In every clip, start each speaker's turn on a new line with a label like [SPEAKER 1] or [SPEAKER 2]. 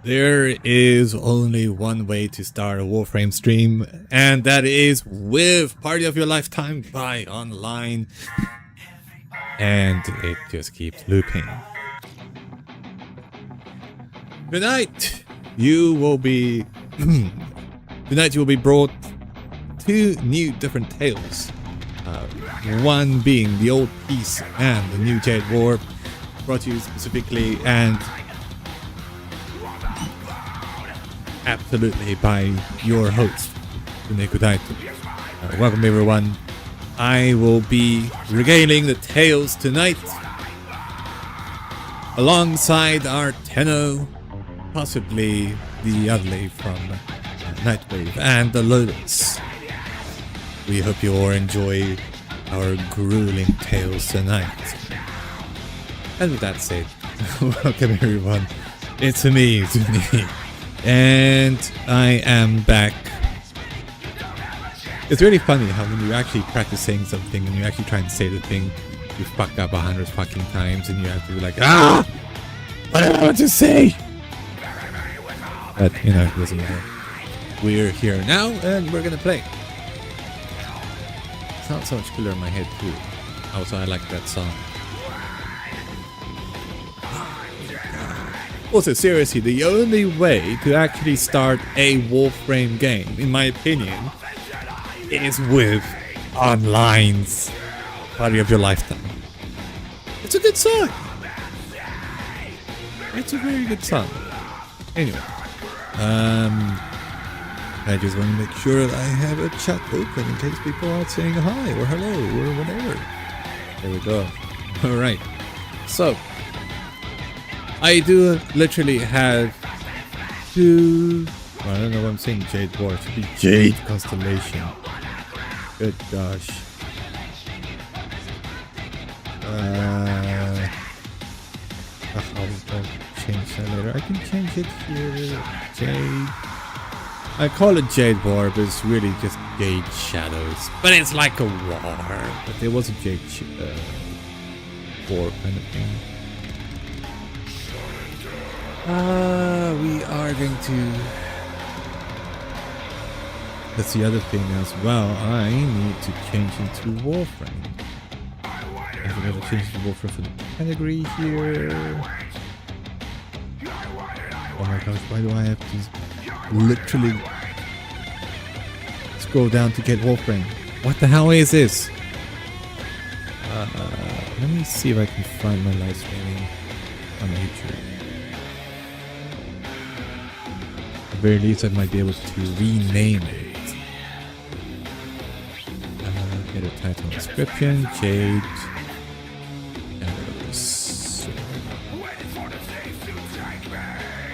[SPEAKER 1] There is only one way to start a Warframe stream, and that is with Party of Your Lifetime by Online. And it just keeps looping. Tonight, you will be brought two new different tales. One being the old piece and the new Jade War, brought to you specifically and absolutely by your host, welcome everyone. I will be regaling the tales tonight alongside our Tenno, possibly the Udley from Nightwave, and the Lotus. We hope you all enjoy our grueling tales tonight. And with that said, welcome everyone. It's me, Zuni. And I am back. It's really funny how when you actually practice saying something and you actually try and say the thing, you fuck up 100 fucking times and you have to be like, what do I want to say? But, you know, it doesn't matter. We're here now and we're gonna play. It sounds so much cooler in my head too. Also, I like that song. Also, seriously, the only way to actually start a Warframe game, in my opinion, is with Online's Party of Your Lifetime. It's a good song. It's a very good song. Anyway, I just want to make sure that I have a chat open in case people are saying hi or hello or whatever. There we go. Alright. So, I do literally have two... Well, I don't know what I'm saying, Jade War. It should be Jade Constellation. Good gosh. I'll change that later. I can change it here. Jade. I call it Jade War, but it's really just Jade Shadows. But it's like a war. But there was a Jade War kind of thing. We are going to... That's the other thing as well. I need to change into Warframe. I'm going to change to Warframe for the category here. Oh my gosh, why do I have to literally scroll down to get Warframe? What the hell is this? Let me see if I can find my live streaming on YouTube. At the very least, I might be able to rename it. Get a title description, Jade.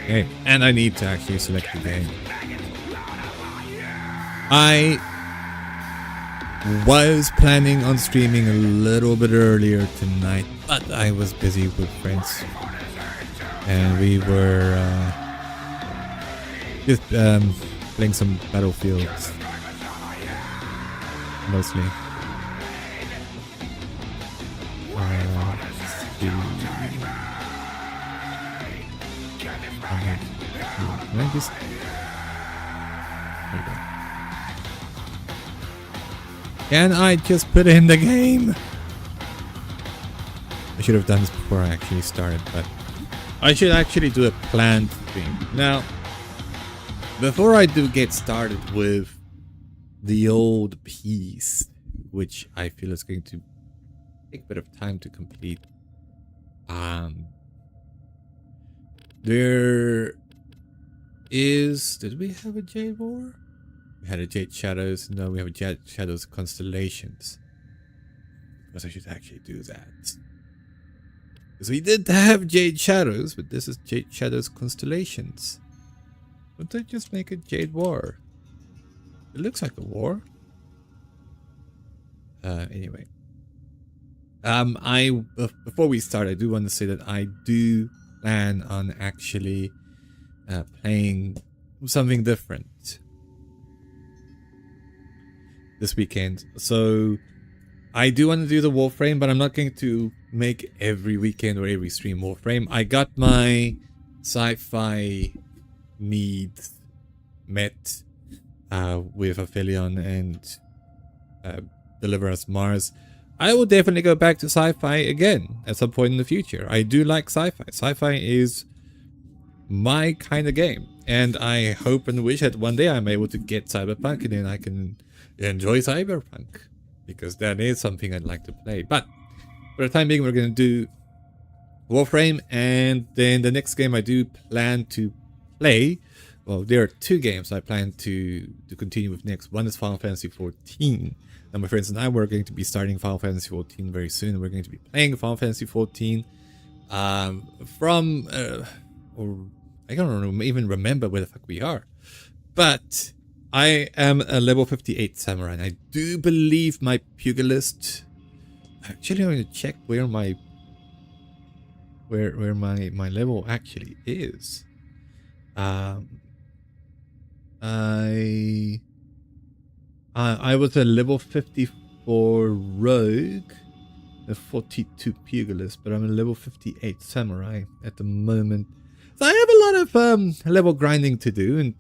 [SPEAKER 1] Okay, and I need to actually select the game. I was planning on streaming a little bit earlier tonight, but I was busy with friends. And we were just playing some battlefields. Mostly. Can I just... Can I just put in the game? I should have done this before I actually started, but I should actually do a planned thing. Now, before I do get started with the old piece, which I feel is going to take a bit of time to complete, there is... Did we have a Jade War? We had a Jade Shadows. No, we have a Jade Shadows Constellations. Because I should actually do that. Because we did have Jade Shadows, but this is Jade Shadows Constellations. Would they just make a Jade War? It looks like a war. Anyway. Before we start, I do want to say that I do plan on actually playing something different this weekend. So I do want to do the Warframe, but I'm not going to make every weekend or every stream Warframe. I got my sci-fi needs met with Aphelion and Deliver Us Mars, I will definitely go back to sci-fi again at some point in the future. I do like sci-fi. Sci-fi is my kind of game, and I hope and wish that one day I'm able to get Cyberpunk and then I can enjoy Cyberpunk, because that is something I'd like to play. But for the time being, we're going to do Warframe, and then the next game I do plan to play, well, there are two games I plan to continue with next. One is Final Fantasy XIV. Now my friends and I, we're going to be starting Final Fantasy XIV very soon. We're going to be playing Final Fantasy XIV from, or I don't even remember where the fuck we are. But I am a level 58 samurai, and I do believe my pugilist, actually I'm going to check where my my level actually is. I was a level 54 rogue, a 42 pugilist, but I'm a level 58 samurai at the moment. So I have a lot of level grinding to do, and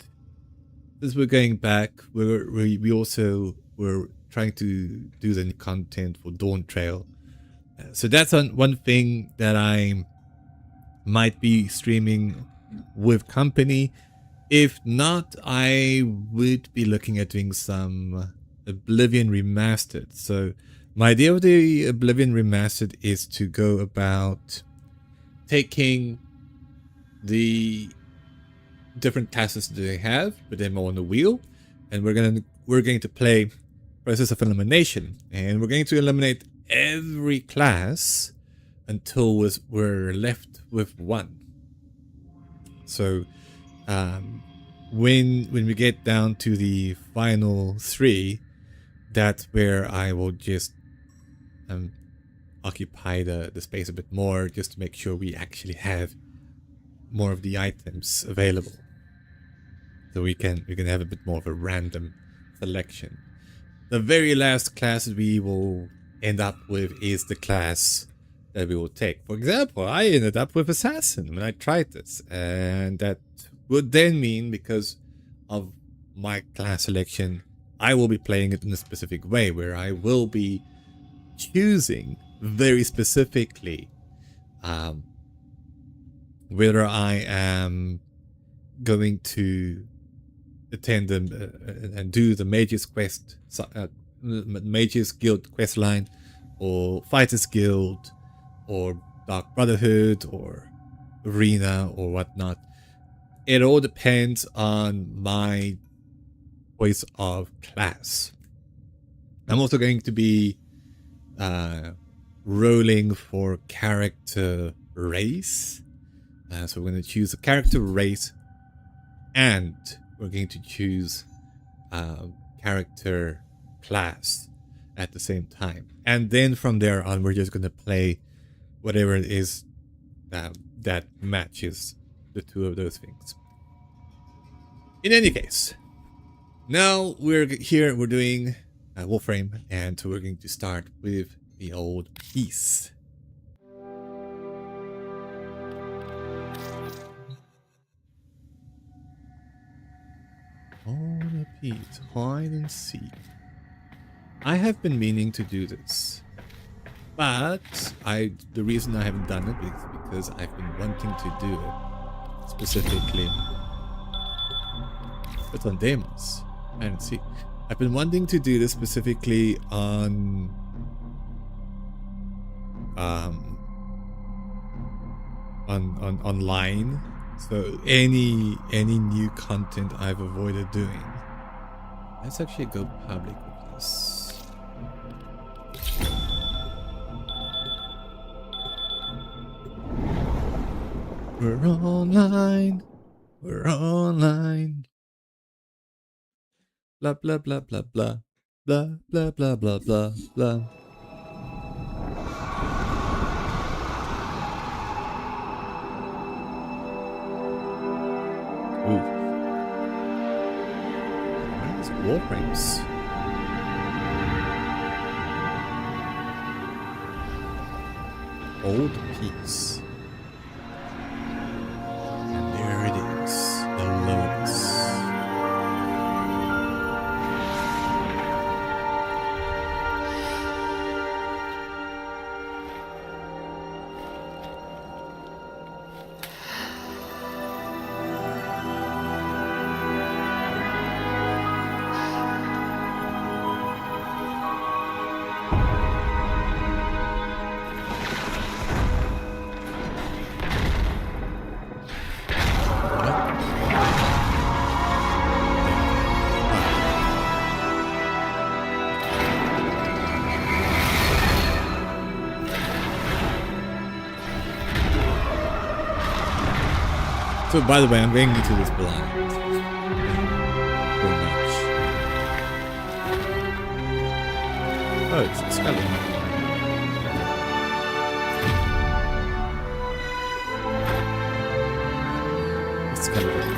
[SPEAKER 1] as we're going back, we also were trying to do the content for Dawn Trail. So that's one thing that I might be streaming with company. If not, I would be looking at doing some Oblivion Remastered. So my idea of the Oblivion Remastered is to go about taking the different classes that they have, put them on the wheel, and we're going to play Process of Elimination, and we're going to eliminate every class until we're left with one. So when we get down to the final three, that's where I will just occupy the space a bit more, just to make sure we actually have more of the items available, so we can have a bit more of a random selection. The very last class we will end up with is the class that we will take. For example, I ended up with Assassin when I tried this, and that would then mean, because of my class selection, I will be playing it in a specific way, where I will be choosing very specifically whether I am going to attend and do the Mages Quest, Mages Guild quest line, or Fighters Guild, or Dark Brotherhood, or Arena, or whatnot. It all depends on my choice of class. I'm also going to be rolling for character race. So we're going to choose a character race, and we're going to choose character class at the same time. And then from there on, we're just going to play whatever it is that matches the two of those things. In any case, now we're here, we're doing Warframe, and so we're going to start with the old piece. Oh, the piece, hide and seek. I have been meaning to do this, but the reason I haven't done it is because I've been wanting to do it specifically. It's on demos. I didn't see. I've been wanting to do this specifically on online. So any new content I've avoided doing. Let's actually go public with this. We're online. We're online. Blah blah blah blah blah blah blah blah blah blah blah. Ooh. Nice Warframes. Old piece. And there it is. The So, by the way, I'm going into this blind. Very much. Oh, it's a skeleton. It's a skeleton.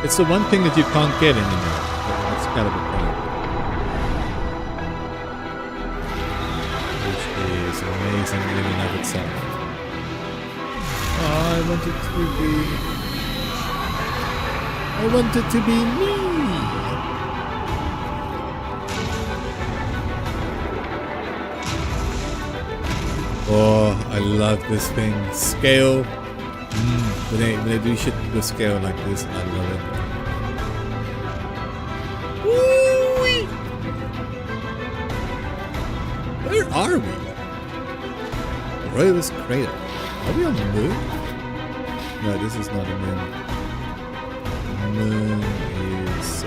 [SPEAKER 1] It's the one thing that you can't get anymore. That's kind of a point. Which is amazing in and of itself. Oh, I want it to be me! Oh, I love this thing. Scale. When they do shit with scale like this, I love it. Woo-wee! Where are we? Royalist Crater. Are we on the moon? No, this is not a moon. The moon is...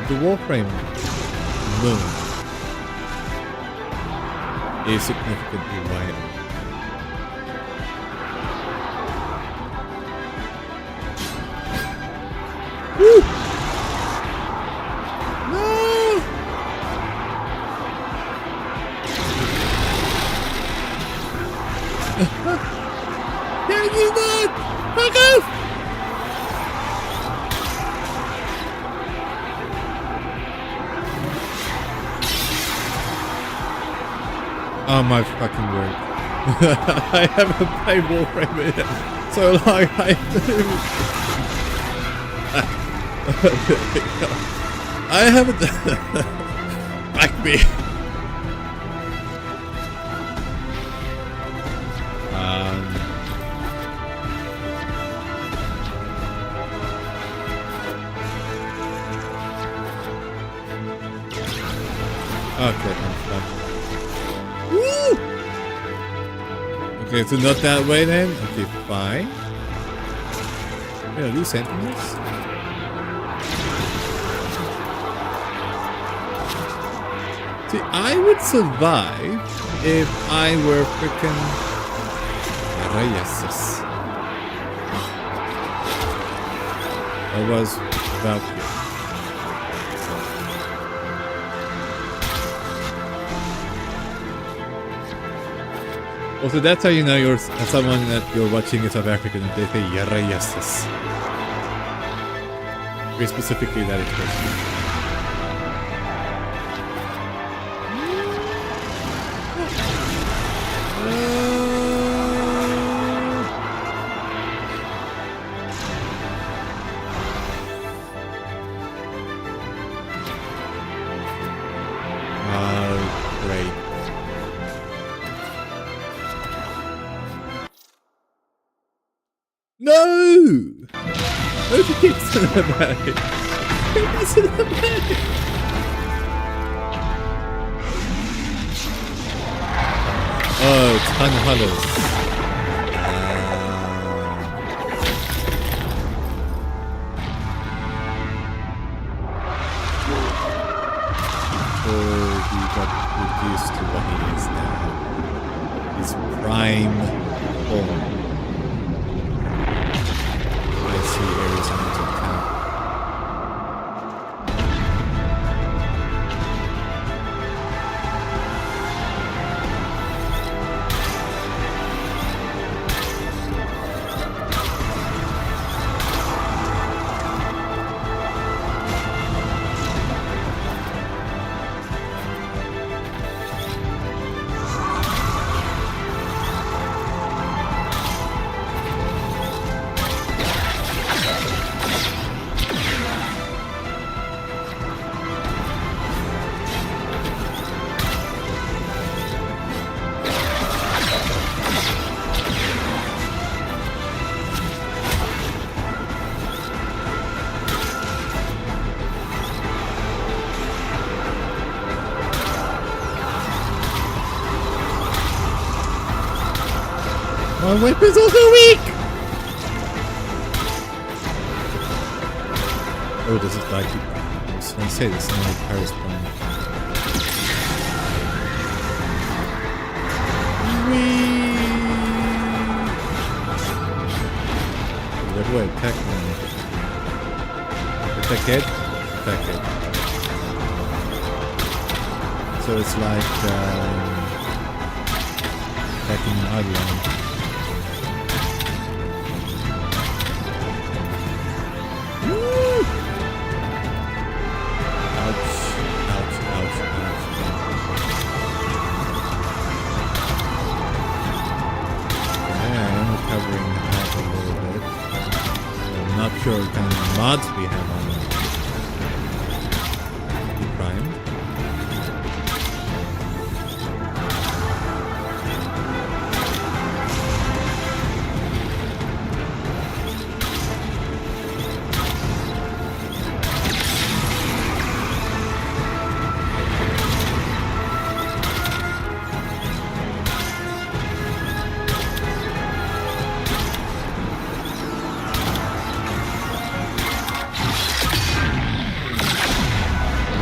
[SPEAKER 1] the Warframe moon is significantly wider. Woo! No! Can you not? Fuck off! Oh my fucking word. I haven't played Warframe in so long. I haven't. Back me. Okay, I'm fine. Woo! Okay, so not that way then. Okay, fine. Are these sentinels? See, I would survive if I were freaking Reyes. I was Valkyrie. Also, that's how you know you're someone that you're watching is South African and they say Reyes. Very specifically that expression. Great. No! Where's the kids in the bag? Where's in the bag? Oh, it's Hollows. He got reduced to what he is now. His prime form. I see areas I need to count. My weapon's also weak! Oh, this is like items. was gonna say this is not Paris Prime. That way, attack me. Attack it. Attack it. So it's like attacking an island. Ouch, ouch, ouch, ouch. Yeah, I am recovering that a little bit. I'm not sure what kind of mods we have on the Prime.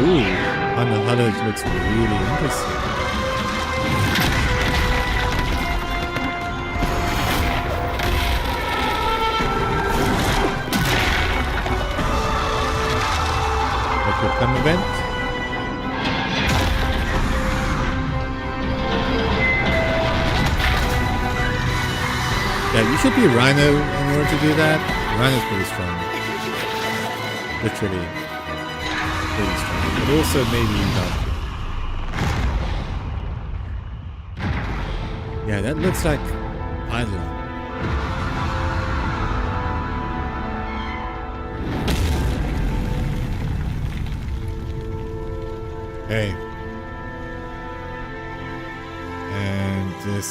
[SPEAKER 1] Ooh, Hunter looks really interesting. Like your fun event? Yeah, you should be Rhino in order to do that. Rhino's pretty strong. Literally. Pretty strong. But also maybe not. Yeah, that looks like Island. Hey. And this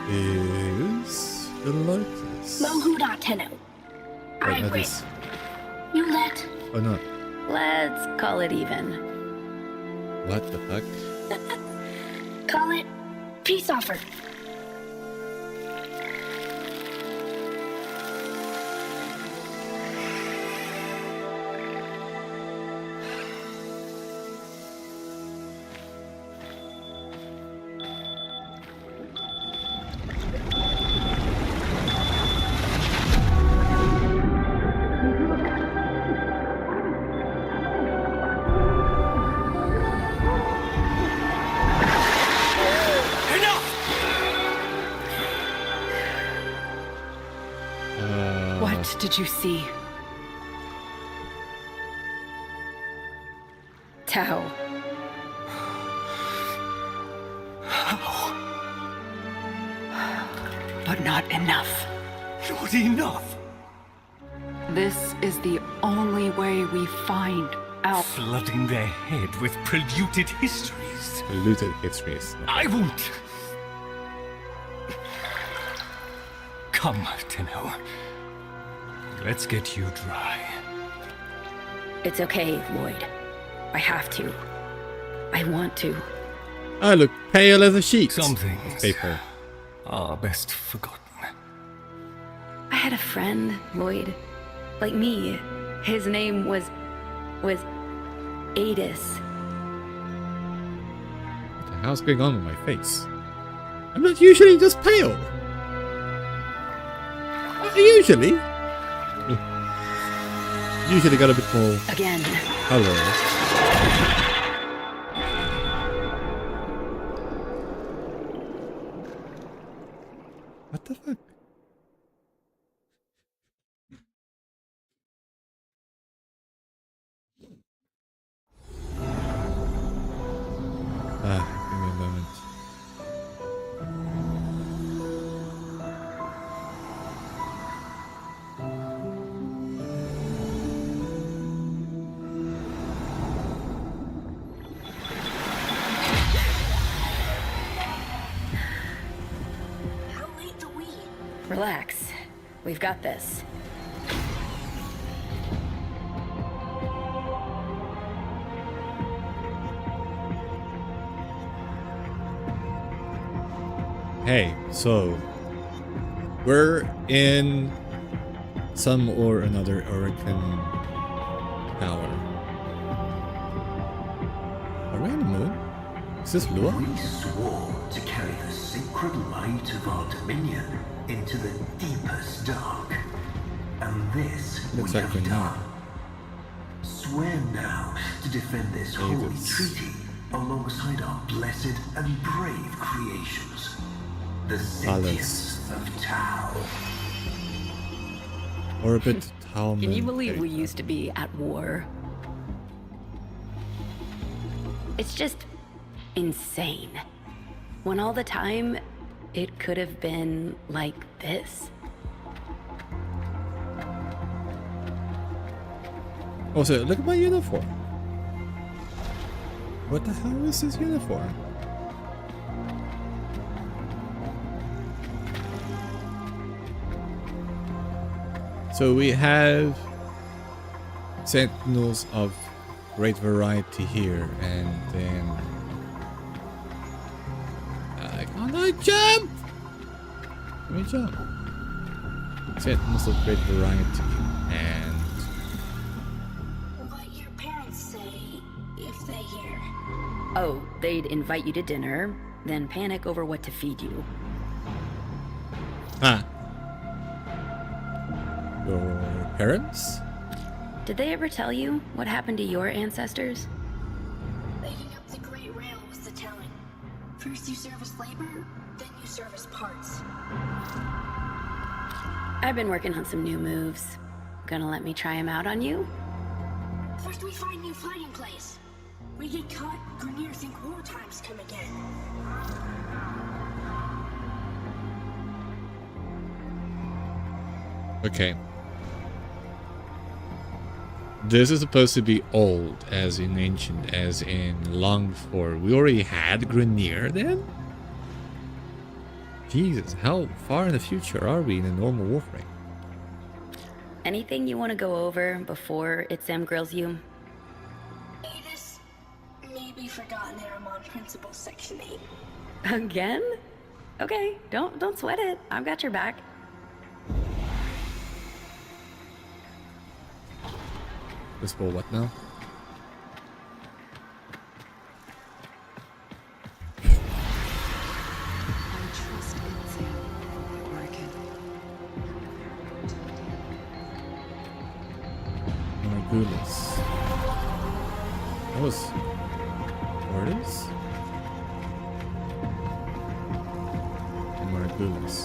[SPEAKER 1] is the Lotus.
[SPEAKER 2] Mohuda Tenno. I
[SPEAKER 1] no,
[SPEAKER 2] win.
[SPEAKER 1] this.
[SPEAKER 2] You let.
[SPEAKER 1] Oh no.
[SPEAKER 2] Let's call it even.
[SPEAKER 1] What the fuck?
[SPEAKER 2] Call it peace offer.
[SPEAKER 3] What did you see?
[SPEAKER 2] Tao.
[SPEAKER 3] But not enough.
[SPEAKER 4] Not enough.
[SPEAKER 3] This is the only way we find out.
[SPEAKER 4] Flooding their head with polluted histories.
[SPEAKER 1] Polluted histories.
[SPEAKER 4] I won't. Come, Tenno. Let's get you dry.
[SPEAKER 2] It's okay, Lloyd. I have to. I want to.
[SPEAKER 1] I look pale as a sheet.
[SPEAKER 4] Some things
[SPEAKER 1] Paper.
[SPEAKER 4] are best forgotten.
[SPEAKER 2] I had a friend, Lloyd. Like me. His name was Adis.
[SPEAKER 1] What the hell's going on with my face? I'm not usually just pale. Usually. Usually got a bit more
[SPEAKER 2] Again.
[SPEAKER 1] color. What the fuck? Give me a moment.
[SPEAKER 2] Relax. We've got this.
[SPEAKER 1] Hey, so we're in some or another Hurricane Tower. we on the moon? Is this Lua?
[SPEAKER 5] We swore to carry the sacred light of our dominion into the deepest dark. And this
[SPEAKER 1] Looks
[SPEAKER 5] we
[SPEAKER 1] like
[SPEAKER 5] have
[SPEAKER 1] we know.
[SPEAKER 5] done. Swear now to defend this holy
[SPEAKER 1] Jesus.
[SPEAKER 5] treaty alongside our blessed and brave creations. The
[SPEAKER 1] Alice.
[SPEAKER 5] sentience of Tau.
[SPEAKER 1] Orbit Tau
[SPEAKER 2] Can you
[SPEAKER 1] moon
[SPEAKER 2] believe we
[SPEAKER 1] paper.
[SPEAKER 2] used to be at war? It's just insane. When all the time, it could have been like this.
[SPEAKER 1] Also, look at my uniform. What the hell is this uniform? So we have sentinels of great variety here, and then can I jump? Let me jump. Sentinels of great variety, and
[SPEAKER 6] What your parents say if they hear.
[SPEAKER 2] Oh, they'd invite you to dinner, then panic over what to feed you.
[SPEAKER 1] your parents?
[SPEAKER 6] Did they ever tell you what happened to your ancestors? Leading up the Great Rail was the telling. First you serve as labor, then you serve as parts.
[SPEAKER 2] I've been working on some new moves. Gonna let me try them out on you?
[SPEAKER 6] First we find new fighting place. We get caught, Grenier think war times come again.
[SPEAKER 1] Okay. This is supposed to be old, as in ancient, as in long before. We already had Grenier then? Jesus, how far in the future are we in a normal Warframe?
[SPEAKER 2] Anything you want to go over before it Sam grills you?
[SPEAKER 6] Avis, maybe forgotten that I'm on Principal Section 8.
[SPEAKER 2] Again? Okay, don't sweat it. I've got your back.
[SPEAKER 1] This for what now?
[SPEAKER 3] I trust in Sam. Working.
[SPEAKER 1] Margulis. That was Mortis? And Margulis.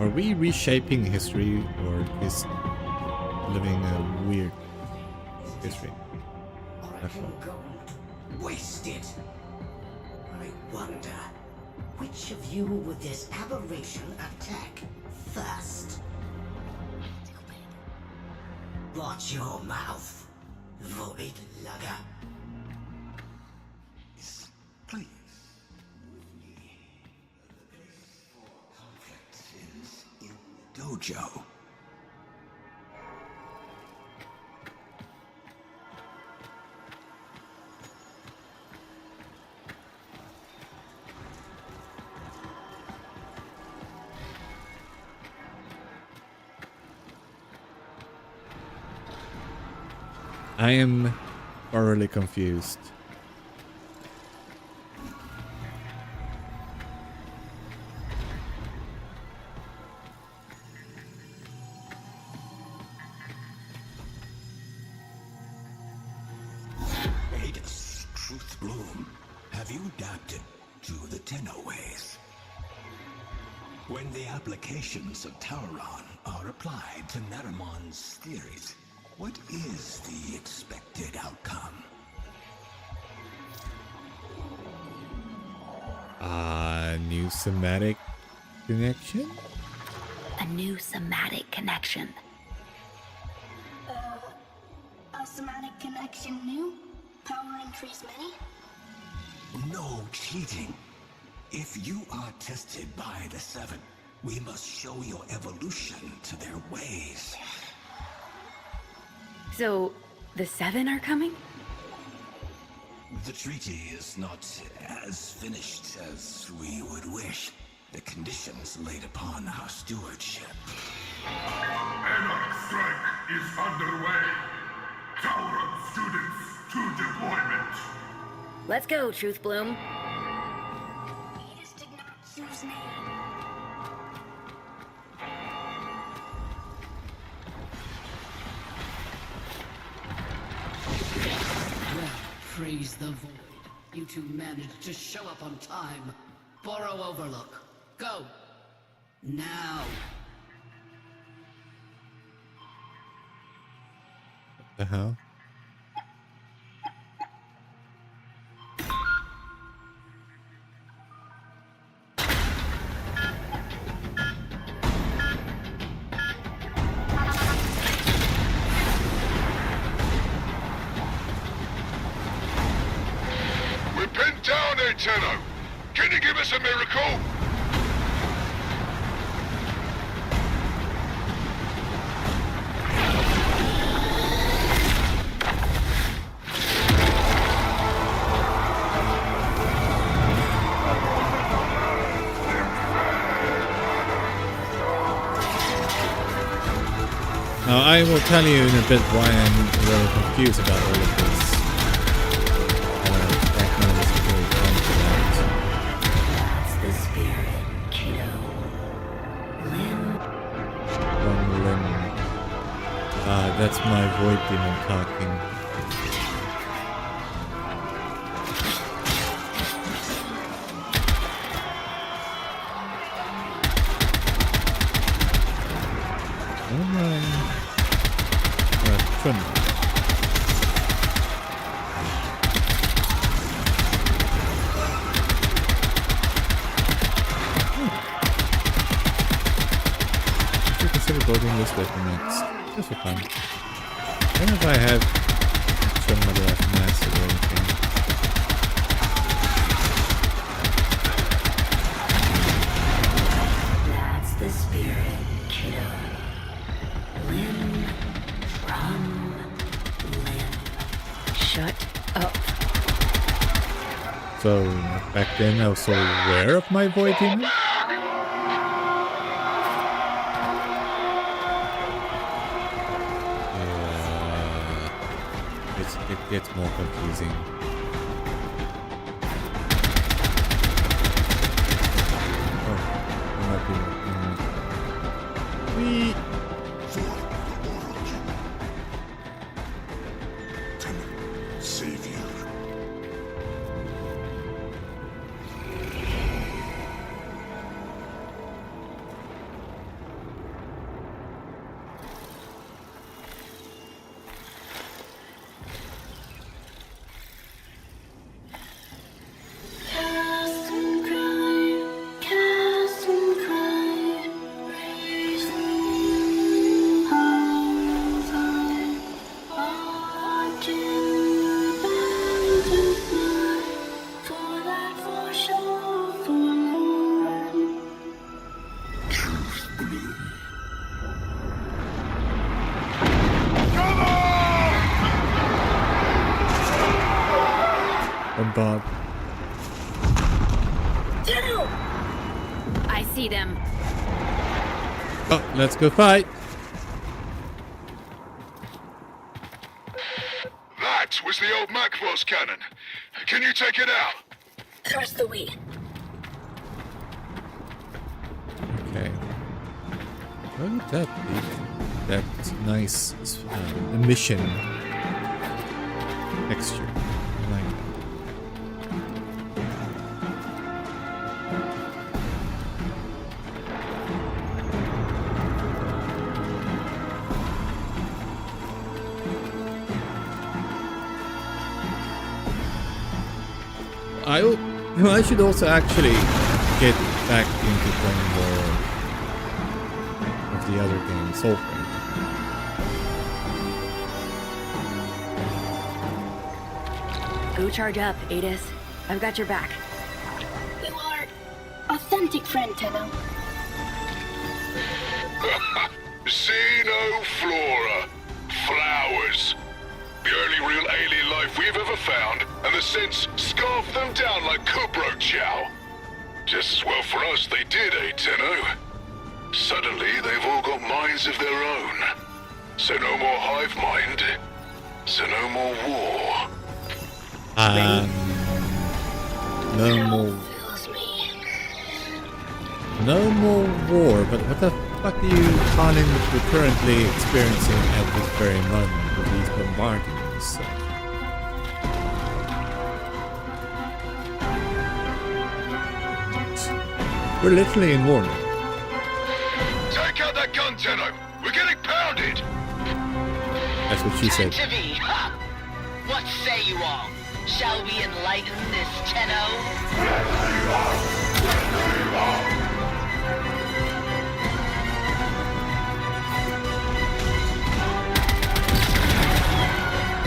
[SPEAKER 1] Are we reshaping history, or is living a weird history?
[SPEAKER 7] Oracle gold. Wasted. I wonder, which of you would this aberration attack first? Watch your mouth, void lugger.
[SPEAKER 5] Please.
[SPEAKER 7] Conflict is in the dojo.
[SPEAKER 1] I am thoroughly confused.
[SPEAKER 8] Adus, Truth Bloom, have you adapted to the Tenno ways? When the applications of Tauron are applied to Naramon's theories, what is the expected outcome?
[SPEAKER 1] New somatic connection?
[SPEAKER 2] A new somatic connection.
[SPEAKER 6] A somatic connection new? Power increase many?
[SPEAKER 8] No cheating. If you are tested by the Seven, we must show your evolution to their ways.
[SPEAKER 2] So, the Seven are coming?
[SPEAKER 8] The treaty is not as finished as we would wish. The conditions laid upon our stewardship.
[SPEAKER 9] Anarch strike is underway. Tauron students,
[SPEAKER 5] to deployment.
[SPEAKER 2] Let's go, Truth Bloom.
[SPEAKER 6] Edith did not choose me.
[SPEAKER 9] Well, praise the void. You two managed to show up on time. Borrow Overlook. Go. Now.
[SPEAKER 1] The hell?
[SPEAKER 10] We're pinned down here, Tenno. Can you give us a miracle?
[SPEAKER 1] Now, I will tell you in a bit why I'm a little confused about all of this. Back now, this is very confident.
[SPEAKER 2] That's the spirit, kiddo. Limb.
[SPEAKER 1] One limb. Ah, that's my void demon talking. Oh my. Fun. Should consider building this weapon next. Just for fun. I don't know if I have some other massive or anything.
[SPEAKER 2] That's the spirit, kiddo. Limb from limb. Shut up.
[SPEAKER 1] So, back then I was so aware of my void demon? It gets more confusing. Oh, there might be more. Whee!
[SPEAKER 8] Savior.
[SPEAKER 6] Cast and cry, raising high, watching abandoned night, for that for sure, forlorn.
[SPEAKER 1] Bombard.
[SPEAKER 2] I see them.
[SPEAKER 1] Oh, let's go fight.
[SPEAKER 10] That was the old Macross cannon. Can you take it out?
[SPEAKER 6] Trust the we.
[SPEAKER 1] Okay. What would that be? That nice emission texture. I like that. I should also actually get back into playing more of the other game, Warframe.
[SPEAKER 2] Go charge up, Adis. I've got your back.
[SPEAKER 6] You are authentic friend, Tenno.
[SPEAKER 10] Xenoflora. Flowers. The only real alien life we've ever found, and the Synths scarfed them down like Kubro Chow. Just as well for us they did, eh, Tenno? Suddenly, they've all got minds of their own. So no more hive mind. So no more war.
[SPEAKER 1] No more. No more war, but what the fuck are you calling what we're currently experiencing at this very moment with these bombardments? We're literally in war now.
[SPEAKER 10] Take out that gun, Tenno! We're getting pounded!
[SPEAKER 1] That's what she said.
[SPEAKER 11] To be, huh? What say you all? Shall we enlighten this Tenno?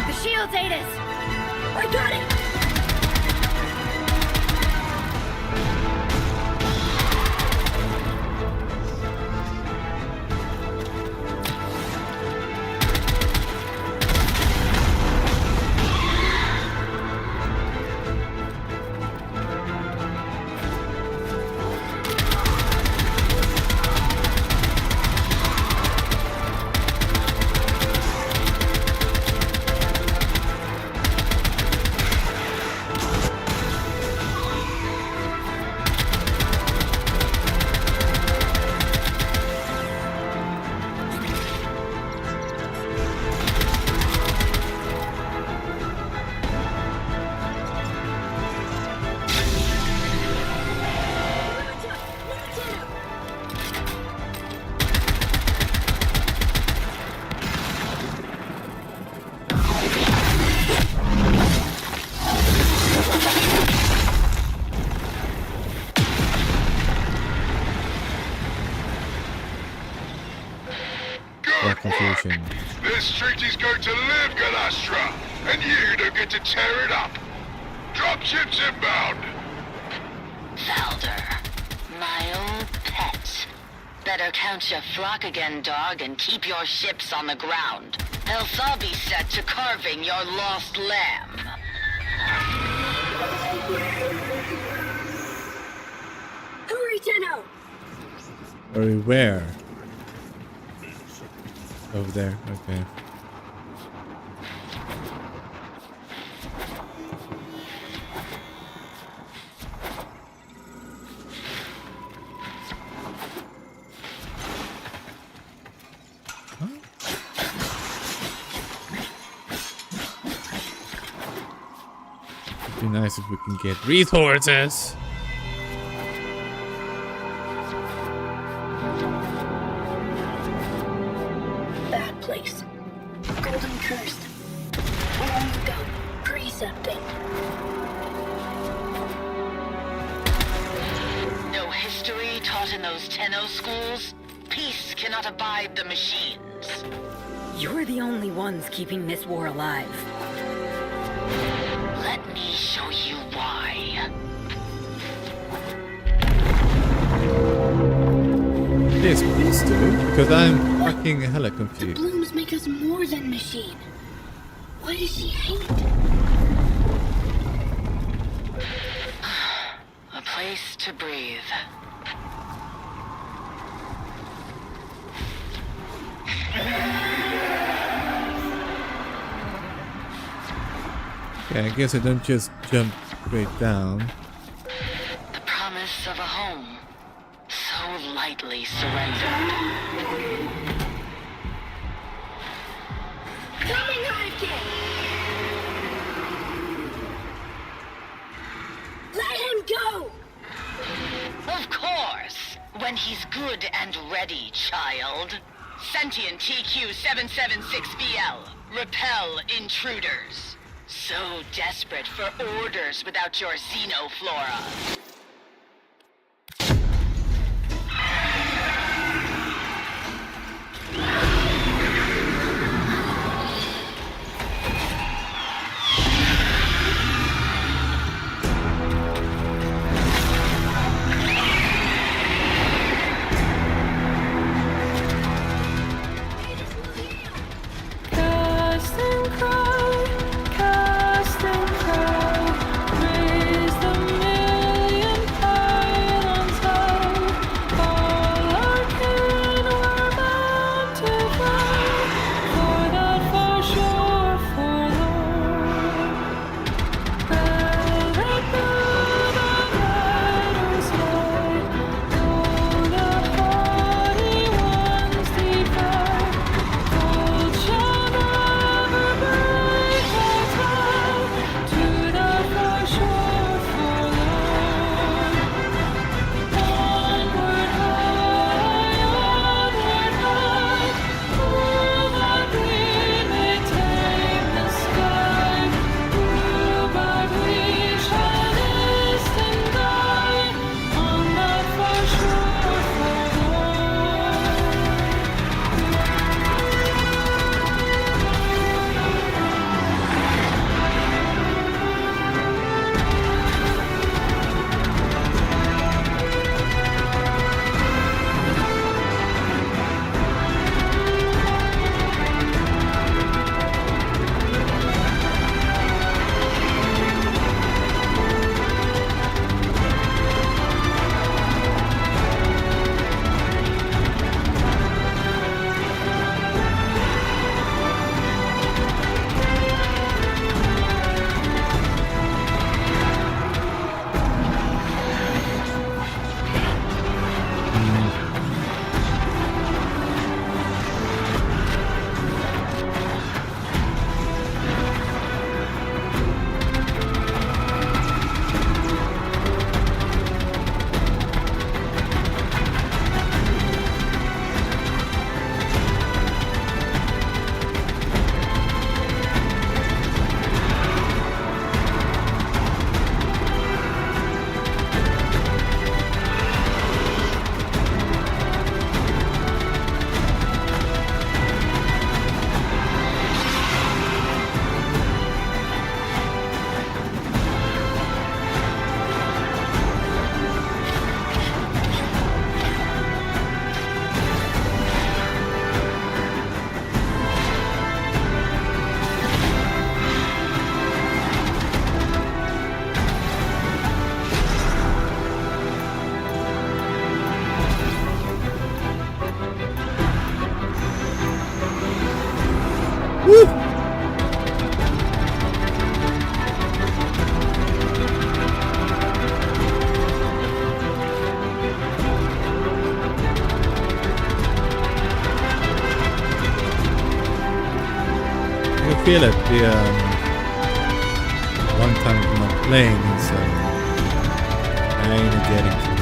[SPEAKER 6] The shield's Ada's! I got it!
[SPEAKER 1] Confusion.
[SPEAKER 10] This treaty's going to live, Galastra, and you don't get to tear it up. Dropships inbound.
[SPEAKER 11] Valder, my old pet. Better count your flock again, dog, and keep your ships on the ground. Else I'll be set to carving your lost lamb.
[SPEAKER 6] Hurry, Tenno!
[SPEAKER 1] Or where? Over there, okay. It'd be nice if we can get resources.
[SPEAKER 11] Abide the machines.
[SPEAKER 2] You're the only ones keeping this war alive.
[SPEAKER 11] Let me show you why.
[SPEAKER 1] Yes, please do, because I'm fucking hella confused.
[SPEAKER 6] The blooms make us more than machine. Why does she hate?
[SPEAKER 11] A place to breathe.
[SPEAKER 1] Okay, I guess I don't just jump straight down.
[SPEAKER 11] The promise of a home, so lightly surrendered.
[SPEAKER 6] Coming, Hurricane! Let him go!
[SPEAKER 11] Of course, when he's good and ready, child. Sentient TQ-776BL. Repel intruders. So desperate for orders without your xenoflora.
[SPEAKER 1] feel it. The one time of not playing is kind of getting to me.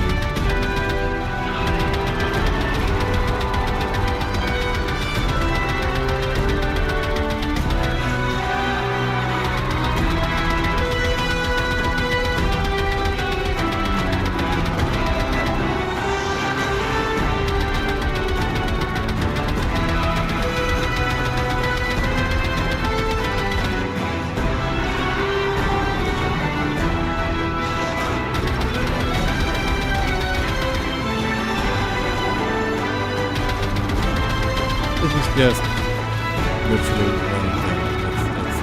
[SPEAKER 1] Just literally running down. That's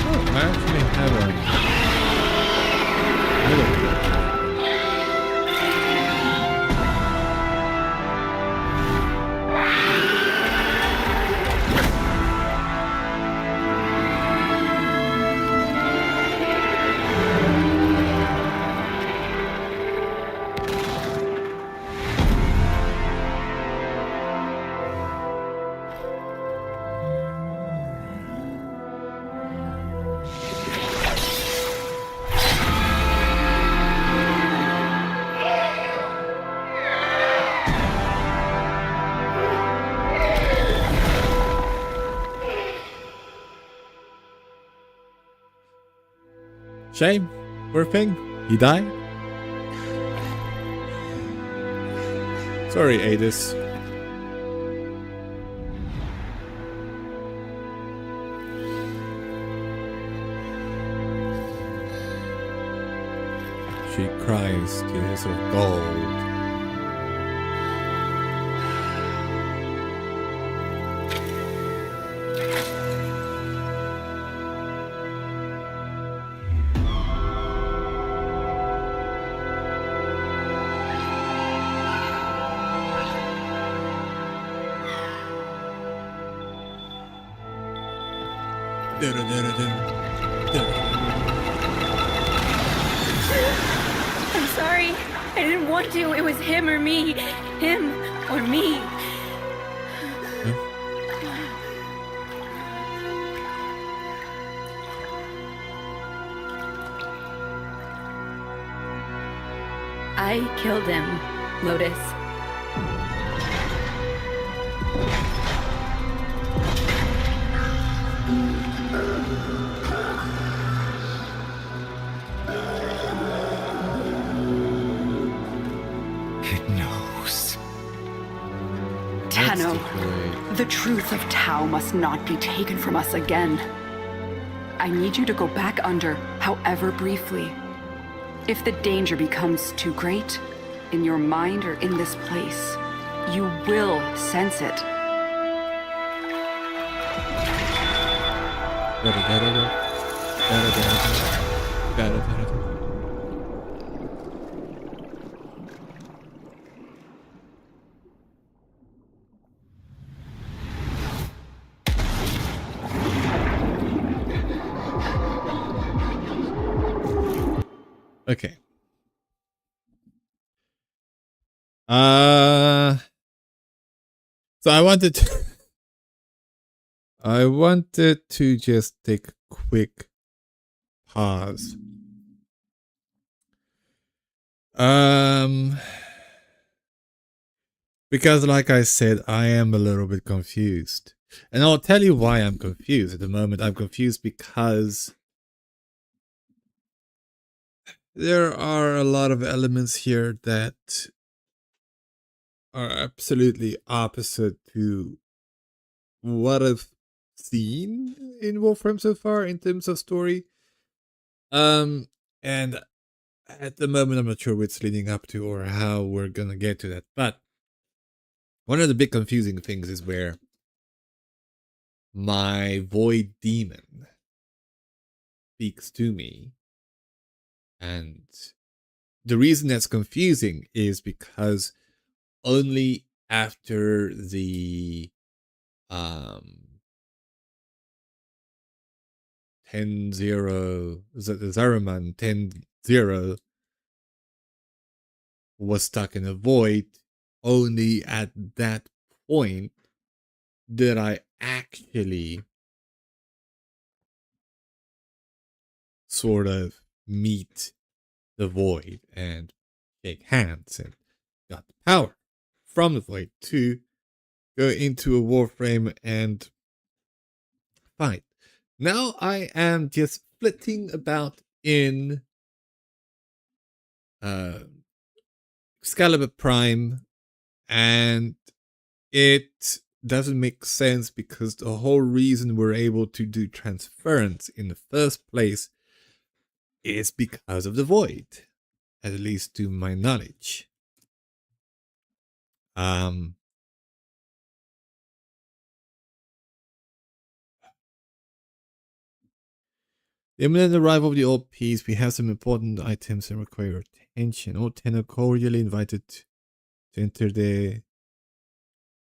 [SPEAKER 1] oh, I actually have a little. Shame. Poor thing. He died. Sorry, Adis. She cries tears of gold.
[SPEAKER 2] I'm sorry. I didn't want to. It was him or me. Him or me. I killed him, Lotus.
[SPEAKER 3] The truth of Tau must not be taken from us again. I need you to go back under, however briefly. If the danger becomes too great, in your mind or in this place, you will sense it.
[SPEAKER 1] Okay. So I wanted to just take a quick pause. Because like I said, I am a little bit confused. And I'll tell you why I'm confused. At the moment, I'm confused because there are a lot of elements here that are absolutely opposite to what I've seen in Warframe so far in terms of story. And at the moment, I'm not sure what's leading up to or how we're gonna get to that. But one of the big confusing things is where my void demon speaks to me. And the reason that's confusing is because only after the 10-0, Zariman 10-0 was stuck in a void. Only at that point did I actually sort of meet the void and shake hands and got the power from the void to go into a Warframe and fight. Now I am just flitting about in Excalibur Prime, and it doesn't make sense because the whole reason we're able to do transference in the first place is because of the void, at least to my knowledge. The imminent arrival of the old piece, we have some important items that require your attention. All 10 are cordially invited to enter the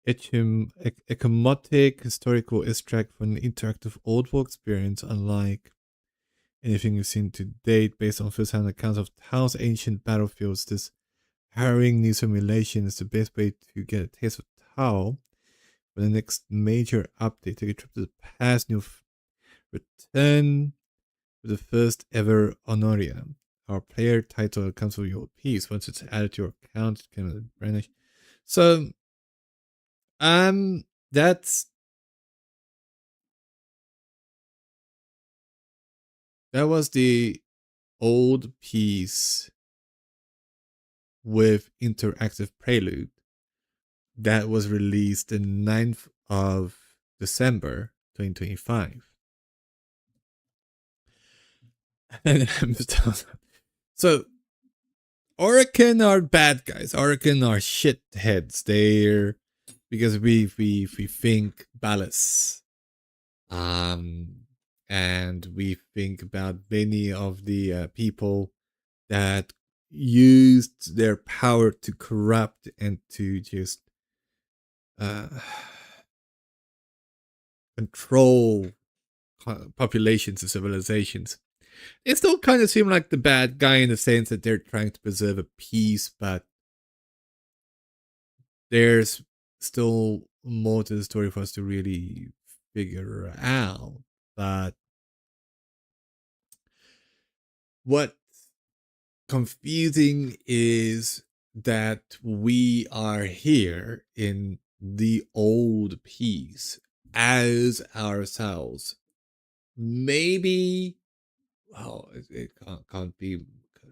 [SPEAKER 1] ecomotic historical extract for an interactive old world experience, unlike anything you've seen to date. Based on first-hand accounts of Tao's ancient battlefields, this harrowing new simulation is the best way to get a taste of Tao. For the next major update, take a trip to the past, and you'll return to the first ever Honoria. Our player title comes with your piece. Once it's added to your account, it can vanish. So, that was the old piece with interactive prelude that was released the 9th of December 2025. So, Orokin are bad guys. Orokin are shitheads. They're because we think Ballas. And we think about many of the people that used their power to corrupt and to just control populations and civilizations. They still kind of seem like the bad guy in the sense that they're trying to preserve a peace, but there's still more to the story for us to really figure out. But what's confusing is that we are here in the old piece as ourselves. Maybe, well, it can't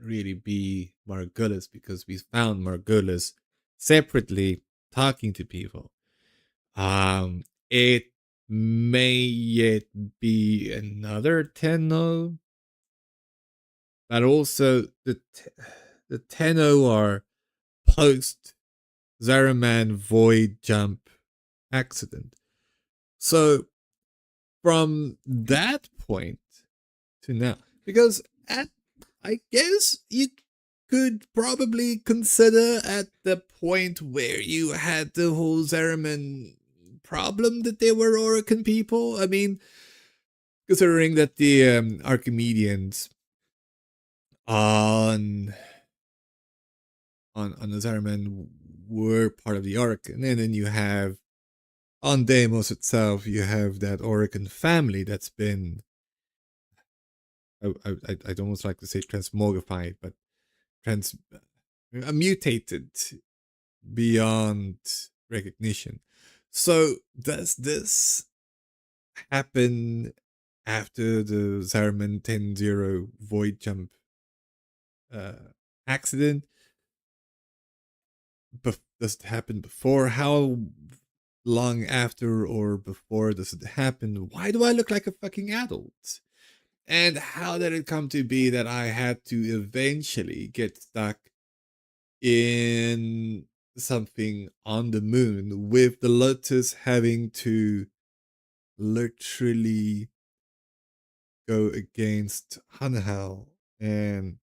[SPEAKER 1] really be Margulis because we found Margulis separately talking to people. It may yet be another Tenno, but also the Tenno are post Zariman void jump accident. So from that point to now, because I guess you could probably consider at the point where you had the whole Zariman problem that they were Orokin people. I mean, considering that the Archimedeans on the Zariman were part of the Orokin, and then you have on Deimos itself, you have that Orokin family that's been I'd almost like to say transmogrified, but mutated beyond recognition. So does this happen after the Zariman 10-0 void jump accident? Does it happen before? How long after or before does it happen? Why do I look like a fucking adult? And how did it come to be that I had to eventually get stuck in something on the moon with the Lotus having to literally go against Hanhal and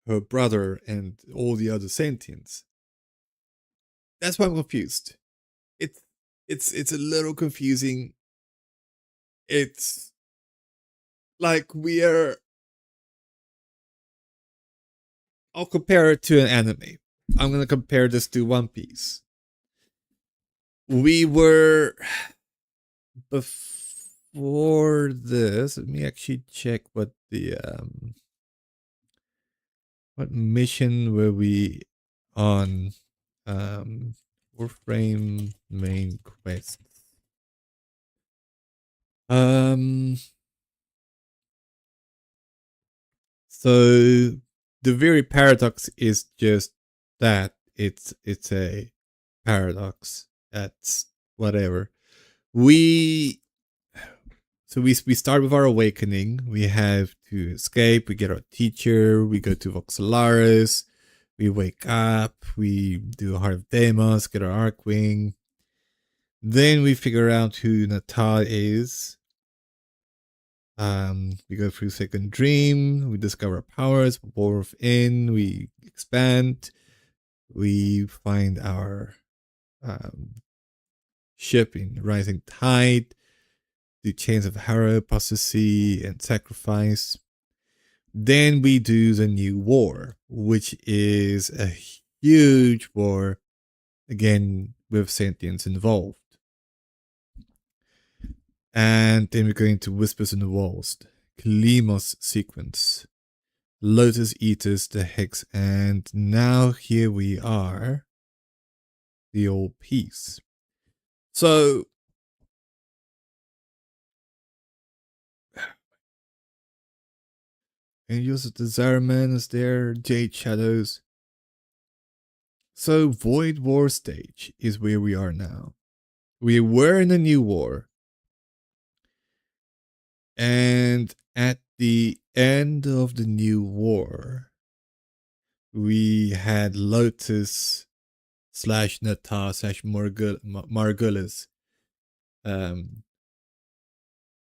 [SPEAKER 1] her brother and all the other sentients? That's why I'm confused. It's a little confusing. it's like I'll compare it to an anime. I'm gonna compare this to One Piece. We were before this. Let me actually check what what mission were we on? Warframe main quest. So the very paradox is just that it's a paradox. That's whatever. We start with our awakening. We have to escape. We get our teacher. We go to Voxelaris. We wake up. We do a Heart of Deimos. Get our Arcwing. Then we figure out who Natal is. We go through Second Dream. We discover our powers. War within. We expand. We find our ship in Rising Tide. The Chains of Harrow, Apostasy, and Sacrifice. Then we do the New War, which is a huge war, again, with sentience involved. And then we're going to Whispers in the Walls, Klimos sequence, Lotus Eaters, the Hex, and now here we are, the Old Peace. So, and use the Zaraman is there, Jade Shadows. So Void War stage is where we are now. We were in a new war. And at the end of the new war, we had Lotus / Nata / Margulis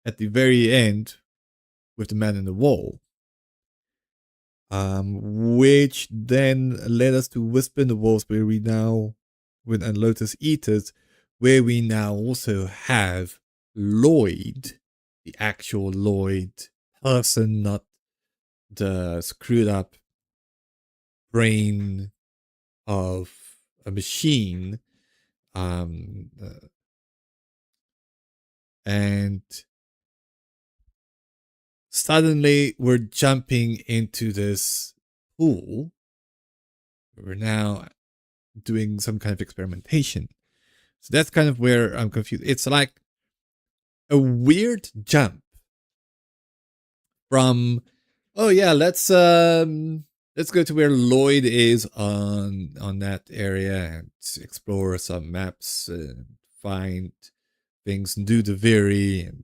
[SPEAKER 1] at the very end with the Man in the Wall. Which then led us to Whisper in the Walls, where we now, with Lotus Eaters, where we now also have Lloyd, the actual Lloyd person, not the screwed up brain of a machine. And suddenly we're jumping into this pool. We're now doing some kind of experimentation. So that's kind of where I'm confused. It's like a weird jump from, oh yeah, let's go to where Lloyd is on that area and explore some maps and find things and do the Viri and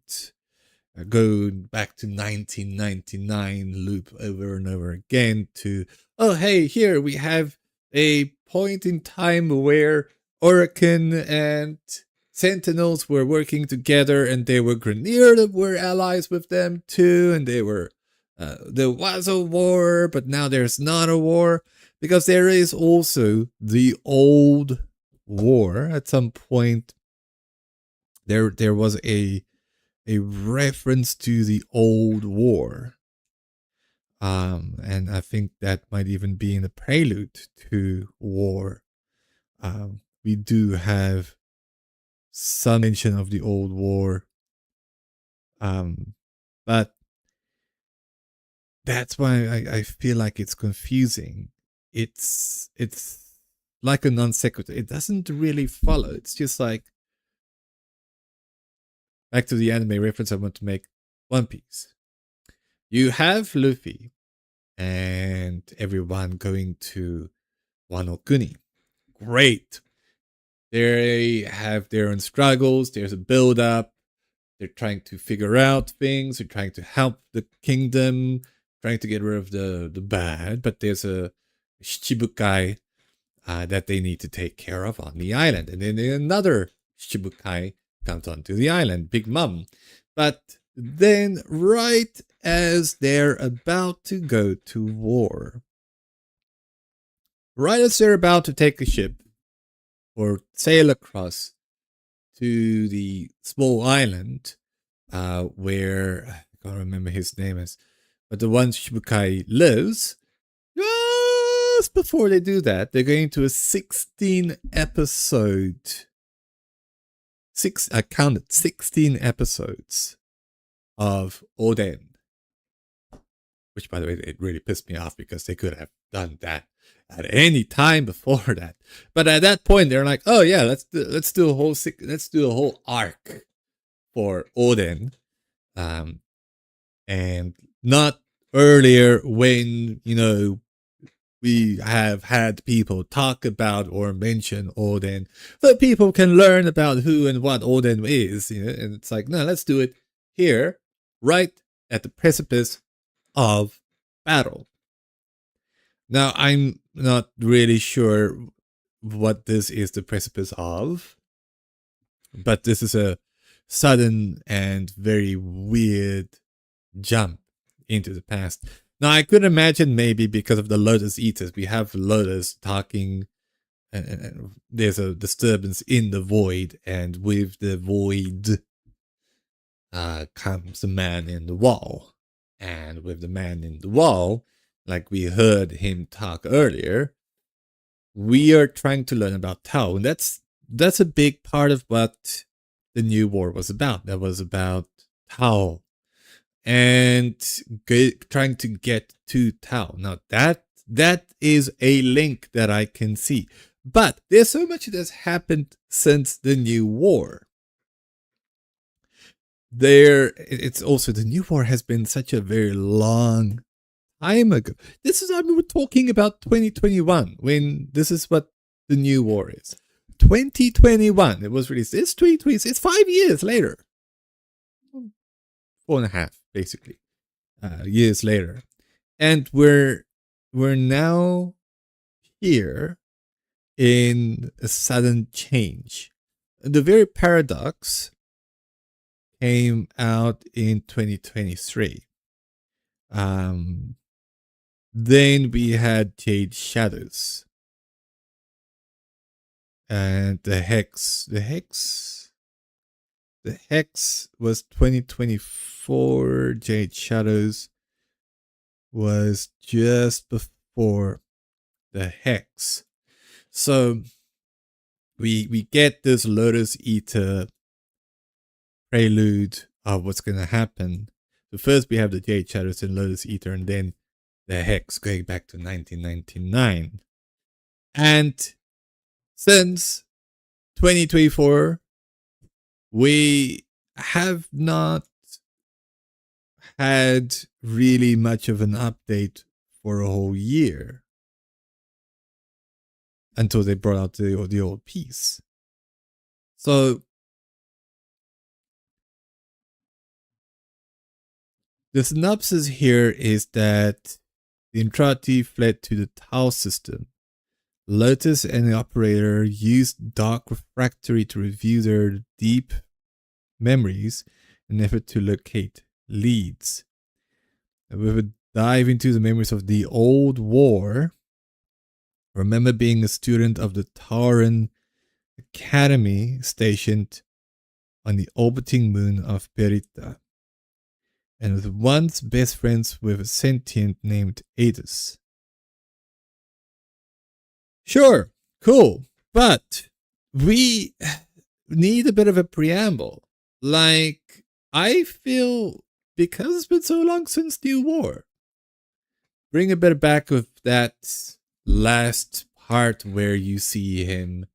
[SPEAKER 1] go back to 1999, loop over and over again to, oh hey, here we have a point in time where Orokin and Sentinels were working together, and they were Grineer that were allies with them too, and they were there was a war, but now there's not a war, because there is also the old war. At some point there was a reference to the old war, and I think that might even be in the prelude to war. We do have some mention of the old war, but that's why I feel like it's confusing. It's like a non sequitur. It doesn't really follow. It's just like, back to the anime reference I want to make, One Piece. You have Luffy and everyone going to Wano Kuni. Great. They have their own struggles. There's a build up. They're trying to figure out things. They're trying to help the kingdom, trying to get rid of the bad. But there's a Shichibukai that they need to take care of on the island. And then another Shichibukai comes onto the island, Big Mom. But then, right as they're about to go to war, right as they're about to take a ship or sail across to the small island, where I can't remember his name is, but the one Shibukai lives. Just before they do that, they're going to a 16 episode. I counted 16 episodes of Oden. Which, by the way, it really pissed me off because they could have done that at any time before that. But at that point, they're like, "Oh yeah, let's do a whole arc for Oden," and not earlier when we have had people talk about or mention Oden, so people can learn about who and what Oden is. And it's like, no, let's do it here, right at the precipice of battle. Now, I'm not really sure what this is the precipice of, but this is a sudden and very weird jump into the past. Now, I could imagine maybe because of the Lotus Eaters, we have Lotus talking, and there's a disturbance in the void, and with the void comes the man in the wall. And with the man in the wall, like we heard him talk earlier, we are trying to learn about Tao. And that's a big part of what the New War was about. That was about Tao and trying to get to Tao. Now that is a link that I can see. But there's so much that has happened since the New War. It's also, the New War has been such a very long time ago. We're talking about 2021, when this is what the New War is. 2021, it was released. It's 2020, it's 5 years later. 4.5, basically, years later. And we're now here in a sudden change. The very paradox came out in 2023. Then we had Jade Shadows. And the Hex was 2024. Jade Shadows was just before the Hex. So we get this Lotus Eater prelude of what's going to happen. So first we have the Jade Shadows and Lotus Eater, and then the Hex going back to 1999. And since 2024, we have not had really much of an update for a whole year until they brought out the old piece. So the synopsis here is that the Intrati fled to the Tau system. Lotus and the operator used dark refractory to review their deep memories in an effort to locate leads. We would dive into the memories of the old war. Remember being a student of the Tauran Academy stationed on the orbiting moon of Perita, and was once best friends with a sentient named Adis. Sure, cool, but we need a bit of a preamble. Like, I feel, because it's been so long since New War, bring a bit back of that last part where you see him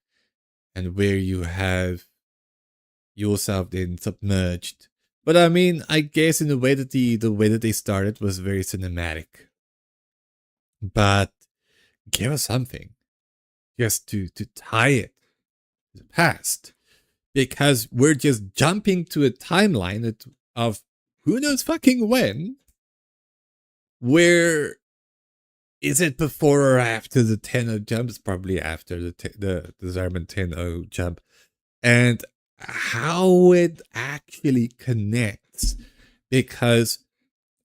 [SPEAKER 1] and where you have yourself then submerged. But I mean, I guess in the way that they started was very cinematic. But give us something just to tie it to the past, because we're just jumping to a timeline of who knows fucking when. Where is it, before or after the 10-0 jump? It's probably after the Zarman 10-0 jump, and how it actually connects, because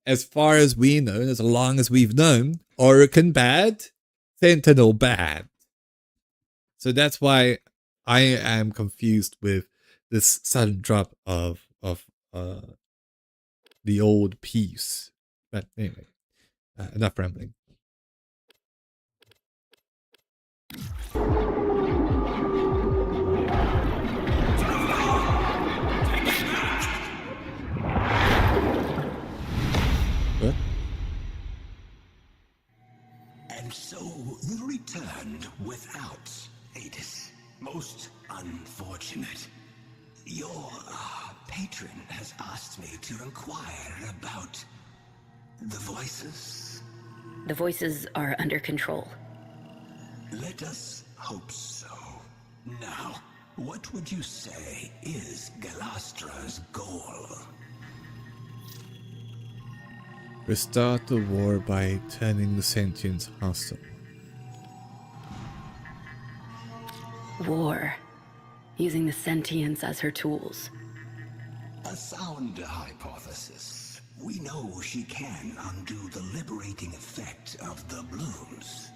[SPEAKER 1] as far as we know, and as long as we've known, Orokin bad, Sentinel bad. So that's why I am confused with this sudden drop of the old piece. But anyway, enough rambling. What?
[SPEAKER 8] And so you returned without Adis. Most unfortunate. Your patron has asked me to inquire about the voices.
[SPEAKER 2] The voices are under control.
[SPEAKER 8] Let us hope so. Now, what would you say is Galastra's goal?
[SPEAKER 1] Restart the war by turning the sentients hostile.
[SPEAKER 2] War. Using the sentients as her tools.
[SPEAKER 8] A sound hypothesis. We know she can undo the liberating effect of the blooms.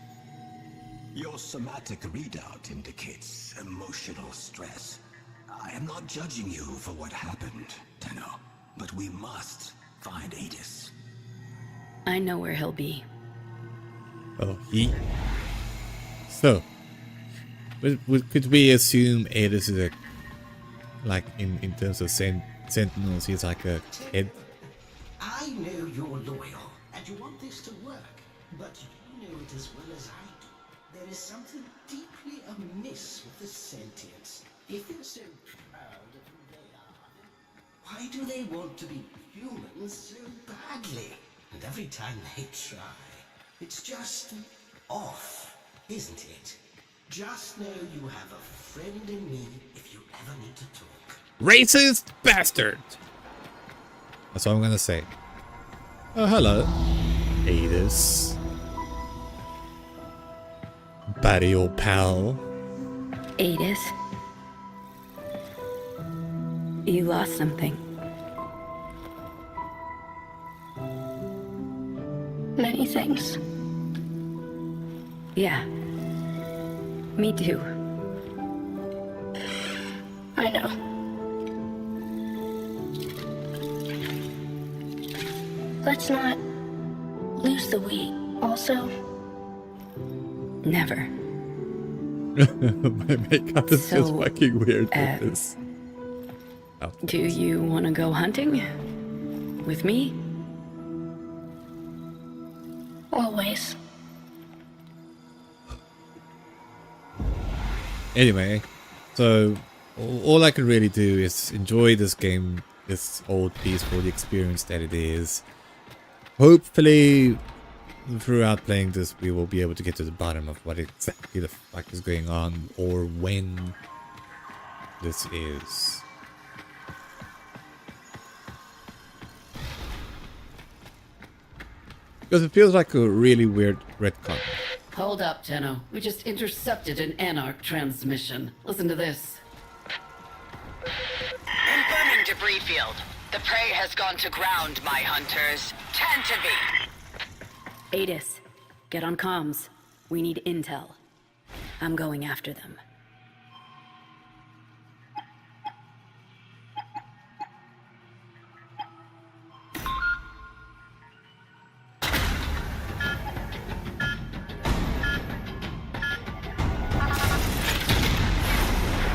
[SPEAKER 8] Your somatic readout indicates emotional stress. I am not judging you for what happened, Tenno, but we must find Adis.
[SPEAKER 2] I know where he'll be.
[SPEAKER 1] Oh, he? So, could we assume Adis is a, like, in terms of sentinels, he's like a head?
[SPEAKER 7] I know you're loyal, and you want this to work, but you know it as well as I do. There is something deeply amiss with the sentients. If they're so proud of who they are, why do they want to be humans so badly? And every time they try, it's just off, isn't it? Just know you have a friend in me if you ever need to talk.
[SPEAKER 1] Racist bastard! That's all I'm gonna say. Oh, hello. Adis. Buddy old pal.
[SPEAKER 2] Adis. You lost something.
[SPEAKER 6] Many things.
[SPEAKER 2] Yeah. Me too.
[SPEAKER 6] I know. Let's not lose the we. Also,
[SPEAKER 2] never.
[SPEAKER 1] My makeup is just fucking weird with this. Oh.
[SPEAKER 2] Do you want to go hunting? With me?
[SPEAKER 6] always.
[SPEAKER 1] Anyway, so all I can really do is enjoy this game, this old piece, for the experience that it is. Hopefully, throughout playing this, we will be able to get to the bottom of what exactly the fuck is going on, or when this is. Because it feels like a really weird retcon.
[SPEAKER 9] Hold up, Tenno. We just intercepted an Anarch transmission. Listen to this.
[SPEAKER 11] Confirming debris field. The prey has gone to ground, my hunters. Tend to be.
[SPEAKER 2] Adis, get on comms. We need intel. I'm going after them.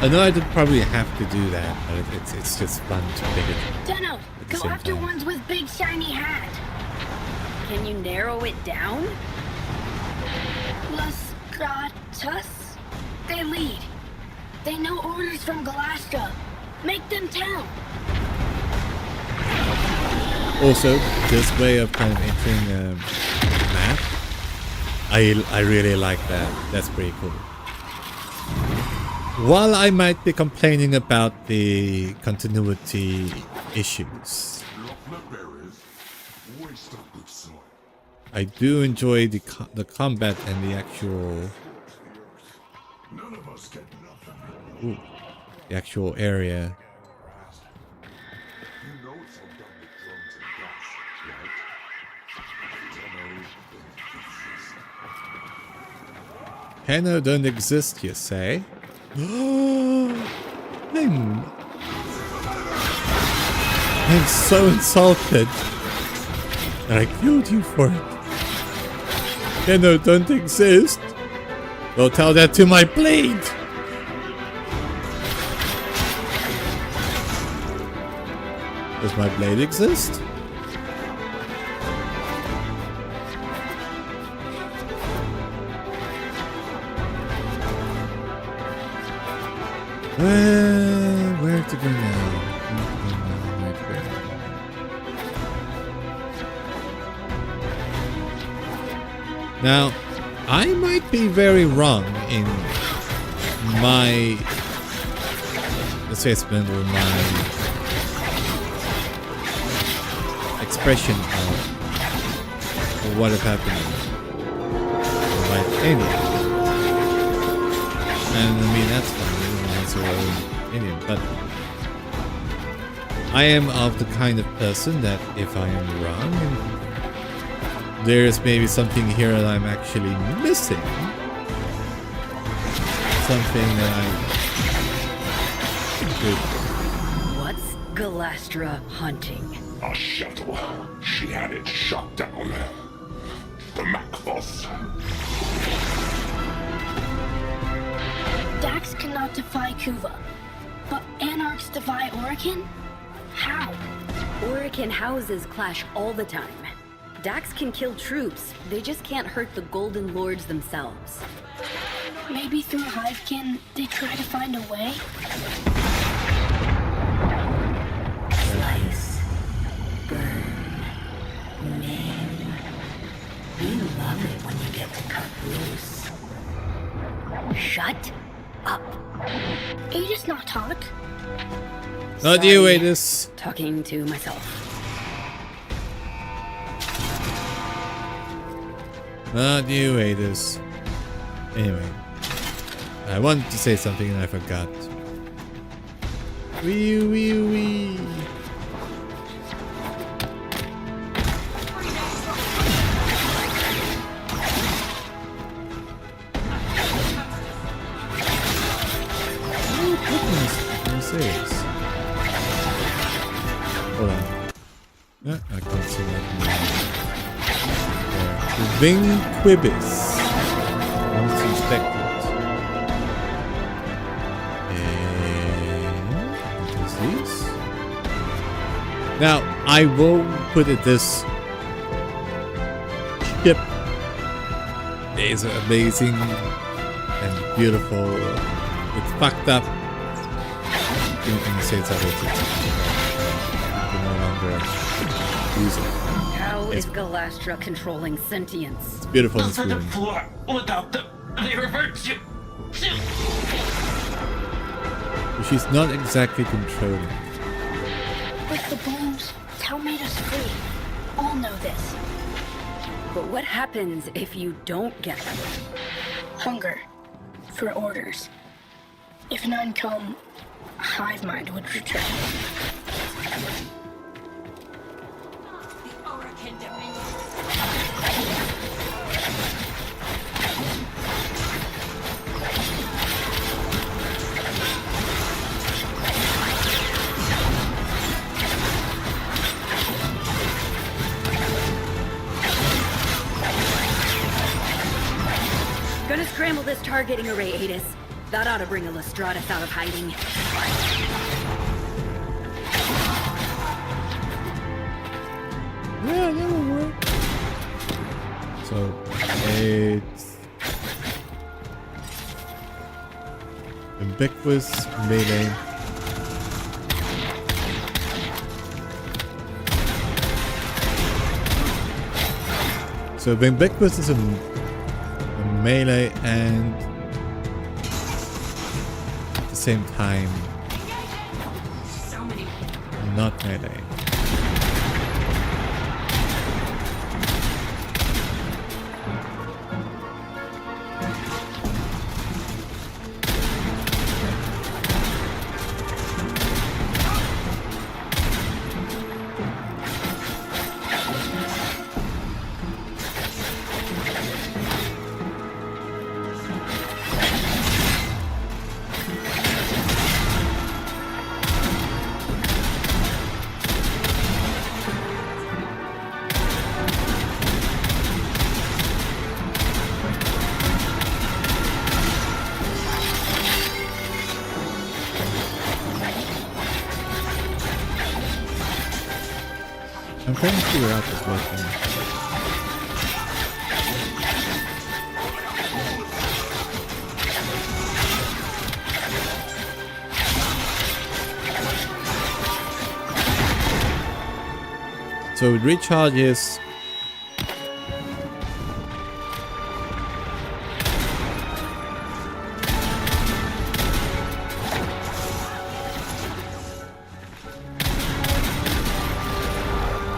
[SPEAKER 1] I know I did probably have to do that, but it's just fun to pick it.
[SPEAKER 6] Tenno, go after ones with big shiny hat.
[SPEAKER 2] Can you narrow it down?
[SPEAKER 6] Los Gatos? They lead. They know orders from Galastra. Make them tell.
[SPEAKER 1] Also, this way of kind of entering a map, I really like that. That's pretty cool. While I might be complaining about the continuity issues, I do enjoy the combat and the actual area. Tenno don't exist, you say? I'm so insulted that I killed you for it. Tenno don't exist. Don't tell that to my blade. Does my blade exist? Where to go now? Where to go? Now, I might be very wrong in my assessment or my expression of what has happened by alien. And I mean, that's fine. That's your own opinion, but I am of the kind of person that if I am wrong, there's maybe something here that I'm actually missing. Something that I could.
[SPEAKER 2] What's Galastra hunting?
[SPEAKER 10] A shuttle. She had it shot down. The Macboss.
[SPEAKER 6] Dax cannot defy Kuva, but Anarchs defy Orokin? How?
[SPEAKER 2] Orokin houses clash all the time. Dax can kill troops, they just can't hurt the Golden Lords themselves.
[SPEAKER 6] Maybe through Hivekin, they try to find a way?
[SPEAKER 2] Slice. Burn. Maim. We love it when you get to cut loose. Shut up.
[SPEAKER 6] Aegis not talk?
[SPEAKER 1] Not you, Aegis.
[SPEAKER 2] Talking to myself.
[SPEAKER 1] Not you, Aegis. Anyway, I wanted to say something and I forgot. Wee wee wee. Oh goodness, this. Hold on. No, I can't see that. Vinquibus. Once inspected. And what is this? Now, I will put it this ship is amazing and beautiful. It's fucked up. You can say it's other things. You can no longer use it.
[SPEAKER 2] How is Galastra controlling sentience?
[SPEAKER 1] It's beautiful in this
[SPEAKER 4] The
[SPEAKER 1] room.
[SPEAKER 4] floor without them, they revert to.
[SPEAKER 1] But she's not exactly controlling.
[SPEAKER 6] With the blooms, Tau made us free. All know this.
[SPEAKER 2] But what happens if you don't get them?
[SPEAKER 6] Hunger. For orders. If none come, Hive Mind would return.
[SPEAKER 2] Gonna scramble this targeting array, Aegis. That ought to bring a Lestratus out of hiding.
[SPEAKER 1] Yeah, that will work. So, it's ubiquitous melee. So, ubiquitous is a melee and at the same time not melee. I'm trying to figure out this weapon. So it recharges.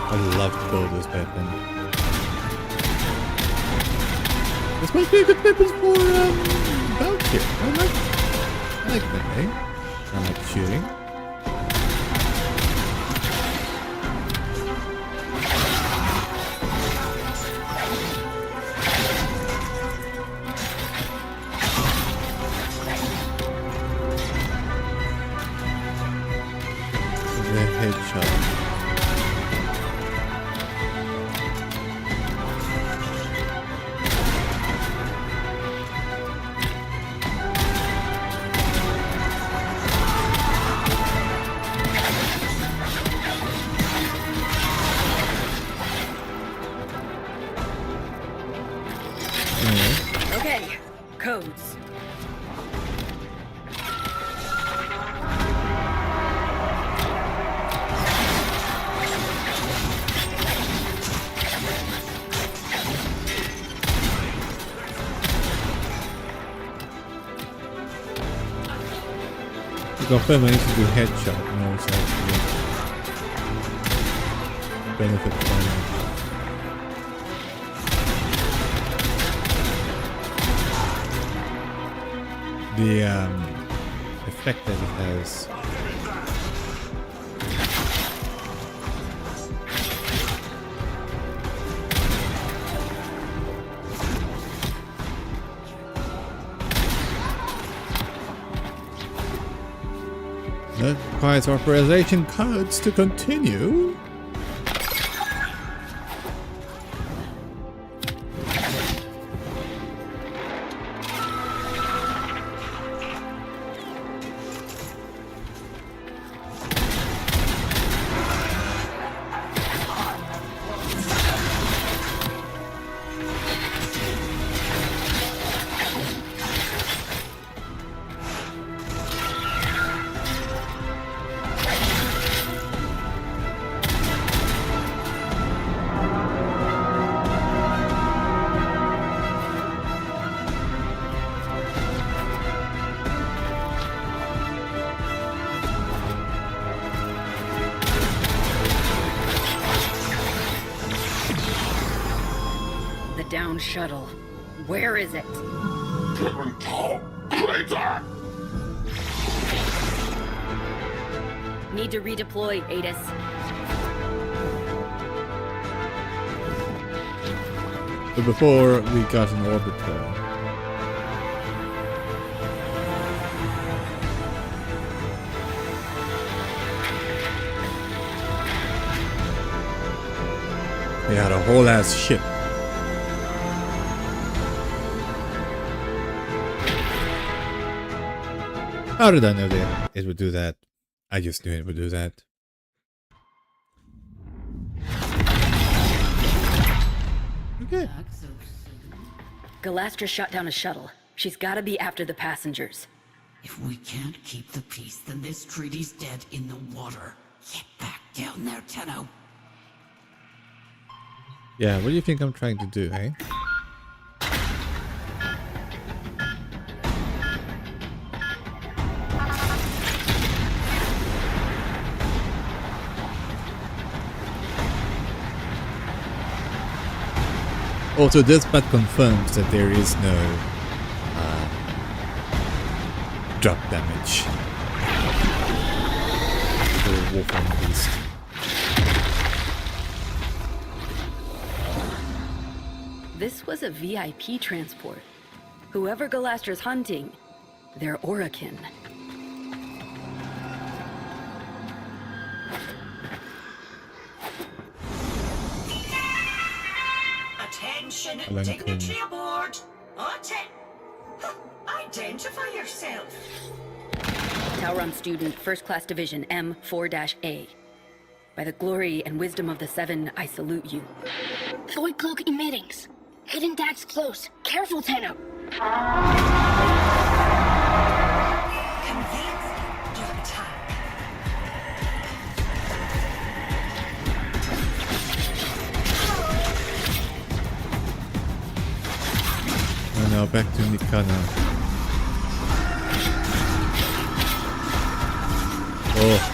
[SPEAKER 1] I love to build this weapon. This might be a good weapon for Valkyrie. I like that, eh? I like shooting. Headshot.
[SPEAKER 2] Okay, codes.
[SPEAKER 1] To confirm, I need to do headshot in order to actually benefit from it. The effect that it has. That requires authorization codes to continue.
[SPEAKER 2] Down shuttle. Where is it? Need to redeploy, Adis.
[SPEAKER 1] But before we got an orbiter. We had a whole ass ship. How did I know that it would do that? I just knew it would do that. Okay.
[SPEAKER 2] Galastra shot down a shuttle. She's gotta be after the passengers.
[SPEAKER 9] If we can't keep the peace, then this treaty's dead in the water. Get back down there, Tenno.
[SPEAKER 1] Yeah, what do you think I'm trying to do, eh? Also, this map confirms that there is no drop damage for Warframe Beast.
[SPEAKER 2] This was a VIP transport. Whoever Galastra's hunting, they're Orokin.
[SPEAKER 6] Attention, dignitary aboard. Identify yourself.
[SPEAKER 2] Tauron student, First Class Division, M4-A. By the glory and wisdom of the Seven, I salute you.
[SPEAKER 6] Void cloak emittings. Hidden Dax close. Careful, Tenno.
[SPEAKER 1] And now back to Nikana. Oh.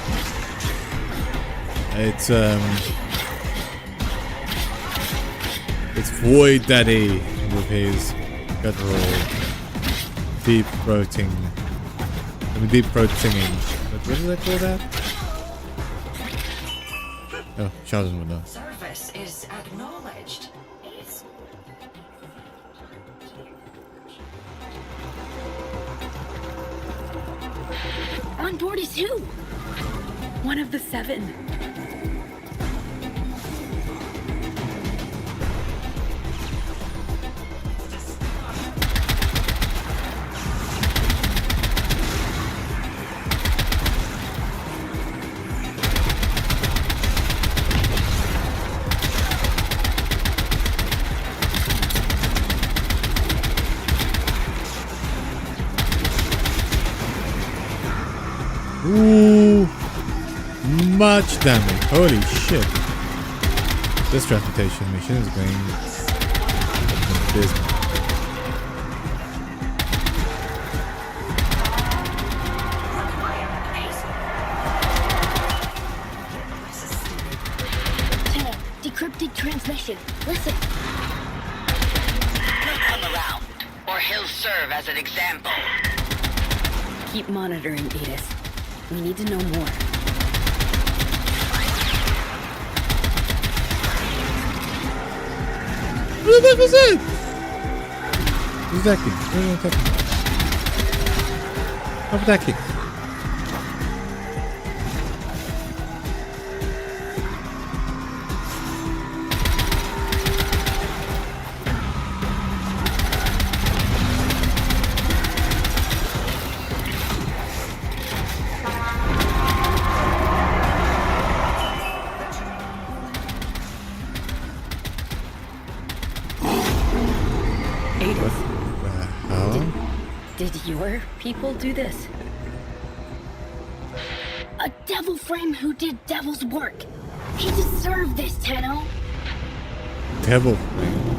[SPEAKER 1] It's Void Daddy with his guttural deep throating. Deep throat singing. What do they call that? Oh, Sheldon would know.
[SPEAKER 12] Service is acknowledged.
[SPEAKER 6] On board is who?
[SPEAKER 2] One of the Seven.
[SPEAKER 1] Ooh, much damage. Holy shit. This transportation mission is going abysmal.
[SPEAKER 6] Tenno, decrypted transmission. Listen.
[SPEAKER 11] He'll come around, or he'll serve as an example.
[SPEAKER 2] Keep monitoring, Edith. We need to know more.
[SPEAKER 1] What the fuck was that? Who's attacking? Who's attacking? Stop attacking.
[SPEAKER 2] Did your people do this?
[SPEAKER 6] A devil frame who did devil's work. He deserved this, Tenno.
[SPEAKER 1] Devil frame.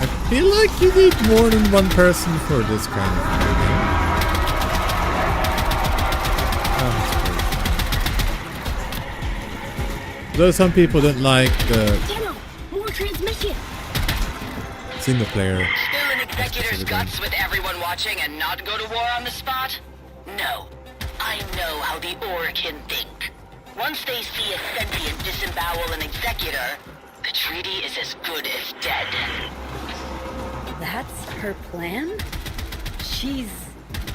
[SPEAKER 1] I feel like you need more than one person for this kind of thing. Though some people don't like the
[SPEAKER 6] Tenno, more transmission.
[SPEAKER 1] single player.
[SPEAKER 11] Spill an executor's guts with everyone watching and not go to war on the spot? No. I know how the Orokin think. Once they see a sentient disembowel an executor, the treaty is as good as dead.
[SPEAKER 2] That's her plan? She's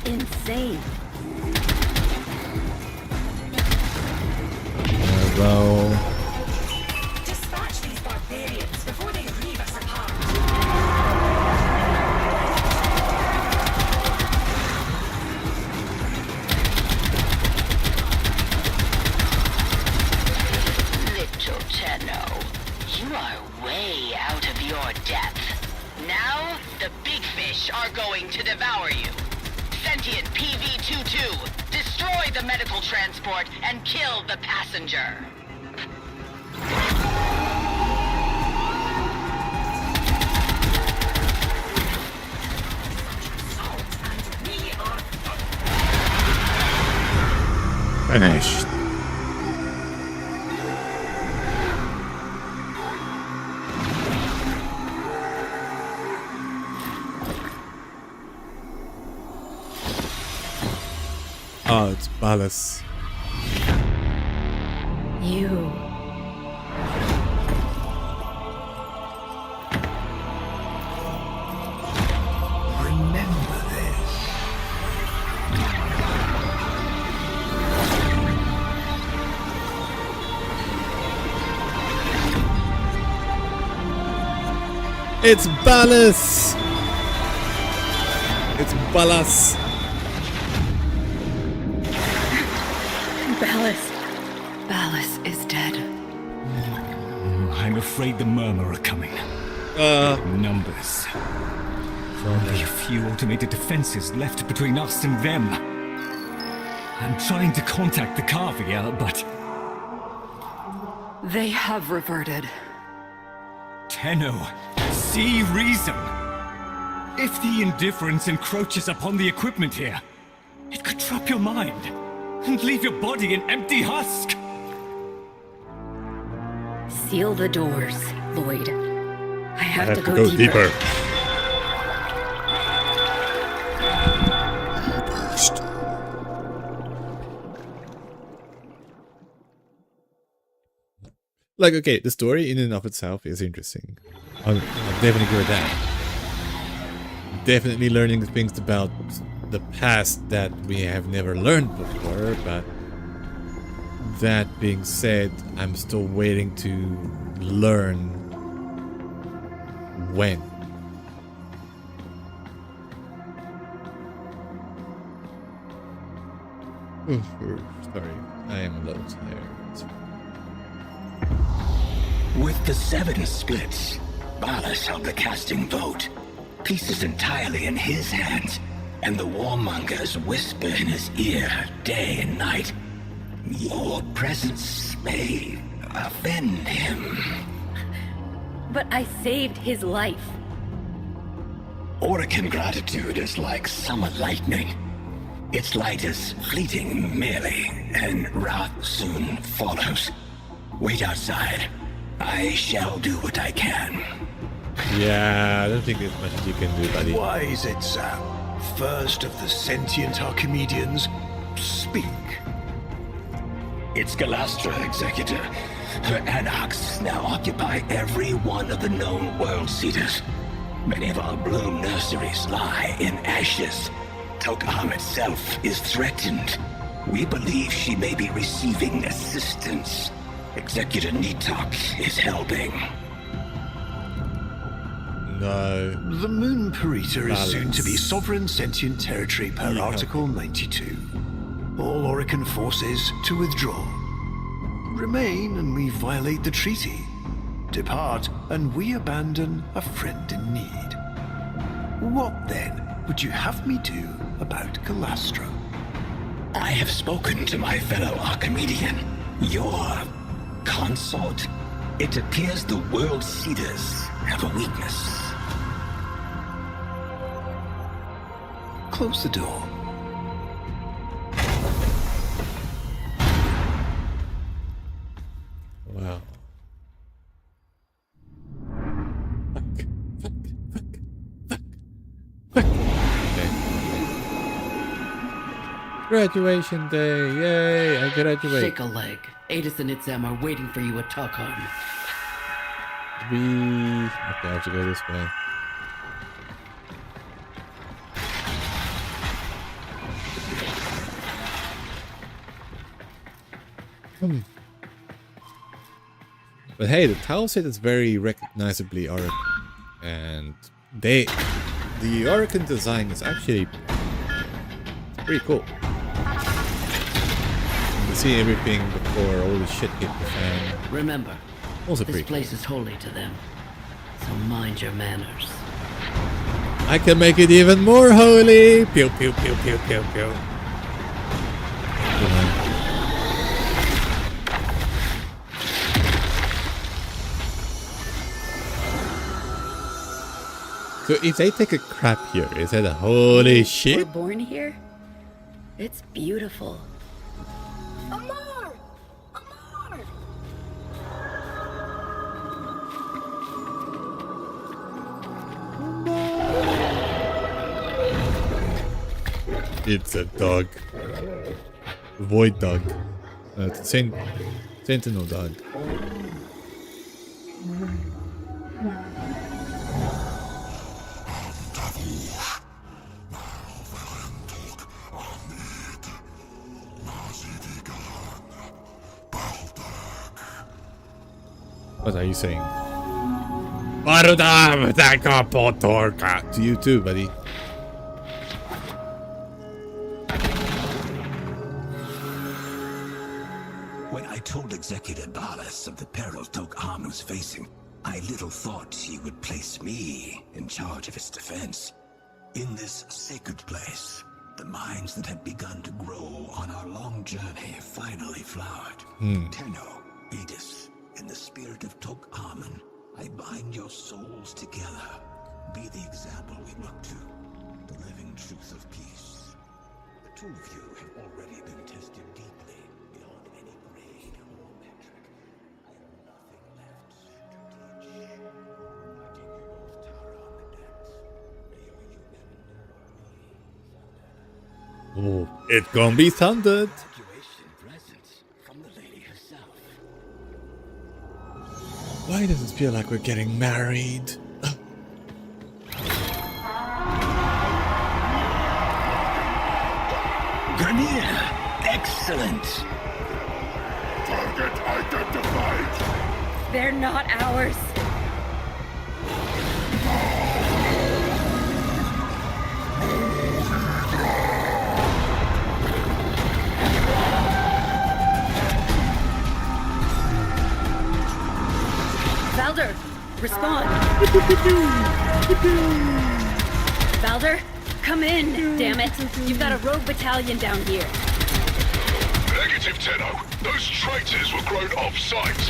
[SPEAKER 2] insane.
[SPEAKER 1] Well,
[SPEAKER 12] Dispatch these barbarians before they leave us apart.
[SPEAKER 11] Little Tenno, you are way out of your depth. Now, the big fish are going to devour you. Sentient PV-22, destroy the medical transport and kill the passenger.
[SPEAKER 1] finished. Oh, it's Ballas.
[SPEAKER 2] You.
[SPEAKER 1] It's Ballas! It's Ballas!
[SPEAKER 3] Ballas is dead.
[SPEAKER 4] I'm afraid the Murmur are coming. Numbers. Only a few automated defenses left between us and them. I'm trying to contact the Kavia, but...
[SPEAKER 3] They have reverted.
[SPEAKER 4] Tenno, see reason. If the indifference encroaches upon the equipment here, it could drop your mind and leave your body an empty husk.
[SPEAKER 2] Seal the doors, Lloyd. I have to go deeper.
[SPEAKER 1] Like, okay, the story in and of itself is interesting. I'll definitely agree with that. Definitely learning things about the past that we have never learned before, but that being said, I'm still waiting to learn when. Sorry, I am a little tired.
[SPEAKER 8] With the 7 splits, Ballas held the casting vote. Pieces entirely in his hands, and the warmongers whisper in his ear day and night. Your presence may offend him.
[SPEAKER 2] But I saved his life.
[SPEAKER 8] Orokin gratitude is like summer lightning. Its light is fleeting merely, and wrath soon follows. Wait outside. I shall do what I can.
[SPEAKER 1] Yeah, I don't think there's much you can do, buddy.
[SPEAKER 5] Why is it, Sam? First of the sentient Archimedeans, speak.
[SPEAKER 8] It's Galastra, Executor. Her anarchs now occupy every one of the known world seeders. Many of our bloom nurseries lie in ashes. Tok'am itself is threatened. We believe she may be receiving assistance. Executor Nitok is helping.
[SPEAKER 1] No.
[SPEAKER 5] The Moon Parita is soon to be sovereign sentient territory per Article 92. All Orokin forces to withdraw. Remain and we violate the treaty. Depart and we abandon a friend in need. What then would you have me do about Galastra?
[SPEAKER 8] I have spoken to my fellow Archimedean. Your consort? It appears the world seeders have a weakness.
[SPEAKER 5] Close the door.
[SPEAKER 1] Wow. Fuck. Okay. Graduation day. Yay, I graduate.
[SPEAKER 9] Shake a leg. Adis and Itzam are waiting for you at Tok'am.
[SPEAKER 1] Okay, I have to go this way. But hey, the tile set is very recognizably Orokin, and the Orokin design is actually pretty cool. You can see everything before all the shit hit the fan.
[SPEAKER 9] Remember,
[SPEAKER 1] Also
[SPEAKER 9] this
[SPEAKER 1] pretty
[SPEAKER 9] place is holy to them, so mind your manners.
[SPEAKER 1] I can make it even more holy. Pew pew pew pew pew pew. So if they take a crap here, is that a holy shit?
[SPEAKER 2] We're born here? It's beautiful.
[SPEAKER 6] Amar! Amar!
[SPEAKER 1] It's a dog. Void dog. It's a sentinel dog. What are you saying? To you too, buddy.
[SPEAKER 8] When I told Executor Ballas of the peril Tok-An was facing, I little thought he would place me in charge of its defense. In this sacred place, the minds that had begun to grow on our long journey finally flowered. Tenno, Edis, in the spirit of Tok-An, I bind your souls together. Be the example we look to, the living truth of peace. The two of you have already been tested deeply beyond any grade or metric. I have nothing left to teach. I take you both Tara on the depths. May your human
[SPEAKER 1] Oh, it gonna be thundered.
[SPEAKER 8] evacuation presence from the lady herself.
[SPEAKER 1] Why does it feel like we're getting married?
[SPEAKER 8] Grenier, excellent.
[SPEAKER 10] Target identified.
[SPEAKER 2] They're not ours. Valder, respond. Valder, come in. Damn it. You've got a rogue battalion down here.
[SPEAKER 10] Negative, Tenno. Those traitors were grown off-site.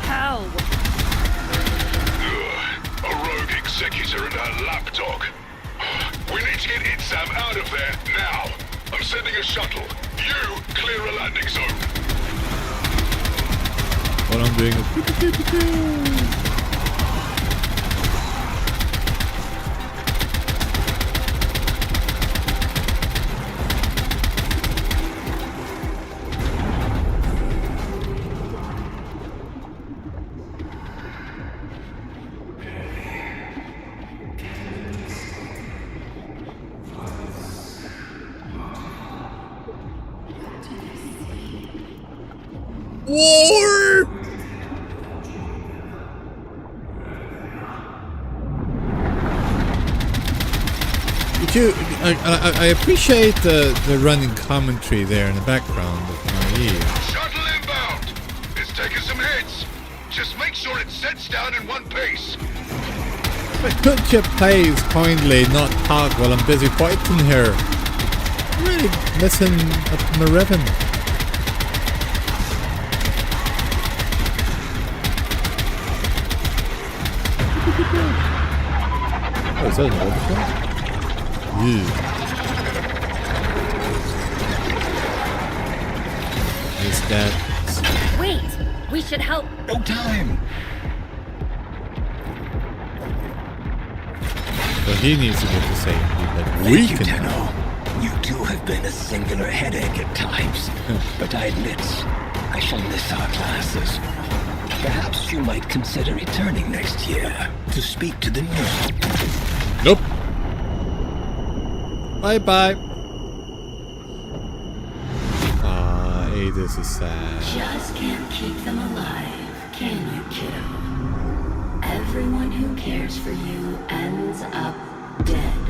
[SPEAKER 2] How?
[SPEAKER 10] A rogue executor and her lapdog. We need to get Itsam out of there now. I'm sending a shuttle. You clear a landing zone.
[SPEAKER 1] What I'm doing is... War! I appreciate the running commentary there in the background of my ear.
[SPEAKER 10] Shuttle inbound. It's taking some hits. Just make sure it sets down in one piece.
[SPEAKER 1] But could you please kindly not talk while I'm busy fighting here? I'm really missing my rhythm. Oh, is that an overflow? Yeah. Is that...
[SPEAKER 2] Wait! We should help.
[SPEAKER 8] No time!
[SPEAKER 1] Well, he needs to get to safety, but we can...
[SPEAKER 8] Tenno. You two have been a singular headache at times, but I admit, I shall miss our classes. Perhaps you might consider returning next year to speak to the new...
[SPEAKER 1] Nope. Bye-bye. Ah, this is sad.
[SPEAKER 6] Just can't keep them alive, can you, kiddo? Everyone who cares for you ends up dead.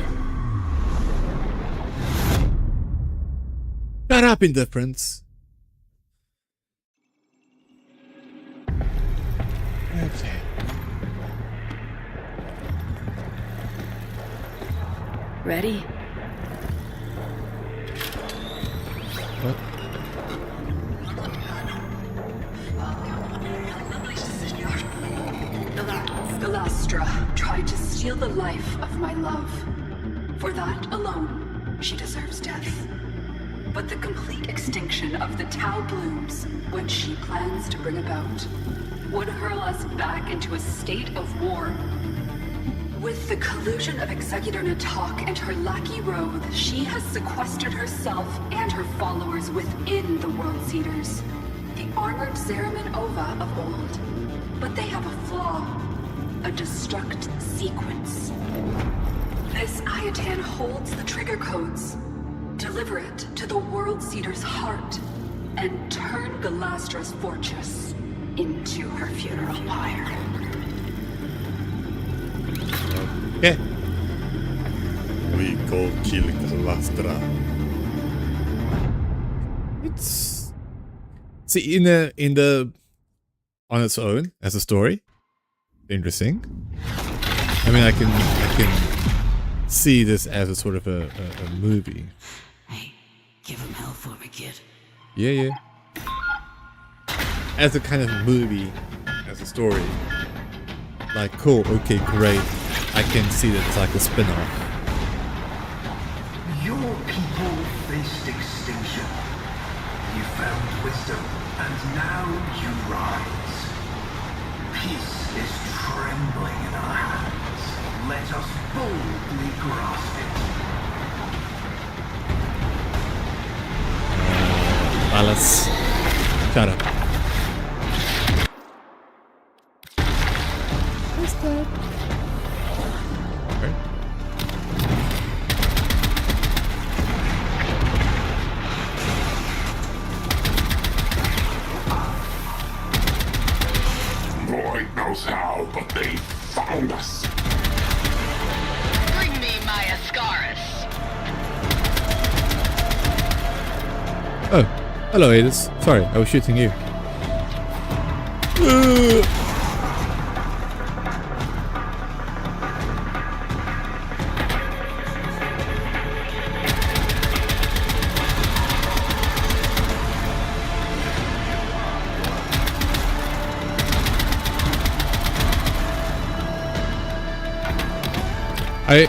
[SPEAKER 1] Shut up, indifference. Okay.
[SPEAKER 2] Ready?
[SPEAKER 1] What?
[SPEAKER 3] Galastra tried to steal the life of my love. For that alone, she deserves death. But the complete extinction of the Tau blooms, which she plans to bring about, would hurl us back into a state of war. With the collusion of Executor Natak and her lackey Roth, she has sequestered herself and her followers within the World Seeders, the armored Zeraman Ova of old. But they have a flaw, a destruct sequence. This Ayatan holds the trigger codes. Deliver it to the World Seeder's heart and turn Galastra's fortress into her funeral pyre.
[SPEAKER 1] Okay. We go kill Calastra. It's see in the on its own as a story, interesting. I mean, I can see this as a sort of a movie.
[SPEAKER 9] Hey, give him hell for me, kid.
[SPEAKER 1] Yeah. As a kind of movie, as a story. Like, cool, okay, great. I can see that it's like a spin-off.
[SPEAKER 5] Your people faced extinction. You found wisdom, and now you rise. Peace is trembling in our hands. Let us boldly grasp it.
[SPEAKER 1] Alice, shut up. What's that? Okay.
[SPEAKER 10] Boy knows how, but they found us.
[SPEAKER 11] Bring me my Ascaris.
[SPEAKER 1] Oh, hello, Adis. Sorry, I was shooting you.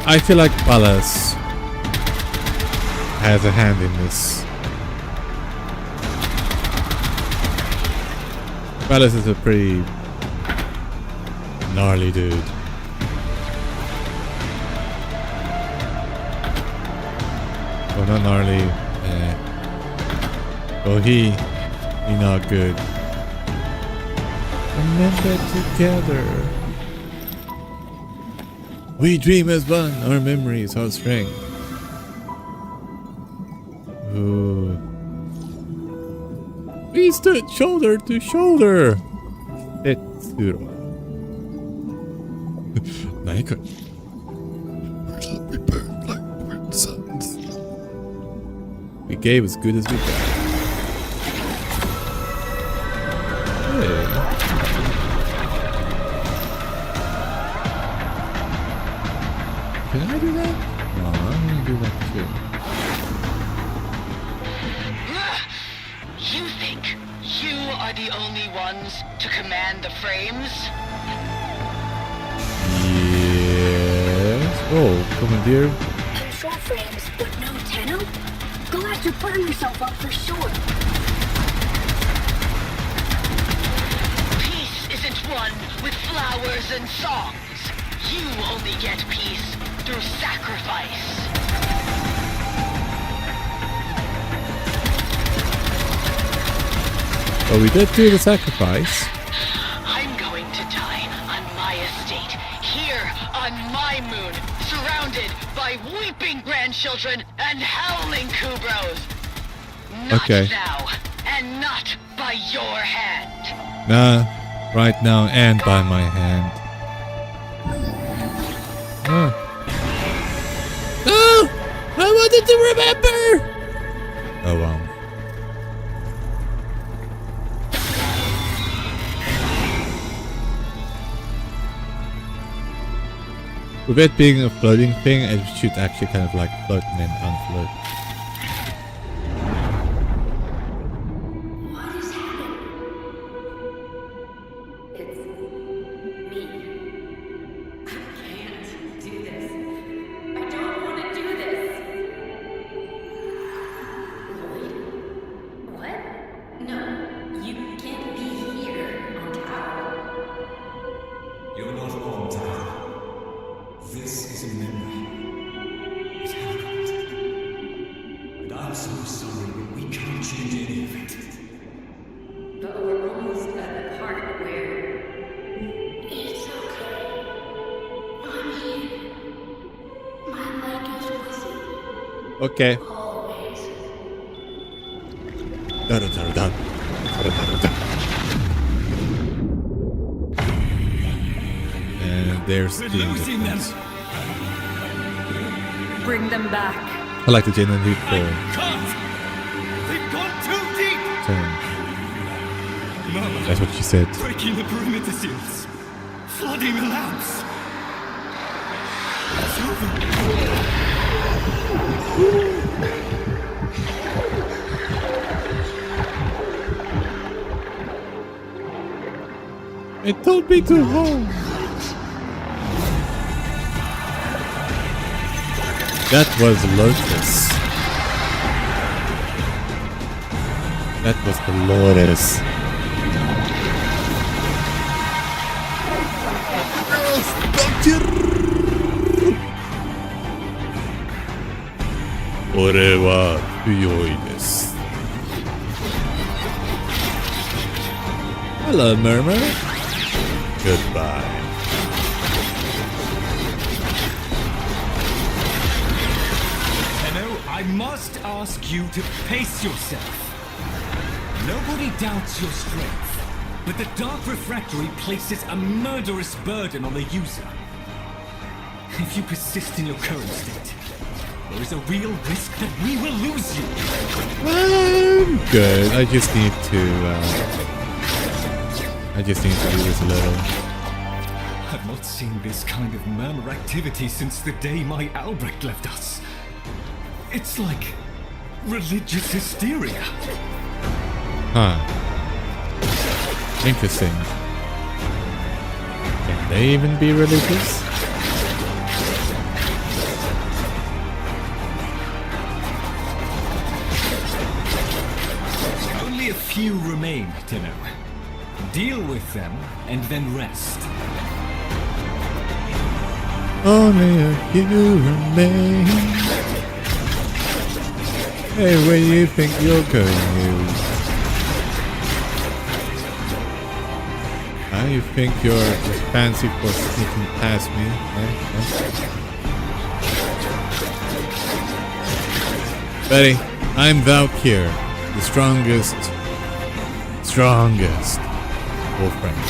[SPEAKER 1] I feel like Ballas has a hand in this. Ballas is a pretty gnarly dude. Oh, not gnarly. Oh, he not good. Remember together. We dream as one, our memories, our strength. Ooh. We stood shoulder to shoulder. Tetsuro. Naika. We'll be burned like twin suns. We gave as good as we got. Hey. Can I do that? No, I'm gonna do that too.
[SPEAKER 11] You think you are the only ones to command the frames?
[SPEAKER 1] Yes. Oh, commandeer.
[SPEAKER 6] Control frames, but no Tenno? Glad to burn yourself up for sure.
[SPEAKER 11] Peace isn't won with flowers and songs. You only get peace through sacrifice.
[SPEAKER 1] Oh, we did do the sacrifice.
[SPEAKER 11] I'm going to die on my estate, here on my moon, surrounded by weeping grandchildren and howling Kubros. Not
[SPEAKER 1] Okay.
[SPEAKER 11] now, and not by your hand.
[SPEAKER 1] Nah, right now and by my hand. Oh. Oh! I wanted to remember! Oh wow. With it being a floating thing, it should actually kind of like float and then unfloat.
[SPEAKER 6] What is happening? It's me. I can't do this. I don't want to do this. Lloyd? What? No, you can't be here on Tower.
[SPEAKER 8] You're not on Tower. This is a memory. It happened. And I'm so sorry, but we can't change any of it.
[SPEAKER 6] But we're almost at the part where...
[SPEAKER 7] It's okay. I'm here. My leg is with you.
[SPEAKER 1] Okay.
[SPEAKER 7] Always.
[SPEAKER 1] Dun. And there's the
[SPEAKER 4] We're losing them.
[SPEAKER 1] difference.
[SPEAKER 3] bring them back.
[SPEAKER 1] I like the genuine lead for
[SPEAKER 4] They've gone too deep!
[SPEAKER 1] turn.
[SPEAKER 4] Mama,
[SPEAKER 1] That's what she said.
[SPEAKER 4] breaking the perimeter seals. Flooding the lamps. It's over.
[SPEAKER 1] It told me to hold. That was Lotus. That was the Lotus. Ore wa fuyoi desu. Hello, Murmur. Goodbye.
[SPEAKER 4] I must ask you to pace yourself. Nobody doubts your strength, but the Dark Refractory places a murderous burden on the user. If you persist in your current state, there is a real risk that we will lose you.
[SPEAKER 1] I'm good. I just need to do this a little.
[SPEAKER 4] I've not seen this kind of murmur activity since the day my Albrecht left us. It's like religious hysteria.
[SPEAKER 1] Huh. Interesting. Can they even be religious?
[SPEAKER 4] Only a few remain, Tenno. Deal with them and then rest.
[SPEAKER 1] Only a few remain. Hey, where do you think you're going, you? You think you're fancy for sneaking past me? Betty, I'm Valkyr, the strongest Warframe.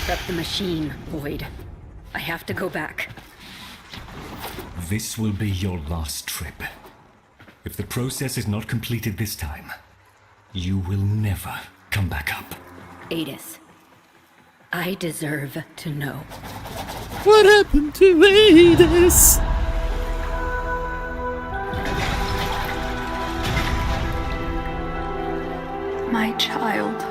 [SPEAKER 2] Prep the machine, Void. I have to go back.
[SPEAKER 4] This will be your last trip. If the process is not completed this time, you will never come back up.
[SPEAKER 2] Adis, I deserve to know.
[SPEAKER 1] What happened to Adis?
[SPEAKER 3] My child.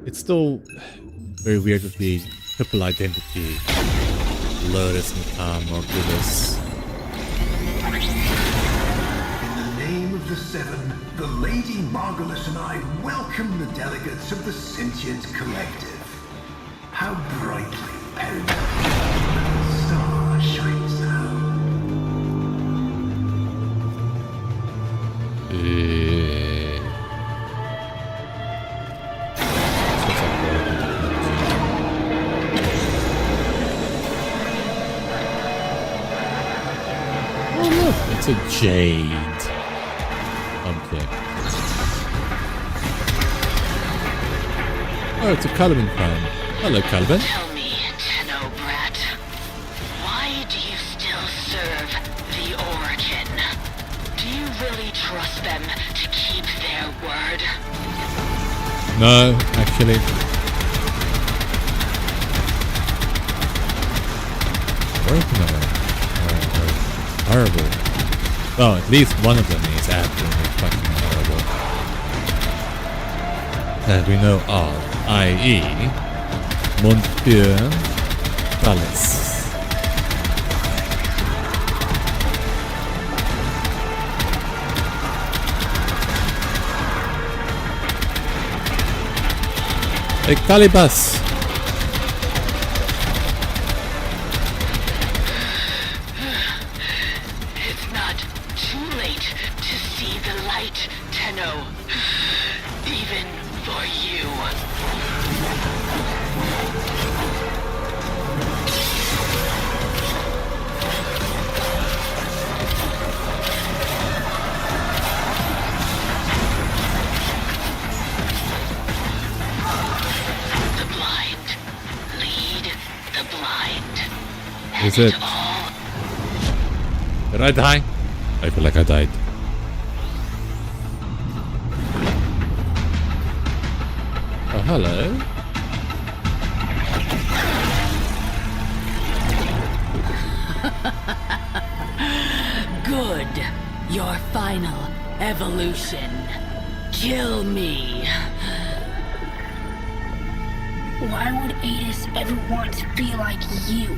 [SPEAKER 1] It's still very weird with the triple identity. Lotus and Morculus.
[SPEAKER 5] In the name of the Seven, the Lady Margulis and I welcome the delegates of the Sentient Collective. How brightly the star shines now.
[SPEAKER 1] Oh look, it's a jade object. Oh, it's a Caliban crown. Hello, Caliban.
[SPEAKER 11] Tell me, Tenno Brat, why do you still serve the Origin? Do you really trust them to keep their word?
[SPEAKER 1] No, actually. Horrible. Well, at least one of them is absolutely fucking horrible. That we know of, i.e. Monsieur Palace. Hey, Calibas!
[SPEAKER 11] It's not too late to see the light, Tenno. Even for you.
[SPEAKER 1] Is it? Did I die? I feel like I died. Oh, hello.
[SPEAKER 9] Good. Your final evolution. Kill me.
[SPEAKER 6] Why would Adis ever want to be like you?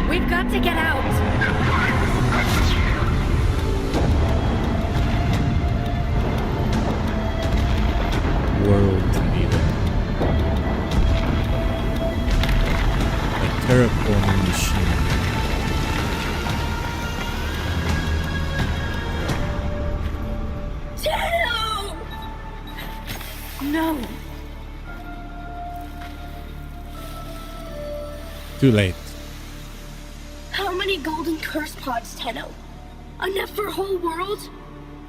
[SPEAKER 2] We've got to get out.
[SPEAKER 1] World leader. A terraforming machine.
[SPEAKER 2] No.
[SPEAKER 1] Too late.
[SPEAKER 6] How many golden curse pods, Tenno? Enough for a whole world?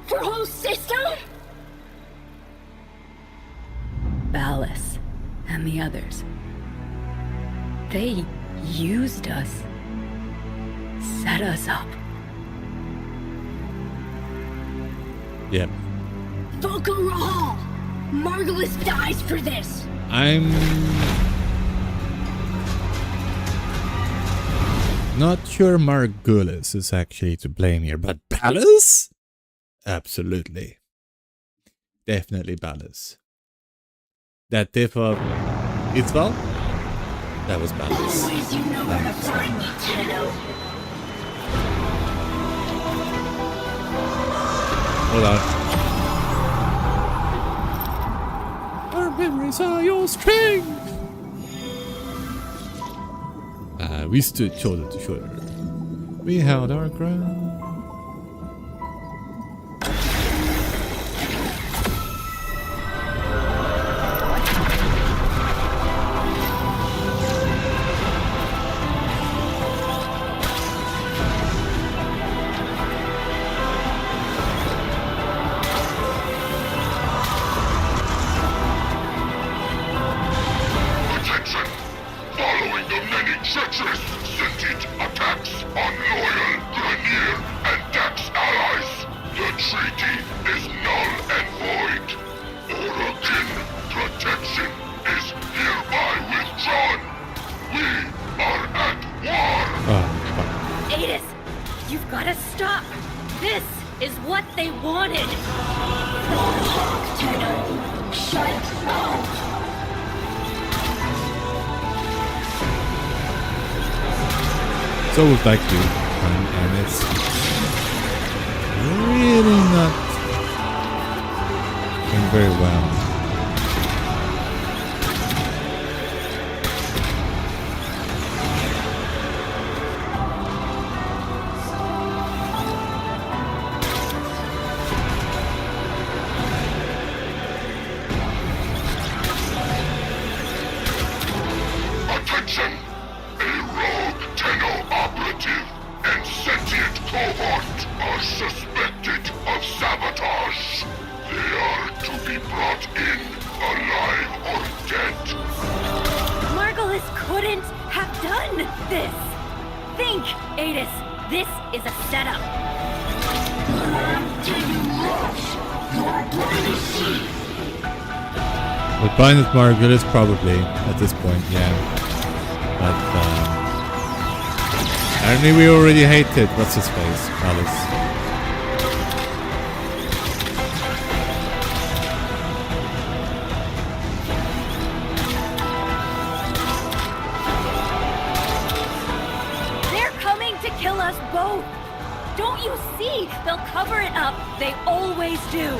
[SPEAKER 6] For a whole system?
[SPEAKER 2] Ballas and the others. They used us. Set us up.
[SPEAKER 1] Yep.
[SPEAKER 6] Volko Rahal! Margulis dies for this!
[SPEAKER 1] I'm not sure Margulis is actually to blame here, but Ballas? Absolutely. Definitely Ballas. That tip of Itzval? That was Ballas.
[SPEAKER 6] Always you know where to find me, Tenno.
[SPEAKER 1] Hold on. Our memories are your strength. We stood shoulder to shoulder. We held our ground. So would like to, and it's really not doing very well. Fine with Margulis, probably at this point, yeah. But apparently we already hated what's his face, Alice.
[SPEAKER 2] They're coming to kill us both. Don't you see? They'll cover it up. They always do.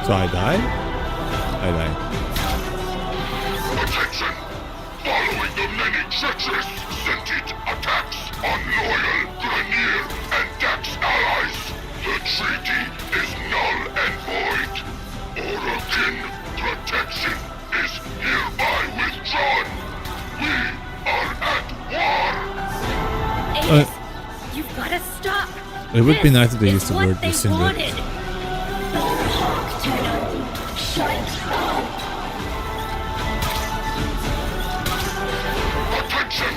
[SPEAKER 1] So I die? I die.
[SPEAKER 10] Attention! Following the many treacherous sentient attacks, unloyal Grineer and Dax allies. The treaty is null and void. Orokin protection is hereby withdrawn. We are at war.
[SPEAKER 2] Ace, you've got to stop.
[SPEAKER 1] It would be
[SPEAKER 2] This
[SPEAKER 1] nice if they
[SPEAKER 2] is
[SPEAKER 1] used the
[SPEAKER 2] what
[SPEAKER 1] word
[SPEAKER 2] they
[SPEAKER 1] disintegrate.
[SPEAKER 2] wanted.
[SPEAKER 10] Attention!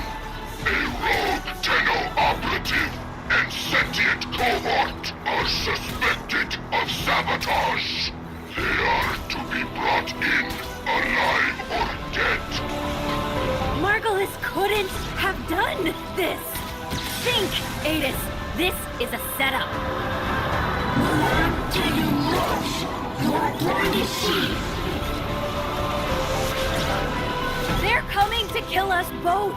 [SPEAKER 10] A rogue Tenno operative and sentient cohort are suspected of sabotage. They are to be brought in, alive or dead.
[SPEAKER 2] Margulis couldn't have done this. Think, Adis. This is a setup. They're coming to kill us both.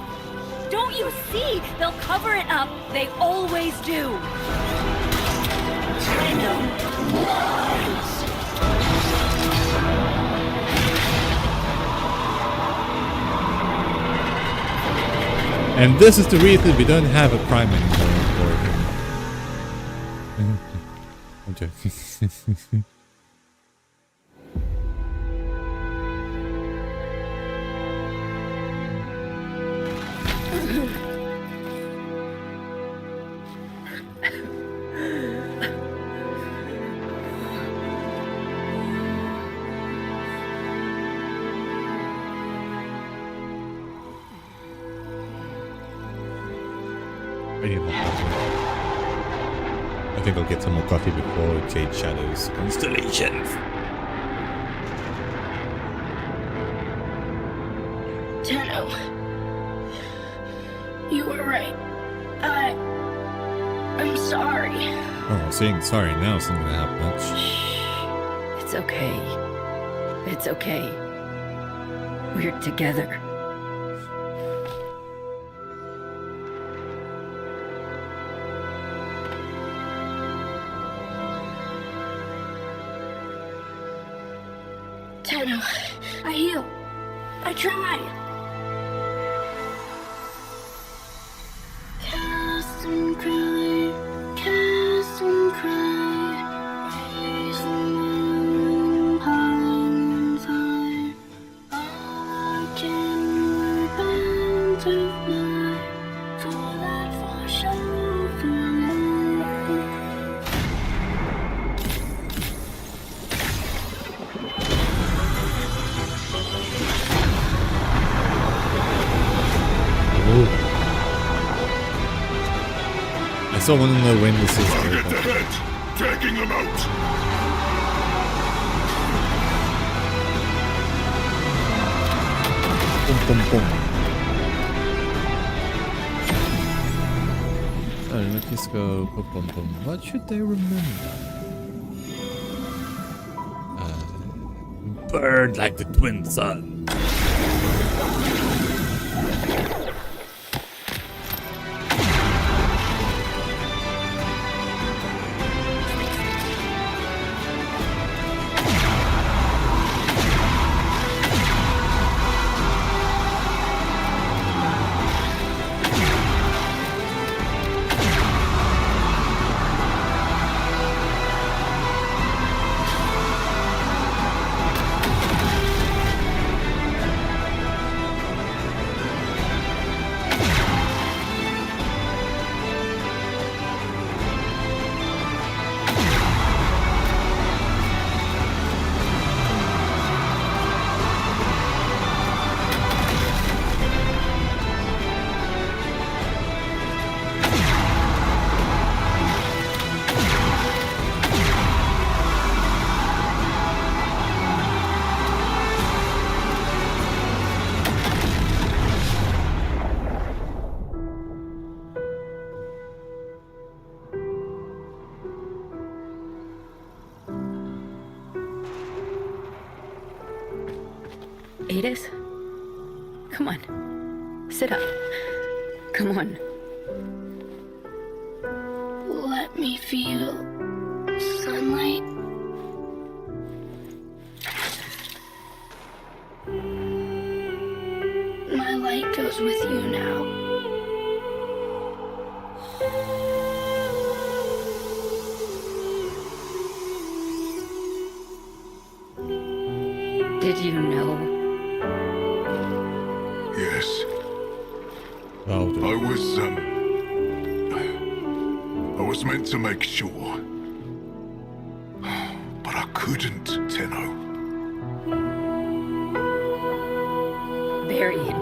[SPEAKER 2] Don't you see? They'll cover it up. They always do.
[SPEAKER 1] And this is the reason we don't have a prime anymore for him. I'm joking. I need more coffee. I think I'll get some more coffee before Jade Shadows Constellations.
[SPEAKER 6] Tenno, you were right. I'm sorry.
[SPEAKER 1] Oh, saying sorry now isn't gonna help much.
[SPEAKER 2] It's okay. It's okay. We're together.
[SPEAKER 6] Tenno, I heal. I try. Cast and cry, cast and cry. Raise the moon, high fire. All again, repent of night. For that wash over me.
[SPEAKER 1] I still want to know when this is.
[SPEAKER 10] Target ahead! Tagging them out!
[SPEAKER 1] Boom, boom, boom. Alright, let's just go boom, boom, boom. What should they remember? Burn like the twin sun.
[SPEAKER 2] Adis? Come on. Sit up. Come on.
[SPEAKER 6] Let me feel sunlight. My light goes with you now.
[SPEAKER 2] Did you know?
[SPEAKER 10] Yes.
[SPEAKER 1] Oh,
[SPEAKER 10] I was meant to make sure. But I couldn't, Tenno.
[SPEAKER 2] Bury him.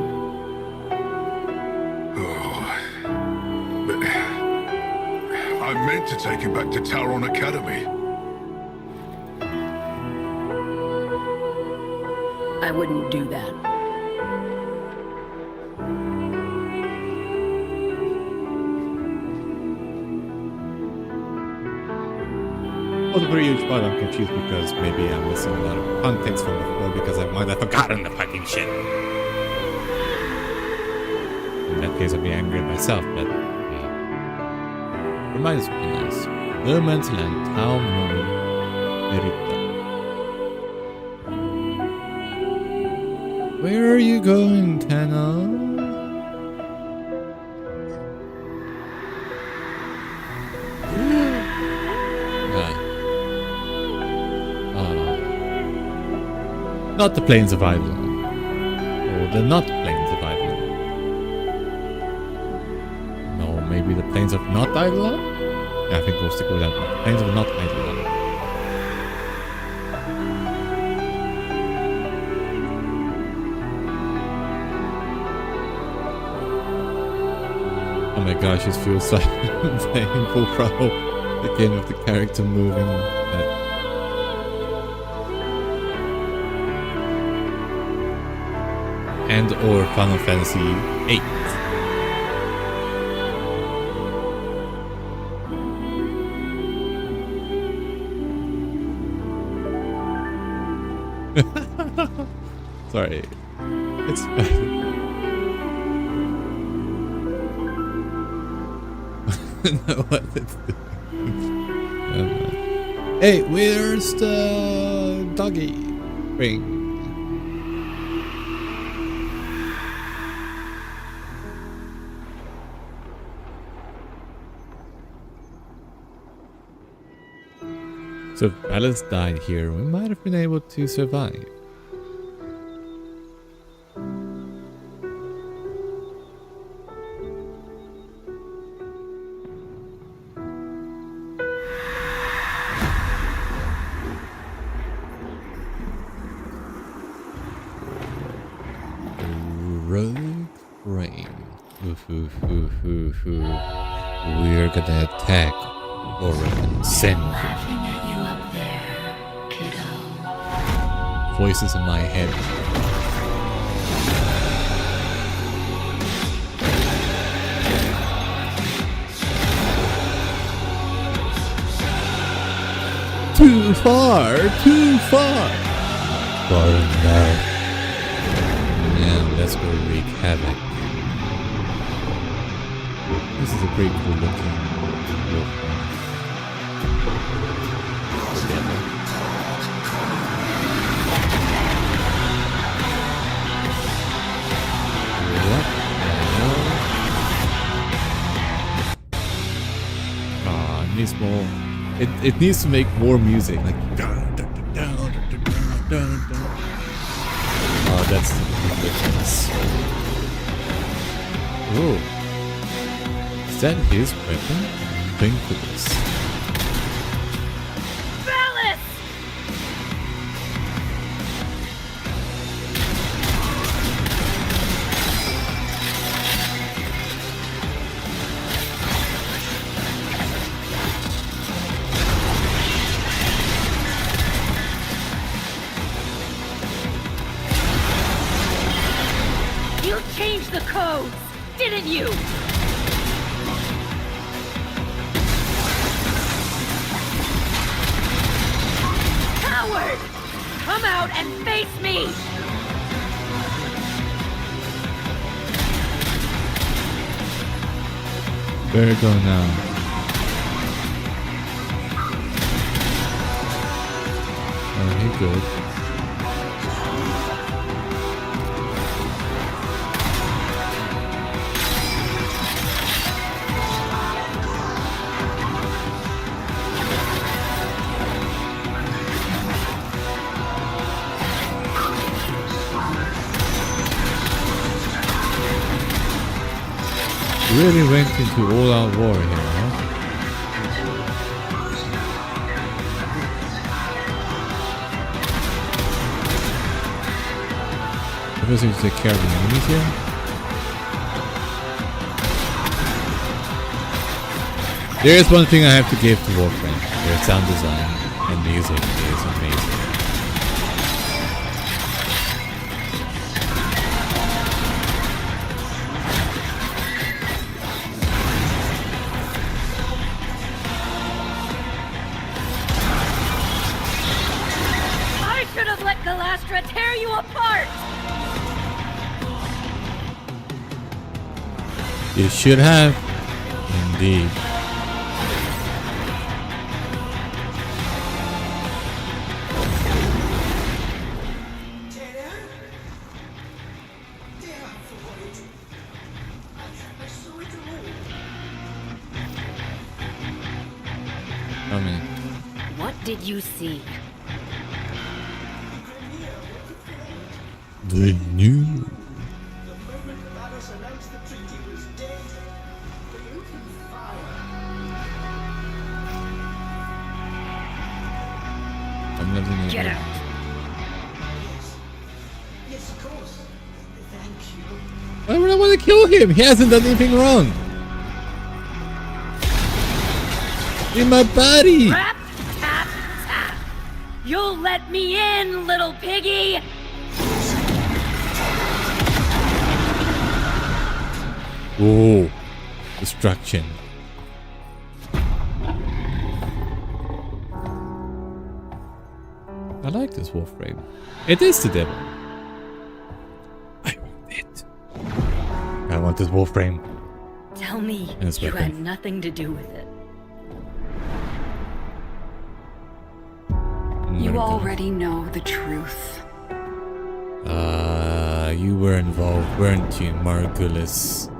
[SPEAKER 10] I meant to take him back to Tauron Academy.
[SPEAKER 2] I wouldn't do that.
[SPEAKER 1] For the very huge part, I'm confused because maybe I'm missing a lot of context from before because I might have forgotten the fucking shit. In that case, I'd be angry at myself, but hey. Reminds me nice. Vermont Land Town Merita. Where are you going, Tenno? Not the plains of Eidolon. Or the not plains of Eidolon. No, maybe the plains of not Eidolon? Yeah, I think we'll stick with that one. Plains of not Eidolon. Oh my gosh, it feels so painful, bro. Again with the character moving. And or Final Fantasy VIII. Sorry. It's know what it's doing. Hey, where's the doggy ring? So if Alice died here, we might have been able to survive. Warframe. We're gonna attack Oregon Sin. Voices in my head. Too far, too far. Far enough. And let's go wreak havoc. This is a pretty cool looking wolf. It needs more. It needs to make more music, like. Oh, that's the difference. Oh, is that his weapon? Think for this.
[SPEAKER 12] You changed the codes, didn't you? Coward! Come out and face me!
[SPEAKER 1] Where go now? Oh, he good. really went into all-out war here, huh? I guess we take care of the enemies here. There is one thing I have to give to Warframe. Their sound design and music is amazing.
[SPEAKER 2] I should have let Galastra tear you apart!
[SPEAKER 1] You should have. Indeed.
[SPEAKER 2] What did you see?
[SPEAKER 1] The new. I'm living in.
[SPEAKER 2] Get out!
[SPEAKER 7] Yes, of course. Thank you.
[SPEAKER 1] Why would I want to kill him? He hasn't done anything wrong. In my body.
[SPEAKER 2] Tap, tap, tap. You'll let me in, little piggy.
[SPEAKER 1] Oh, destruction. I like this Warframe. It is the devil. I want it. I want this Warframe.
[SPEAKER 2] Tell me
[SPEAKER 1] And it's
[SPEAKER 2] you
[SPEAKER 1] weapon.
[SPEAKER 2] had nothing to do with it.
[SPEAKER 3] You already know the truth.
[SPEAKER 1] You were involved, weren't you, Margulis?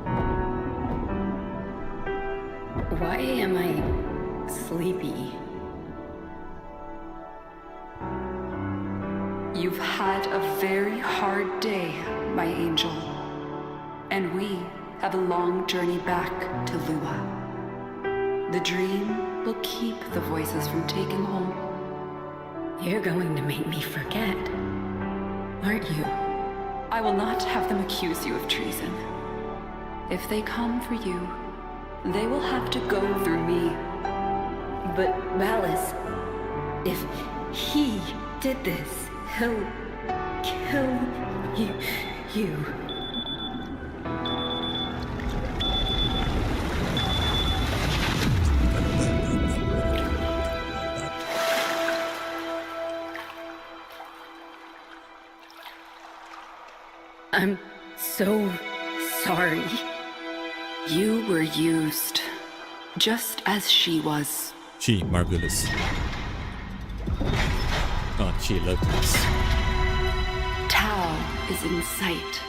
[SPEAKER 2] Why am I sleepy?
[SPEAKER 3] You've had a very hard day, my angel. And we have a long journey back to Lua. The dream will keep the voices from taking hold.
[SPEAKER 2] You're going to make me forget, aren't you?
[SPEAKER 3] I will not have them accuse you of treason. If they come for you, they will have to go through me.
[SPEAKER 2] But Valis, if he did this, he'll kill you. I'm so sorry.
[SPEAKER 3] You were used, just as she was.
[SPEAKER 1] She, Margulis. Oh, she loved us.
[SPEAKER 3] Tau is in sight.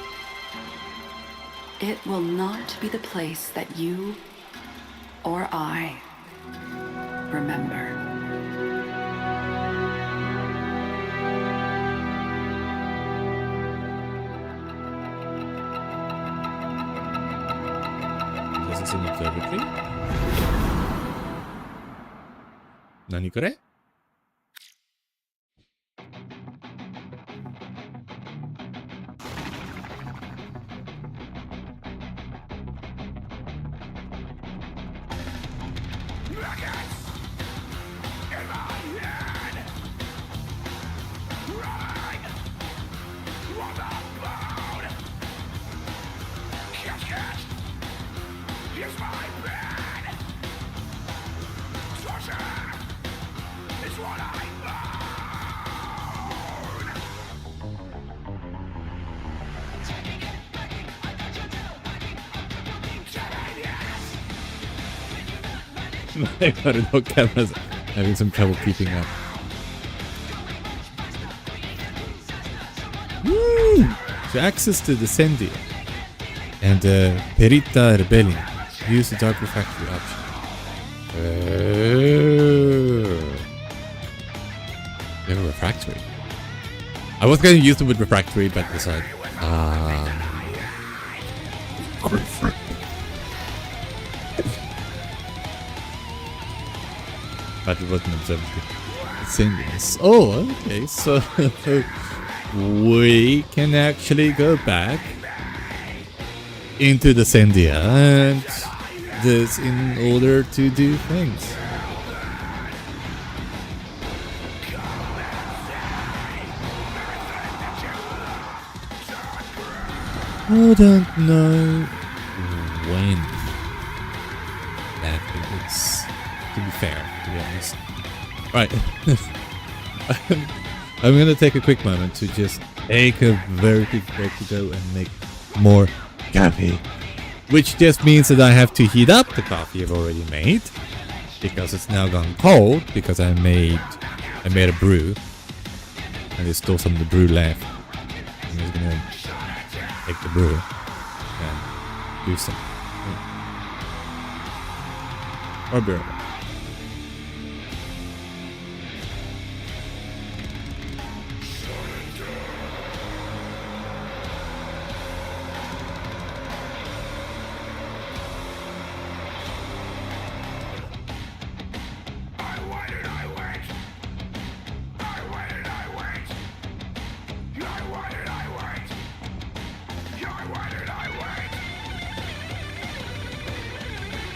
[SPEAKER 3] It will not be the place that you or I remember.
[SPEAKER 1] This is an observatory. Nani kore? My no cameras having some trouble keeping up. To access the Descendia and Perita Rebellion, use the Dark Refractory option. They have a Refractory. I was going to use them with Refractory, but decided. but it wasn't observed. It's in this. Oh, okay. So we can actually go back into the Sendia and this in order to do things. I don't know when that is, to be fair, to be honest. Right. I'm gonna take a quick moment to just take a very quick break to go and make more coffee. Which just means that I have to heat up the coffee I've already made. Because it's now gone cold, because I made a brew. And there's still some of the brew left. I'm just gonna take the brew and do some. Or beer.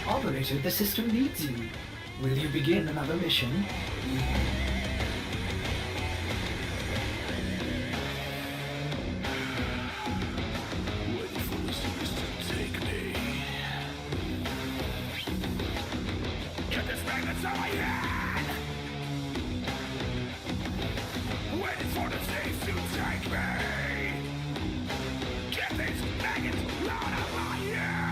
[SPEAKER 7] Operator, the system needs you. Will you begin another mission?
[SPEAKER 10] Waiting for this to take me. Get this magnets out of my hand! Waiting for the things to take me! Get these maggots out of my hand!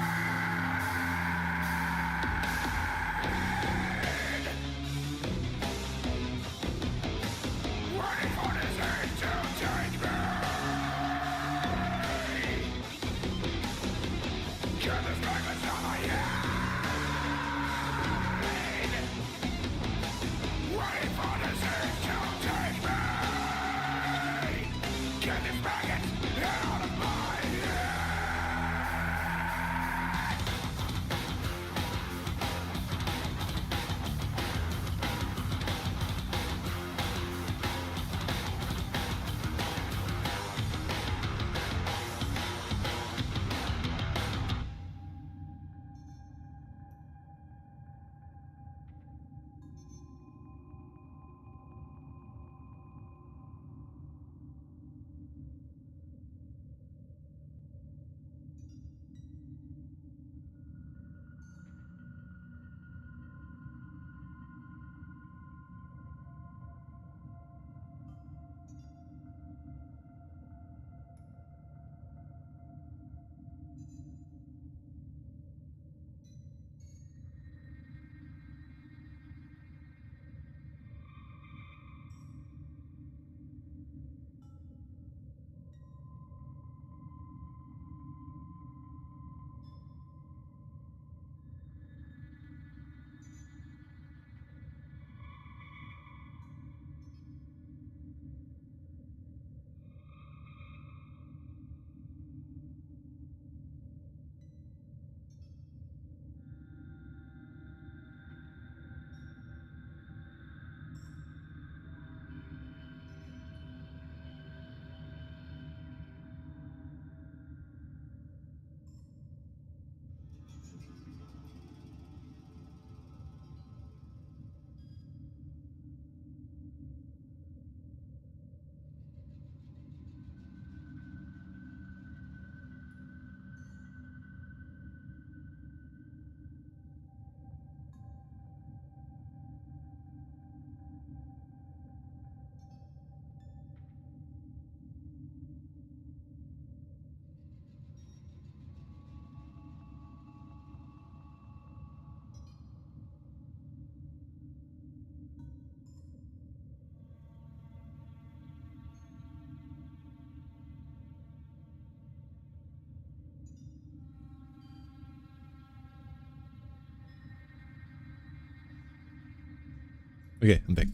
[SPEAKER 1] Okay, I'm back.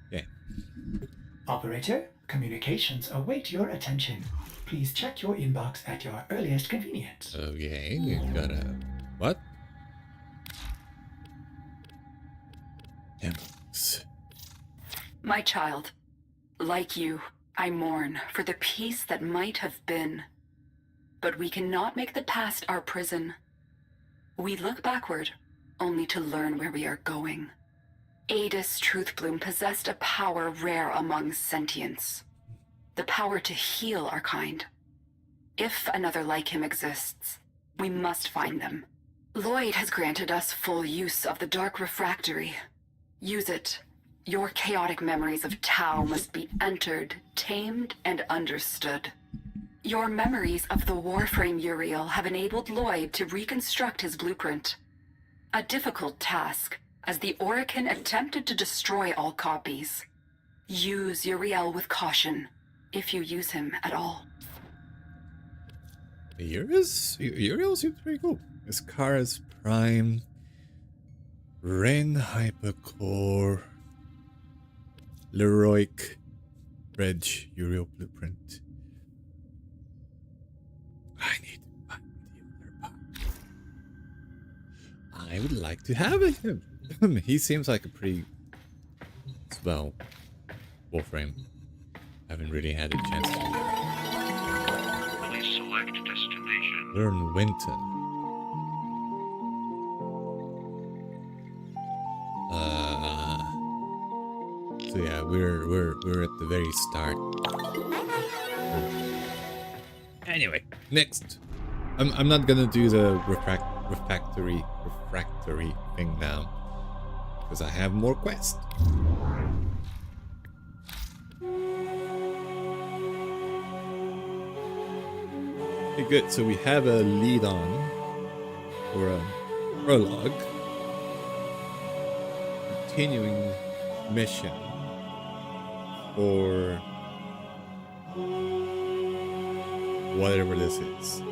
[SPEAKER 1] Okay.
[SPEAKER 7] Operator,
[SPEAKER 13] Communications await your attention. Please check your inbox at your earliest convenience.
[SPEAKER 1] Okay, we got a... What? Inbox.
[SPEAKER 3] My child, like you, I mourn for the peace that might have been. But we cannot make the past our prison. We look backward, only to learn where we are going. Adis Truthbloom possessed a power rare among sentients. The power to heal our kind. If another like him exists, we must find them. Lloyd has granted us full use of the Dark Refractory. Use it. Your chaotic memories of Tau must be entered, tamed, and understood. Your memories of the Warframe Uriel have enabled Lloyd to reconstruct his blueprint. A difficult task, as the Orokin attempted to destroy all copies. Use Uriel with caution, if you use him at all.
[SPEAKER 1] Uriel seems pretty cool. Iskara's Prime, Ren Hypercore, Leroic, Reg, Uriel Blueprint. I need to find the other part. I would like to have him. He seems like a pretty swell Warframe. Haven't really had a chance to
[SPEAKER 14] Please select destination.
[SPEAKER 1] learn Winter. So yeah, we're at the very start. Anyway, next. I'm not gonna do the refractory thing now, because I have more quests. Okay, good. So we have a lead on, or a prologue, continuing mission for whatever this is.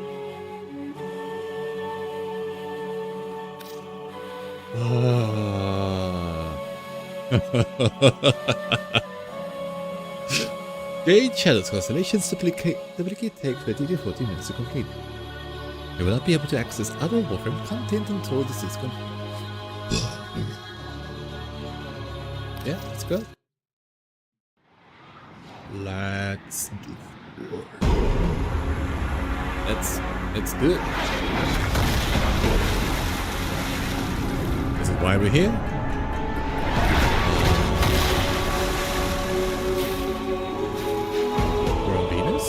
[SPEAKER 1] Jade Shadow's Constellations duplicate take 30 to 40 minutes to complete. You will not be able to access other Warframe content until this is complete. Yeah, let's go. Let's do it. Let's do it. This is why we're here. We're on Venus.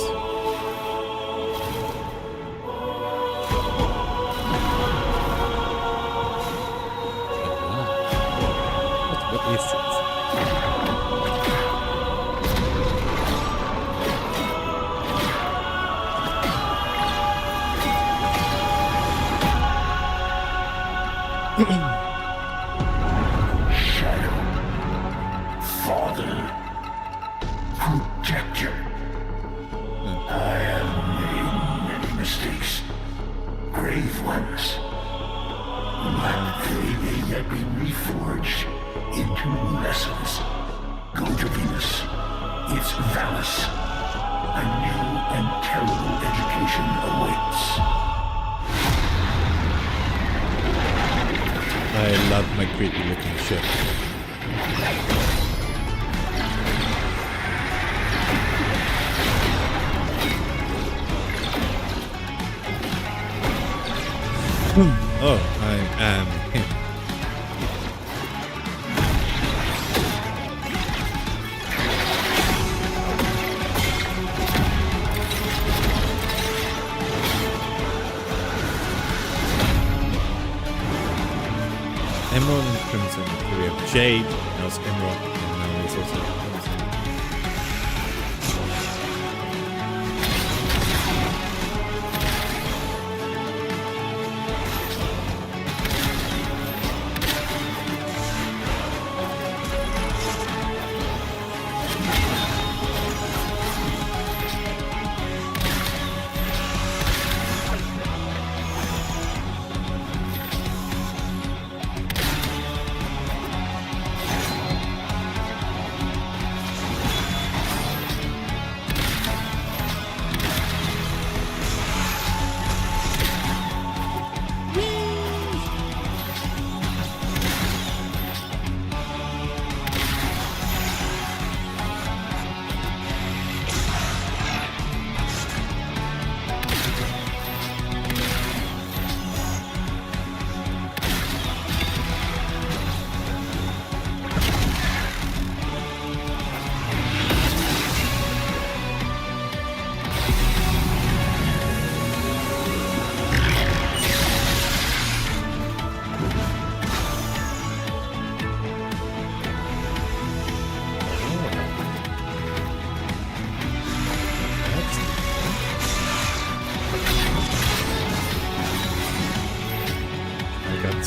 [SPEAKER 1] What is it?
[SPEAKER 5] Shadow. Father. Protector. I have made many mistakes. Grave ones. But they may yet be reforged into lessons. Go to Venus. It's Valis. A new and terrible education awaits.
[SPEAKER 1] I love my creepy looking ship. Oh, I am him. Emerald and Crimson. So we have Jade, now it's Emerald, and now it's also Crimson.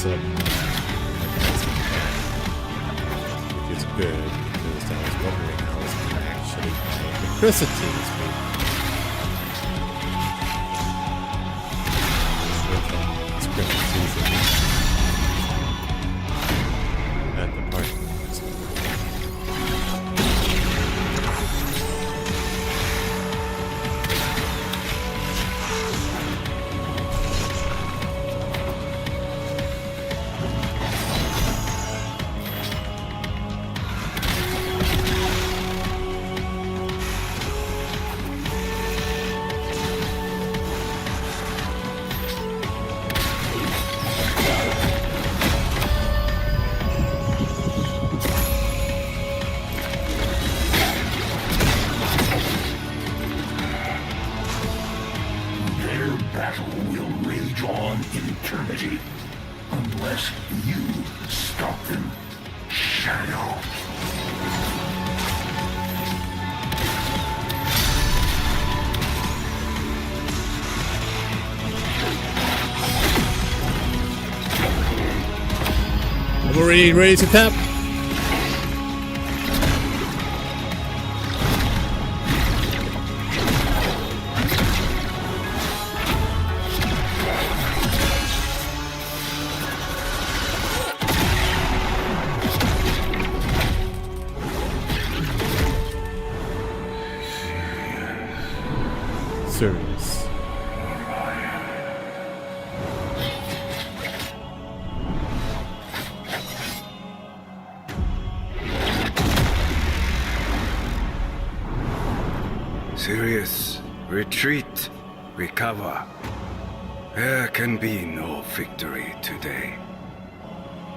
[SPEAKER 1] some which is good because I was wondering how I was going to actually buy electricity this week. It's Christmas season at the park. Ready to tap. Serious.
[SPEAKER 15] Sirius, retreat, recover. There can be no victory today.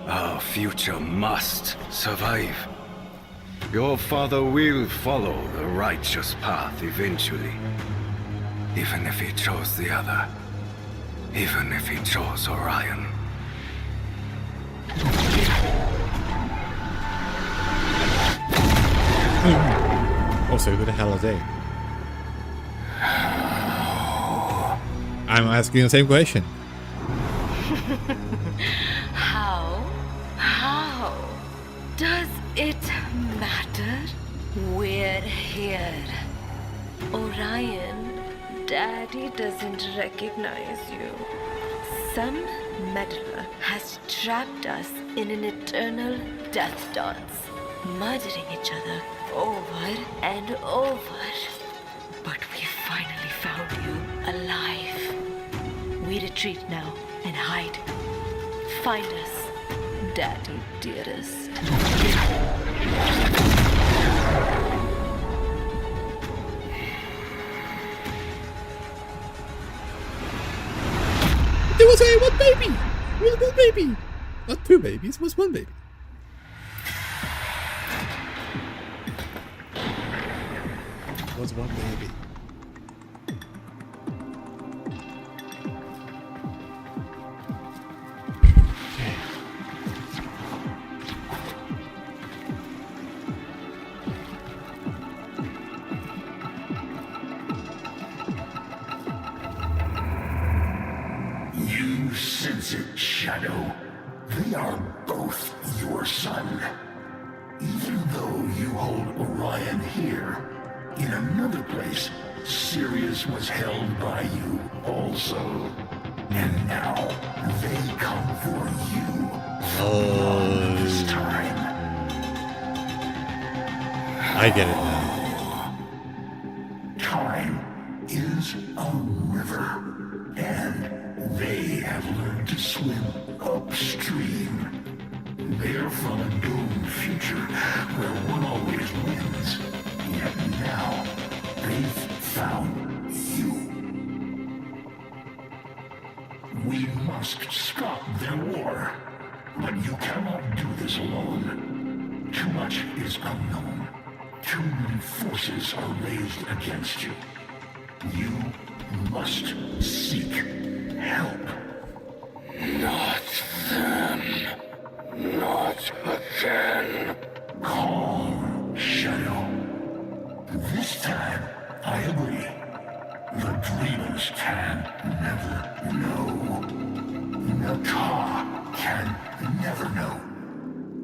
[SPEAKER 15] Our future must survive. Your father will follow the righteous path eventually. Even if he chose the other. Even if he chose Orion.
[SPEAKER 1] Also, who the hell are they? I'm asking the same question.
[SPEAKER 16] How? Does it matter? We're here. Orion, Daddy doesn't recognize you. Some meddler has trapped us in an eternal death dance, murdering each other over and over. But we finally found you alive. We retreat now and hide. Find us, Daddy dearest.
[SPEAKER 1] There was only one baby! It was one baby! Not two babies, it was one baby. It was one baby.
[SPEAKER 17] Shadow, they are both your son. Even though you hold Orion here, in another place, Sirius was held by you also. And now, they come for you. This time.
[SPEAKER 1] I get it now.
[SPEAKER 17] Time is a river, and they have learned to swim upstream. They're from a doomed future where one always wins. Yet now, they've found you. We must stop their war. But you cannot do this alone. Too much is unknown. Too many forces are raised against you. You must seek help.
[SPEAKER 8] Not them. Not again.
[SPEAKER 17] Calm, Shadow. This time, I agree. The dreamers can never know. Nata can never know.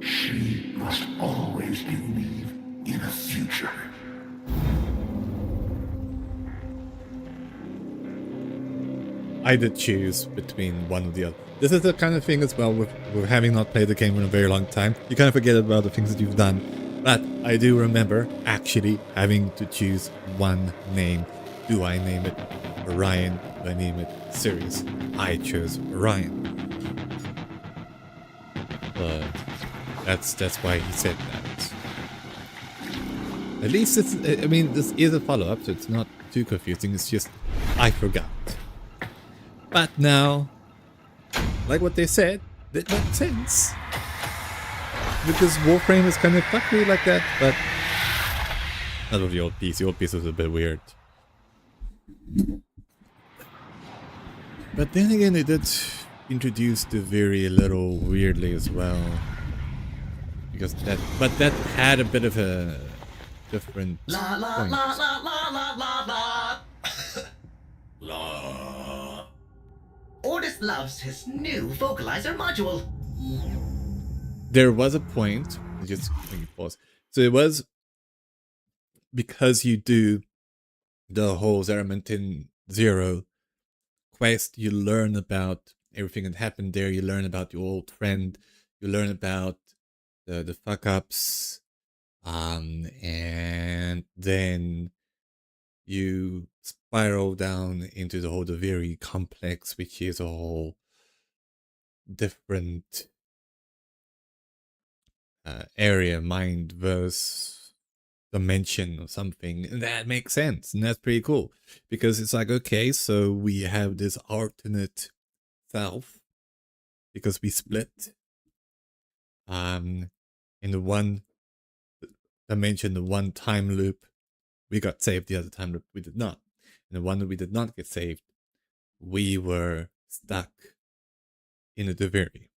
[SPEAKER 17] She must always believe in a future.
[SPEAKER 1] I did choose between one or the other. This is the kind of thing as well with having not played the game in a very long time. You kind of forget about the things that you've done. But I do remember actually having to choose one name. Do I name it Orion? Do I name it Sirius? I chose Orion. That's why he said that. At least it's, I mean, this is a follow-up, so it's not too confusing. It's just, I forgot. But now, like what they said, that makes sense. Because Warframe is kind of fuckery like that, but not with the old piece. The old piece was a bit weird. But then again, they did introduce the very little weirdly as well. Because that had a bit of a different point.
[SPEAKER 7] Ordis loves his new vocalizer module.
[SPEAKER 1] There was a point, just pause. So it was because you do the whole Zaramantin Zero quest, you learn about everything that happened there, you learn about your old friend, you learn about the fuck ups, and then you spiral down into the very complex, which is a whole different area, mind versus dimension or something. And that makes sense, and that's pretty cool because it's like, okay, so we have this alternate self because we split. In the one dimension, the one time loop, we got saved. The other time loop, we did not. And the one that we did not get saved, we were stuck in a Deviri.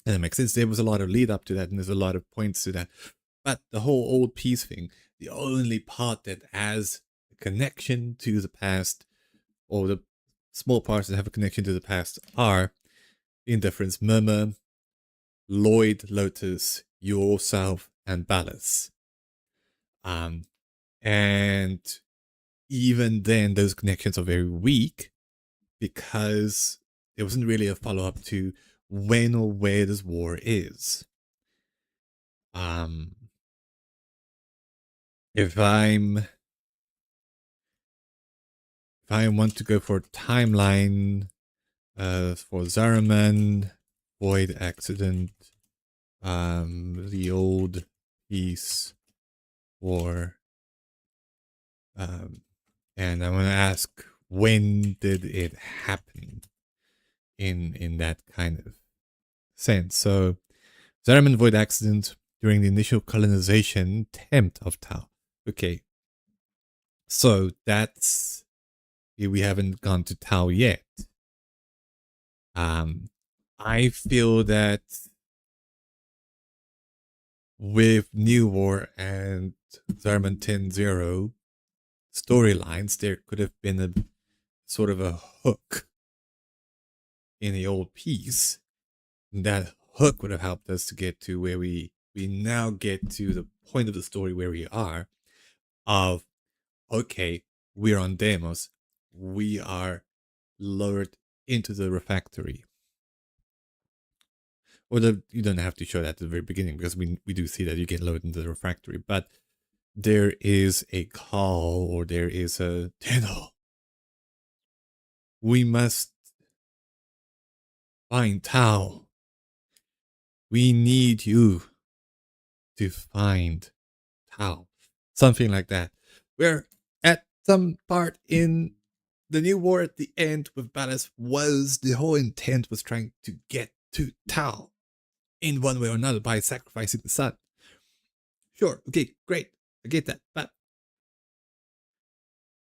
[SPEAKER 1] And it makes sense. There was a lot of lead up to that, and there's a lot of points to that. But the whole old piece thing, the only part that has a connection to the past, or the small parts that have a connection to the past, are Indifference, Murmur, Lloyd, Lotus, yourself, and Ballas. And even then, those connections are very weak because there wasn't really a follow-up to when or where this war is. If I want to go for timeline for Zaraman, Void Accident, the old piece war, and I want to ask, when did it happen in that kind of sense? So Zaraman Void Accident during the initial colonization attempt of Tau. Okay, so that's, we haven't gone to Tau yet. I feel that with New War and Zaraman 10-0 storylines, there could have been a sort of a hook in the old piece. And that hook would have helped us to get to where we now get to the point of the story where we are, of, okay, we're on Deimos, we are lowered into the refectory. Or you don't have to show that at the very beginning, because we do see that you get lowered into the refectory, but there is a call, or there is a Tenno. We must find Tau. We need you to find Tau. Something like that. Where at some part in the New War at the end with Ballas, was the whole intent was trying to get to Tau in one way or another by sacrificing the sun. Sure, okay, great, I get that, but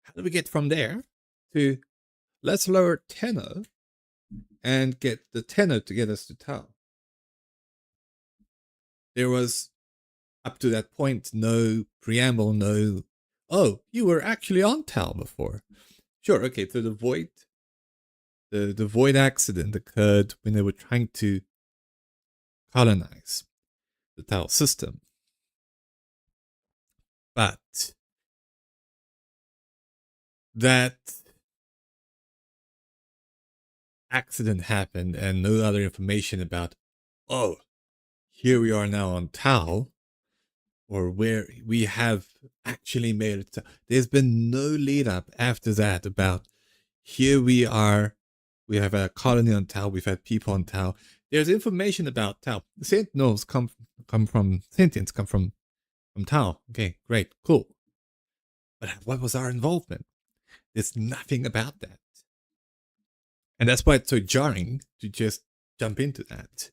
[SPEAKER 1] how do we get from there to let's lower Tenno and get the Tenno to get us to Tau? There was, up to that point, no preamble, no, oh, you were actually on Tau before. Sure, okay, so the Void the void accident occurred when they were trying to colonize the Tau system. But that accident happened and no other information about, oh, here we are now on Tau, or where we have actually made it. There's been no lead up after that about, here we are, we have a colony on Tau, we've had people on Tau. There's information about Tau. The Sentinels come from sentience, come from Tau. Okay, great, cool. But what was our involvement? There's nothing about that. And that's why it's so jarring to just jump into that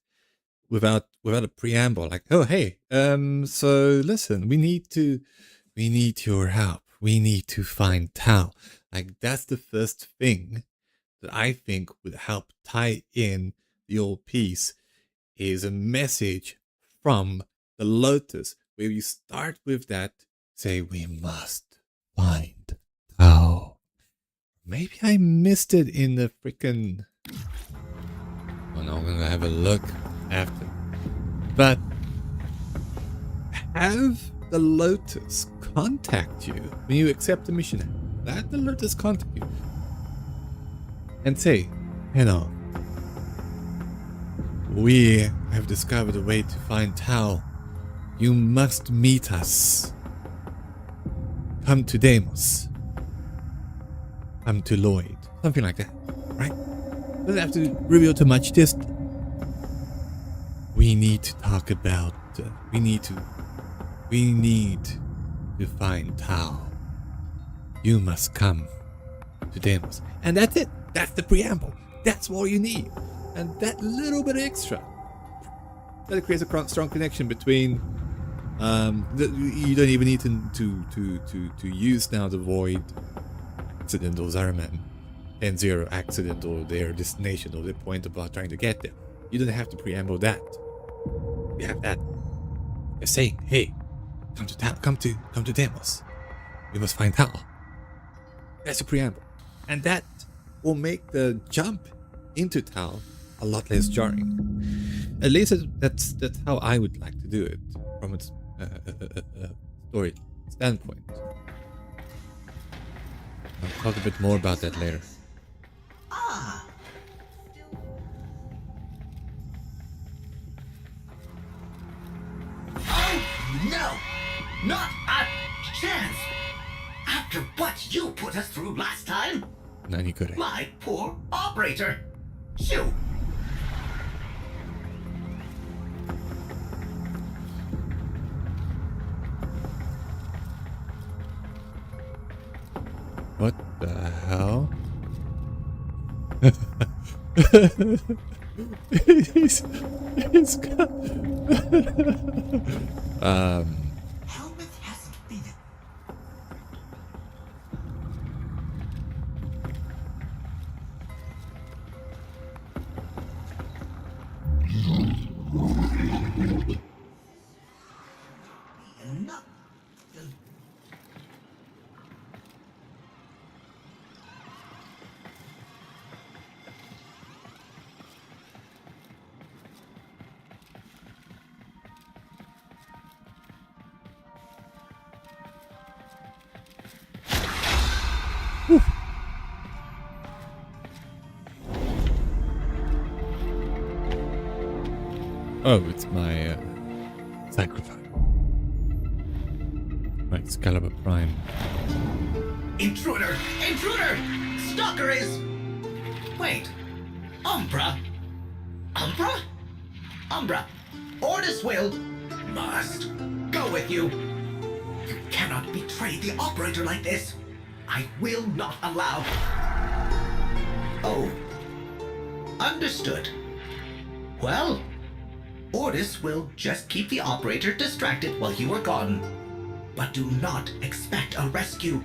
[SPEAKER 1] without a preamble. Like, oh, hey, so listen, we need your help. We need to find Tau. Like, that's the first thing that I think would help tie in the old piece, is a message from the Lotus, where you start with that, say, we must find Tau. Maybe I missed it in the freaking... Oh no, I'm gonna have a look after. But have the Lotus contact you when you accept the mission. Let the Lotus contact you and say, hello, we have discovered a way to find Tau. You must meet us. Come to Deimos. Come to Lloyd. Something like that, right? Doesn't have to reveal too much. Just, we need to talk about, we need to find Tau. You must come to Deimos. And that's it. That's the preamble. That's all you need. And that little bit extra, that creates a strong connection between, you don't even need to use now the void accident or Zaraman 10-0 accident or their destination or their point about trying to get there. You don't have to preamble that. You have that. You're saying, hey, come to Tau, come to Deimos. We must find Tau. That's a preamble. And that will make the jump into Tau a lot less jarring. At least that's how I would like to do it from its story standpoint. I'll talk a bit more about that later.
[SPEAKER 7] Ah. Oh no! Not a chance! After what you put us through last time! My poor operator! Shoo!
[SPEAKER 1] What the hell? he's got...
[SPEAKER 7] Helmet hasn't been... Enough.
[SPEAKER 1] Oh, it's my sacrifice. My Excalibur Prime.
[SPEAKER 7] Intruder! Intruder! Stalker is... Wait. Umbra? Umbra? Umbra, Ordis will... must go with you. You cannot betray the operator like this. I will not allow... Oh. Understood. Well... Ordis will just keep the operator distracted while you are gone. But do not expect a rescue.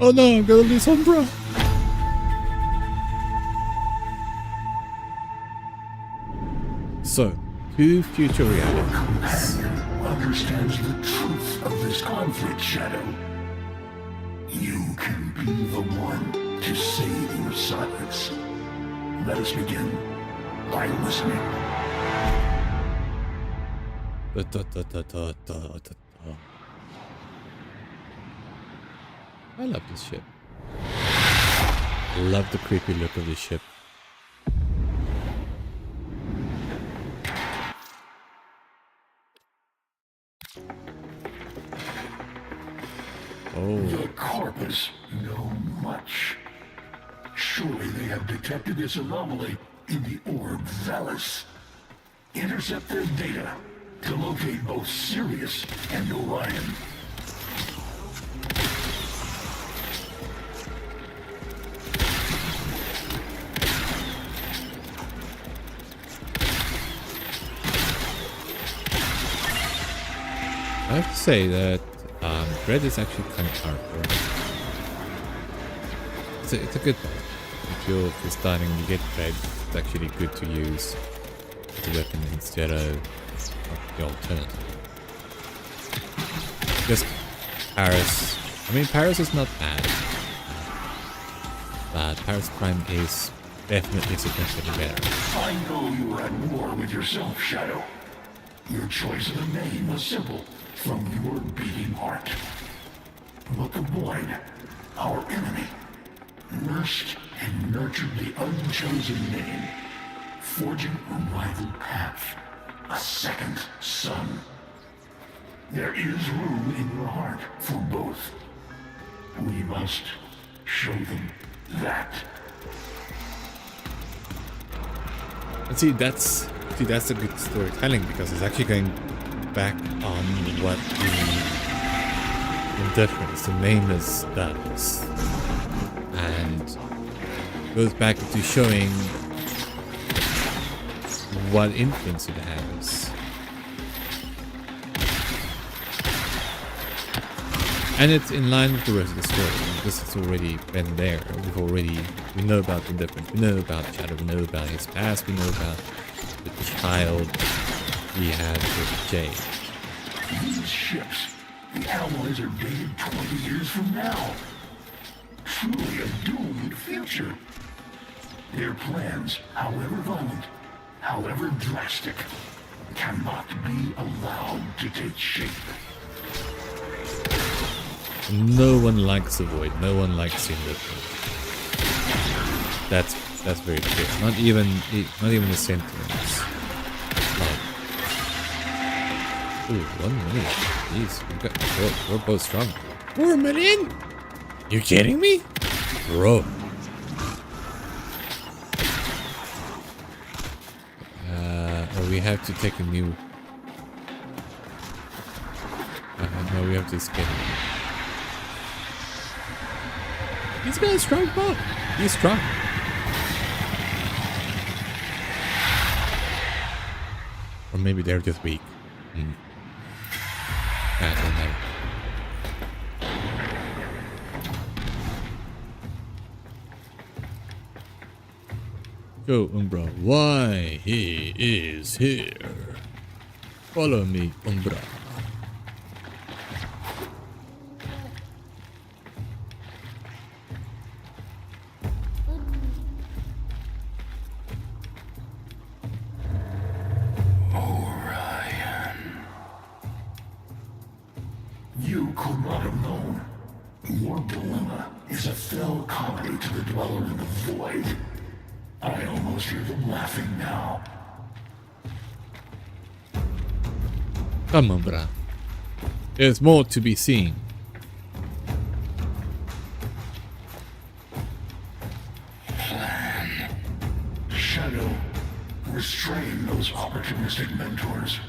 [SPEAKER 1] Oh no, I'm gonna lose Umbra. So, two future realities.
[SPEAKER 17] Your companion understands the truth of this conflict, Shadow. You can be the one to save your silence. Let us begin by listening.
[SPEAKER 1] I love this ship. I love the creepy look of this ship. Oh.
[SPEAKER 17] The Corpus know much. Surely they have detected this anomaly in the orb Valis. Intercept their data to locate both Sirius and Orion.
[SPEAKER 1] I have to say that Dread is actually kind of powerful. It's a good one. If you're starting to get Dread, it's actually good to use as a weapon instead of the alternative. Because Paris, I mean Paris is not bad, but Paris Prime is definitely significantly better.
[SPEAKER 17] I know you are at war with yourself, Shadow. Your choice of a name was simple, from your beating heart. But the Void, our enemy, nursed and nurtured the unchosen name, forging a rival path, a second son. There is room in your heart for both. We must show them that.
[SPEAKER 1] And see, that's a good storytelling because it's actually going back on what the difference, the nameless does, and goes back to showing what influence it has. And it's in line with the rest of the story. This has already been there. We know about the difference. We know about Shadow. We know about his past. We know about the child he had with Jade.
[SPEAKER 17] These ships, the alloys are dated 20 years from now. Truly a doomed future. Their plans, however violent, however drastic, cannot be allowed to take shape.
[SPEAKER 1] No one likes the Void. No one likes seeing the Void. That's very clear. Not even the Sentinels. Like, ooh, 1 million. Jeez, we're both strong. 4 million? You kidding me, bro? Oh, we have to take a new. No, we have to escape. He's got a strong bow. He's strong. Or maybe they're just weak. I don't know. Show Umbra why he is here. Follow me, Umbra.
[SPEAKER 17] You could not have known. Your dilemma is a fell comedy to the dweller in the void. I almost hear them laughing now.
[SPEAKER 1] Come on, bruh. There's more to be seen.
[SPEAKER 17] Plan. Shadow. Restrain those opportunistic mentors.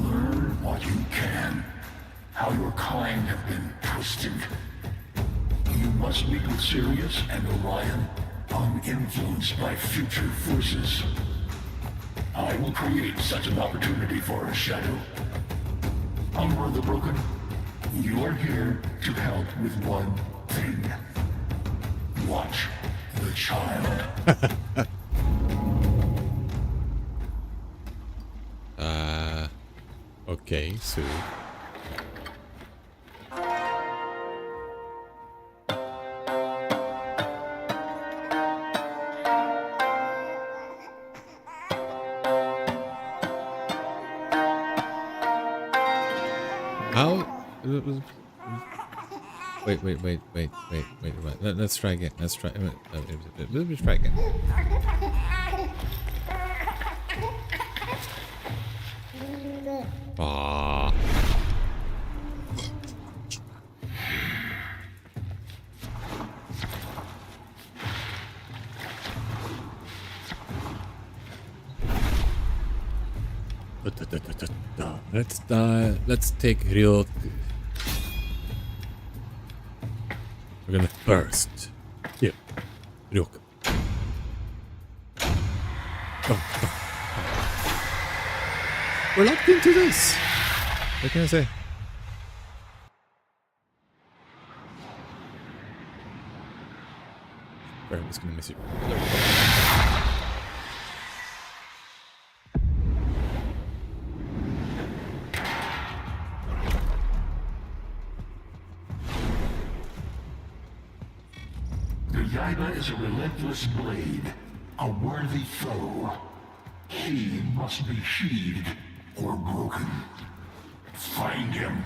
[SPEAKER 17] Learn what you can. How your kind have been twisted. You must meet with Sirius and Orion, uninfluenced by future forces. I will create such an opportunity for us, Shadow. Umbra the Broken, you are here to help with one thing. Watch the child.
[SPEAKER 1] Okay, so Wait. Let's try again. Let's try again. Ah. Let's take Ryoku. We're gonna first kill Ryoku. We're locked into this. What can I say? I'm just gonna miss it.
[SPEAKER 17] The Yaiba is a relentless blade, a worthy foe. He must be sheathed or broken. Find him.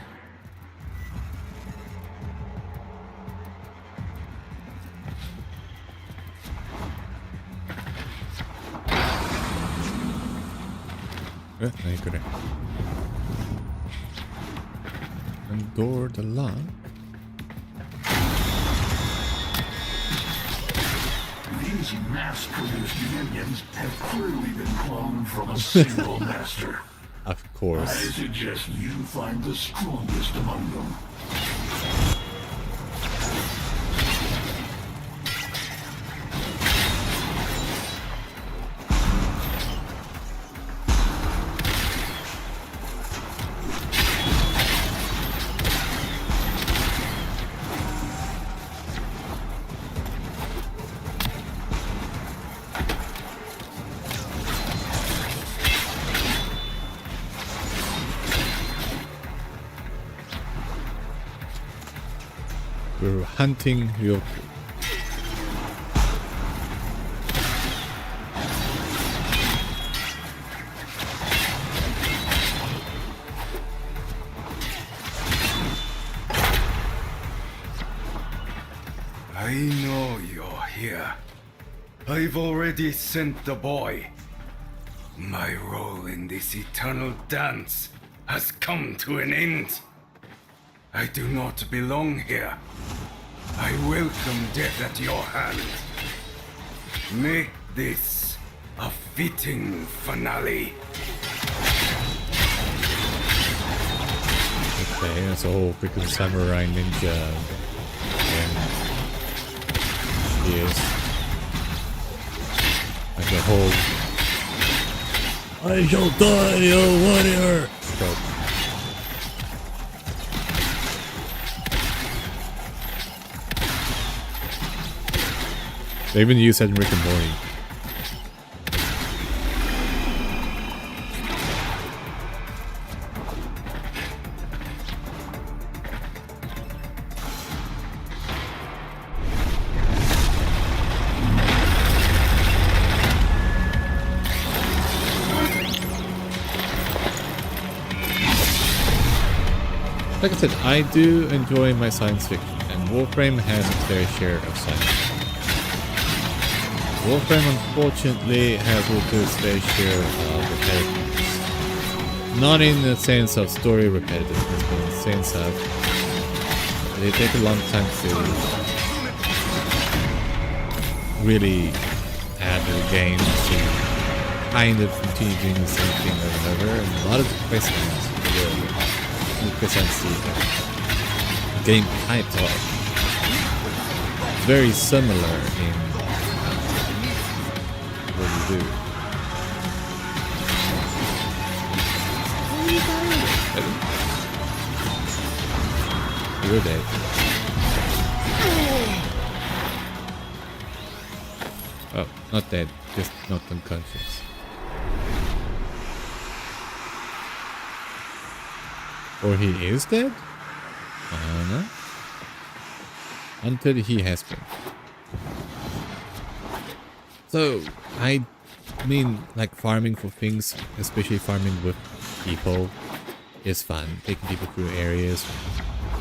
[SPEAKER 1] Nej, correct. Endure the lock.
[SPEAKER 17] These mass-produced minions have clearly been cloned from a single master.
[SPEAKER 1] Of course.
[SPEAKER 17] I suggest you find the strongest among them.
[SPEAKER 1] We're hunting Ryoku.
[SPEAKER 15] I know you're here. I've already sent the boy. My role in this eternal dance has come to an end. I do not belong here. I welcome death at your hand. Make this a fitting finale.
[SPEAKER 1] Okay, that's a whole freaking samurai ninja. And she is like a whole I shall die, O warrior! So, they even use that in Rick and Morty. Like I said, I do enjoy my science fiction, and Warframe has its fair share of science. Warframe unfortunately has also its fair share of repetitiveness. Not in the sense of story repetitiveness, but in the sense of they take a long time to really add to the game to kind of continue doing the same thing over and over. And a lot of the questions presents the game type of very similar in what you do. You're dead. Oh, not dead, just not unconscious. Or he is dead? I don't know. Until he has been. So, I mean, like farming for things, especially farming with people, is fun. Taking people through areas,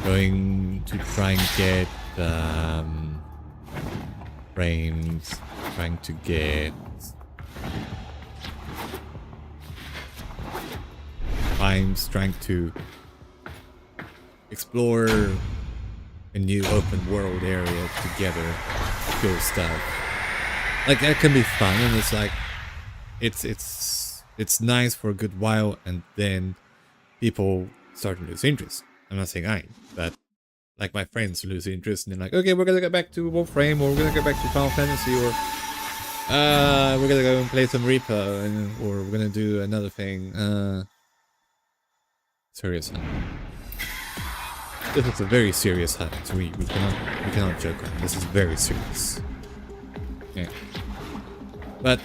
[SPEAKER 1] going to try and get frames, trying to get times, trying to explore a new open world area together, cool stuff. Like that can be fun, and it's like it's nice for a good while, and then people start to lose interest. I'm not saying but like my friends lose interest, and they're like, okay, we're gonna go back to Warframe, or we're gonna go back to Final Fantasy, or we're gonna go and play some Reaper, or we're gonna do another thing. Serious hunt. This is a very serious hunt. We cannot joke on. This is very serious. Yeah. But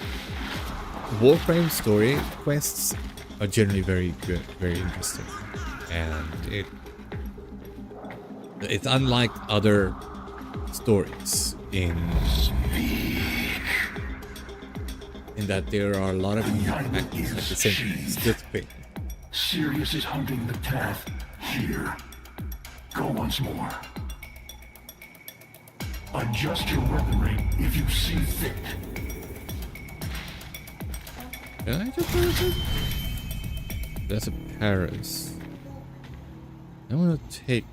[SPEAKER 1] Warframe story quests are generally very good, very interesting, and it's unlike other stories in that there are a lot of factors at the same thing.
[SPEAKER 17] Sirius is hunting the path here. Go once more. Adjust your weaponry if you see fit.
[SPEAKER 1] Can I just put it? That's a Paris. I want to take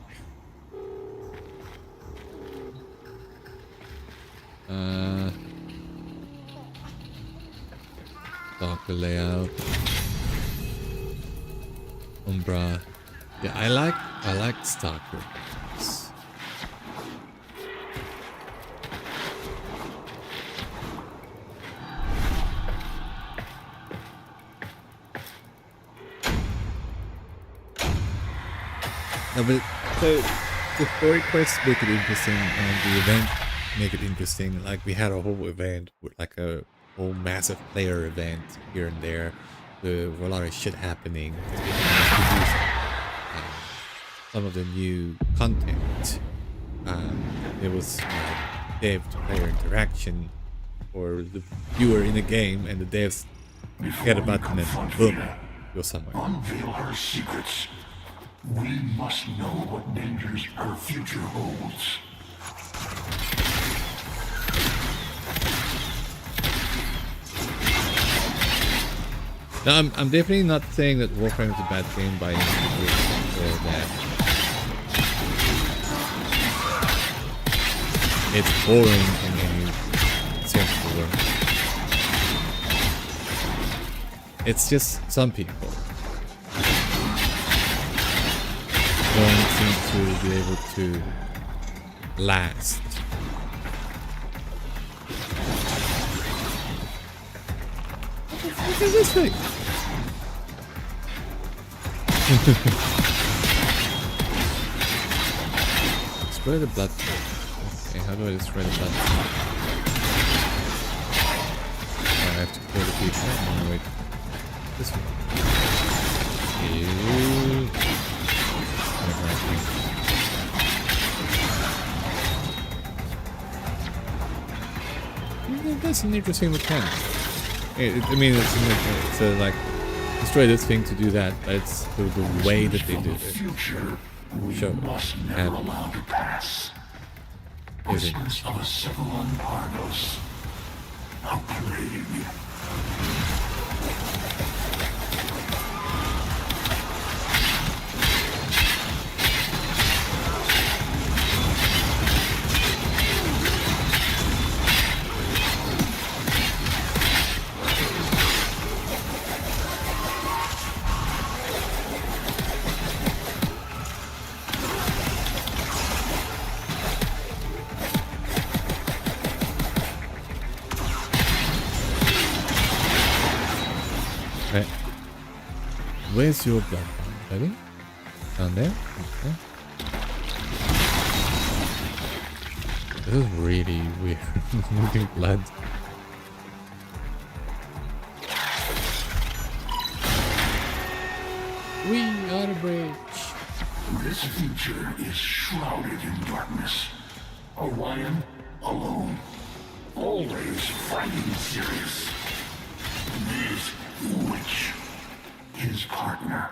[SPEAKER 1] darker layout. Umbra. Yeah, I like Stalker. No, but so the story quests make it interesting, and the event make it interesting. Like we had a whole event with like a whole massive player event here and there. There were a lot of shit happening. Some of the new content. There was dev to player interaction, or the viewer in the game, and the devs hit a button and boom, go somewhere.
[SPEAKER 17] Unveil her secrets. We must know what dangers her future holds.
[SPEAKER 1] Now, I'm definitely not saying that Warframe is a bad game by any means, or that it's boring in any sense of the word. It's just some people don't seem to be able to last. What is this thing? Spray the blood. Okay, how do I spray the blood? Oh, I have to kill the people. No, wait. This one. Ew. That's an interesting mechanic. I mean, it's a, like, destroy this thing to do that, but it's the way that they do it.
[SPEAKER 17] Show must never allow to pass. Whispers of a Severon Pardos. A plague.
[SPEAKER 1] Okay. Where's your blood? Ready? Down there? Okay. This is really weird. Moving blood. We are a bridge.
[SPEAKER 17] This future is shrouded in darkness. Orion, alone, always fighting Sirius. This witch, his partner.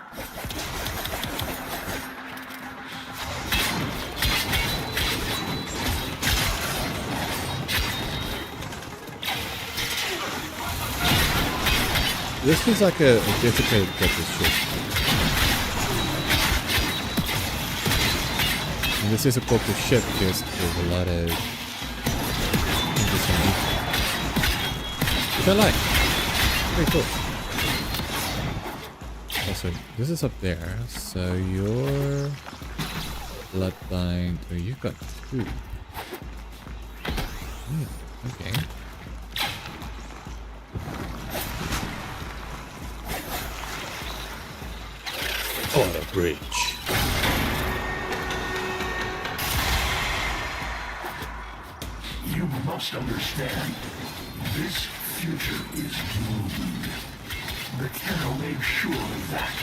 [SPEAKER 1] This is like a difficult to get this ship. And this is a corporate ship because there's a lot of which I like. Pretty cool. Also, this is up there, so your bloodline. Oh, you've got 2. Okay. On a bridge.
[SPEAKER 17] You must understand, this future is doomed. The Tenno made sure of that.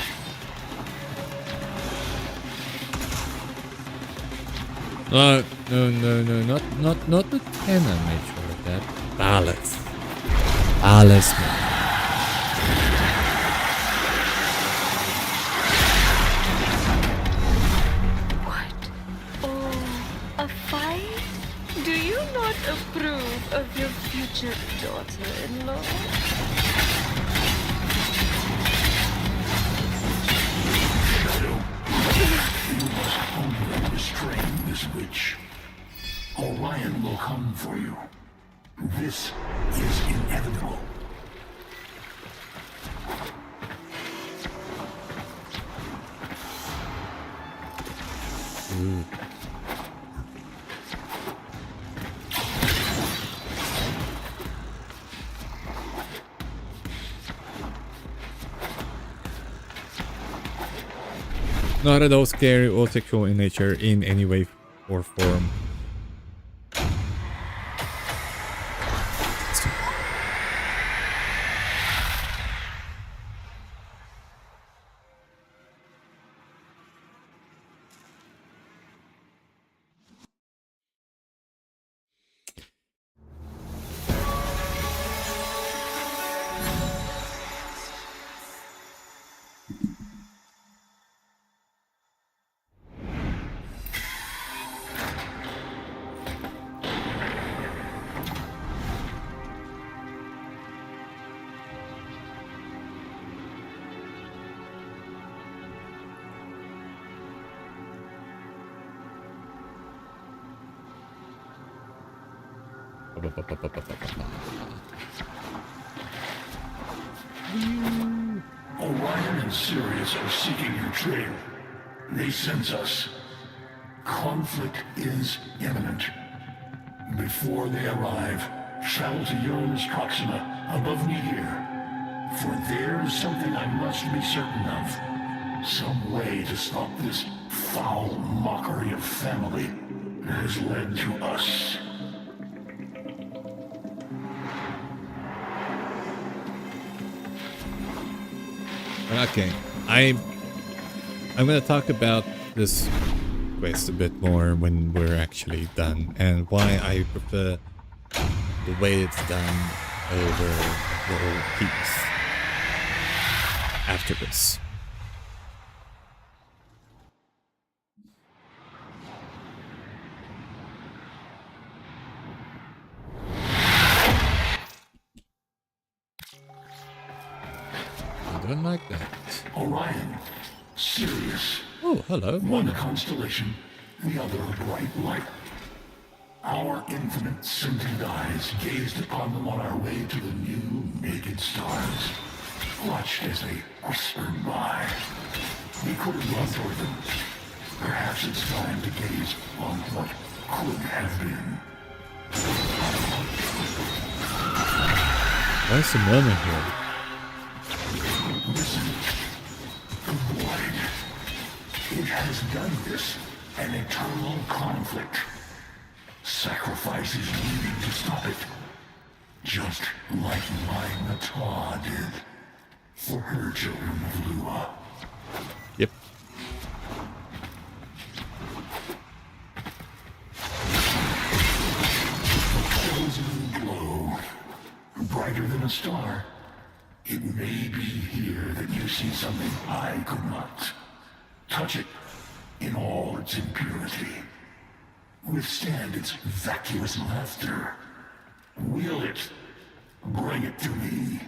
[SPEAKER 1] No, not the Tenno made sure of that. Ballas, man.
[SPEAKER 16] Approve of your future daughter-in-law?
[SPEAKER 17] You must only restrain this witch. Orion will come for you. This is inevitable.
[SPEAKER 1] Not at all scary or sexual in nature in any way or form.
[SPEAKER 17] Orion and Sirius are seeking your trail. They sense us. Conflict is imminent. Before they arrive, travel to Uranus Proxima, above me here. For there is something I must be certain of. Some way to stop this foul mockery of family that has led to us.
[SPEAKER 1] Okay, I'm gonna talk about this quest a bit more when we're actually done, and why I prefer the way it's done over the whole piece after this. Like that.
[SPEAKER 17] Orion, Sirius.
[SPEAKER 1] Oh, hello.
[SPEAKER 17] One a constellation, the other a bright light. Our infinite sentient eyes gazed upon them on our way to the new naked stars. Watched as they whispered by. We couldn't run toward them. Perhaps it's time to gaze on what could have been.
[SPEAKER 1] What's the moment here?
[SPEAKER 17] Listen, the void. It has done this, an eternal conflict. Sacrifices needing to stop it. Just like my Mata did. For her children of Lua.
[SPEAKER 1] Yep.
[SPEAKER 17] Frozen glow. Brighter than a star. It may be here that you see something I could not. Touch it in all its impurity. Withstand its vacuous laughter. Wield it. Bring it to me.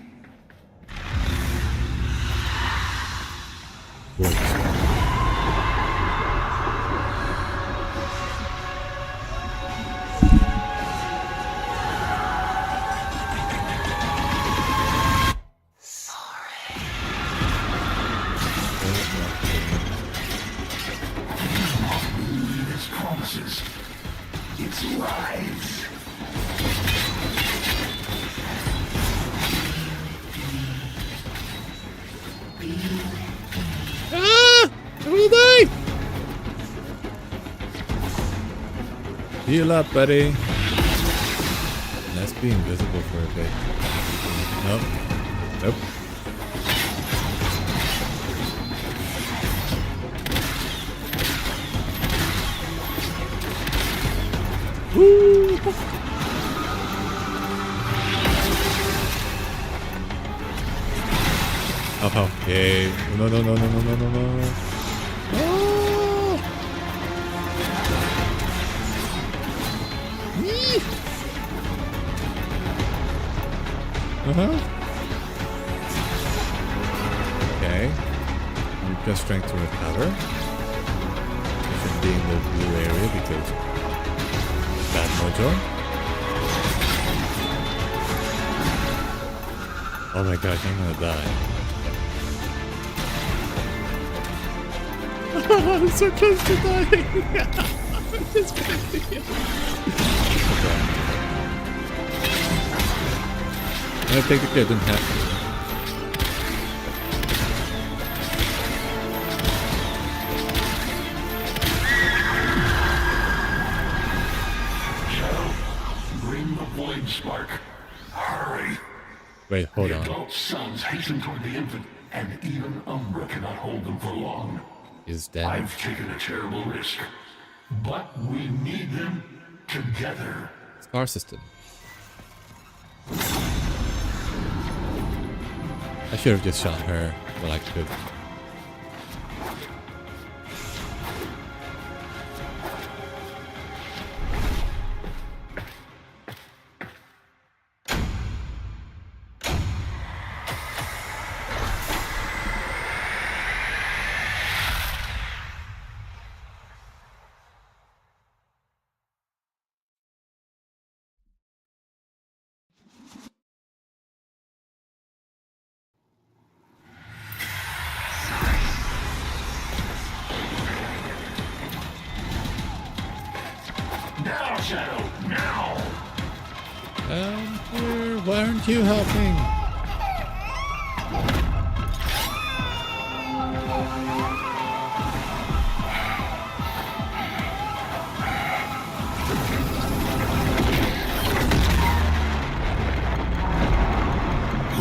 [SPEAKER 17] its lives.
[SPEAKER 1] Ah! I will die! Heal up, buddy. Let's be invisible for a bit. Nope. Nope. Woo! Oh, okay. No, no, no, no, no, no, no, no. Oh! Yee! Okay. We've got strength to recover. We should be in the blue area because bad mojo. Oh my gosh, I'm gonna die. I'm so close to dying. I'm just gonna kill. I'm gonna take the kid in half.
[SPEAKER 17] Bring the void spark. Hurry.
[SPEAKER 1] Wait, hold
[SPEAKER 17] the
[SPEAKER 1] on.
[SPEAKER 17] adult sons hasten toward the infant, and even Umbra cannot hold them for long.
[SPEAKER 1] Is dead.
[SPEAKER 17] I've taken a terrible risk, but we need them together.
[SPEAKER 1] Star system. I should have just shot her while I could.
[SPEAKER 17] Now, Shadow, now!
[SPEAKER 1] Here, why aren't you helping?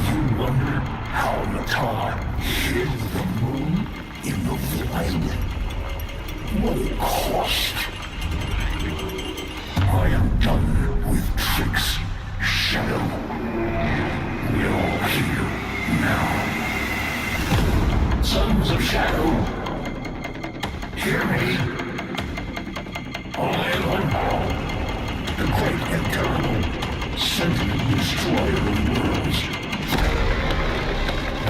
[SPEAKER 17] You wonder how Natar hid the moon in the void? What it cost? I am done with tricks, Shadow. We're all here now. Sons of Shadow, hear me. I am now the great and terrible sentient destroyer of worlds.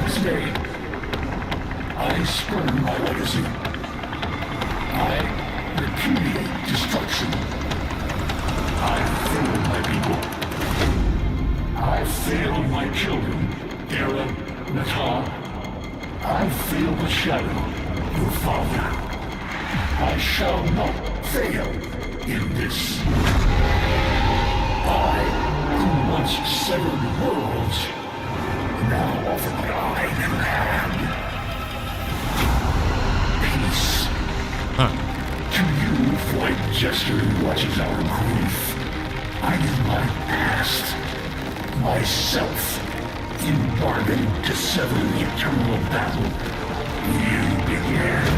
[SPEAKER 17] This day, I spurn my legacy. I repudiate destruction. I failed my people. I failed my children, Era, Natar. I failed the Shadow, your father. I shall not fail in this. I, who once severed worlds, now offer my iron hand. Peace. To you, void jester who watches our grief, I give my past, myself, in bargain to sever the eternal battle you began.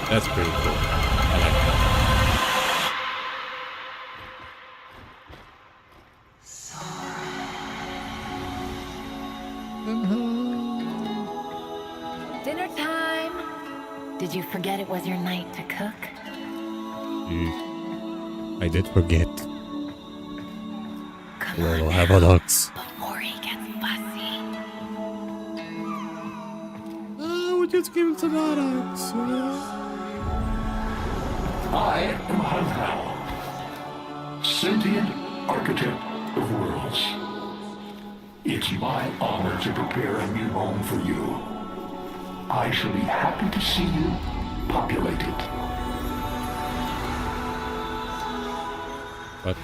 [SPEAKER 1] That's pretty cool. I like that.
[SPEAKER 2] Dinner time! Did you forget it was your night to cook?
[SPEAKER 1] I did forget. Little Havelox.
[SPEAKER 2] Before he gets fussy.
[SPEAKER 1] Oh, we just give him some Havelox.
[SPEAKER 17] I am Hanhao, sentient architect of worlds. it's my honor to prepare a new home for you. I shall be happy to see you populate it.
[SPEAKER 1] What?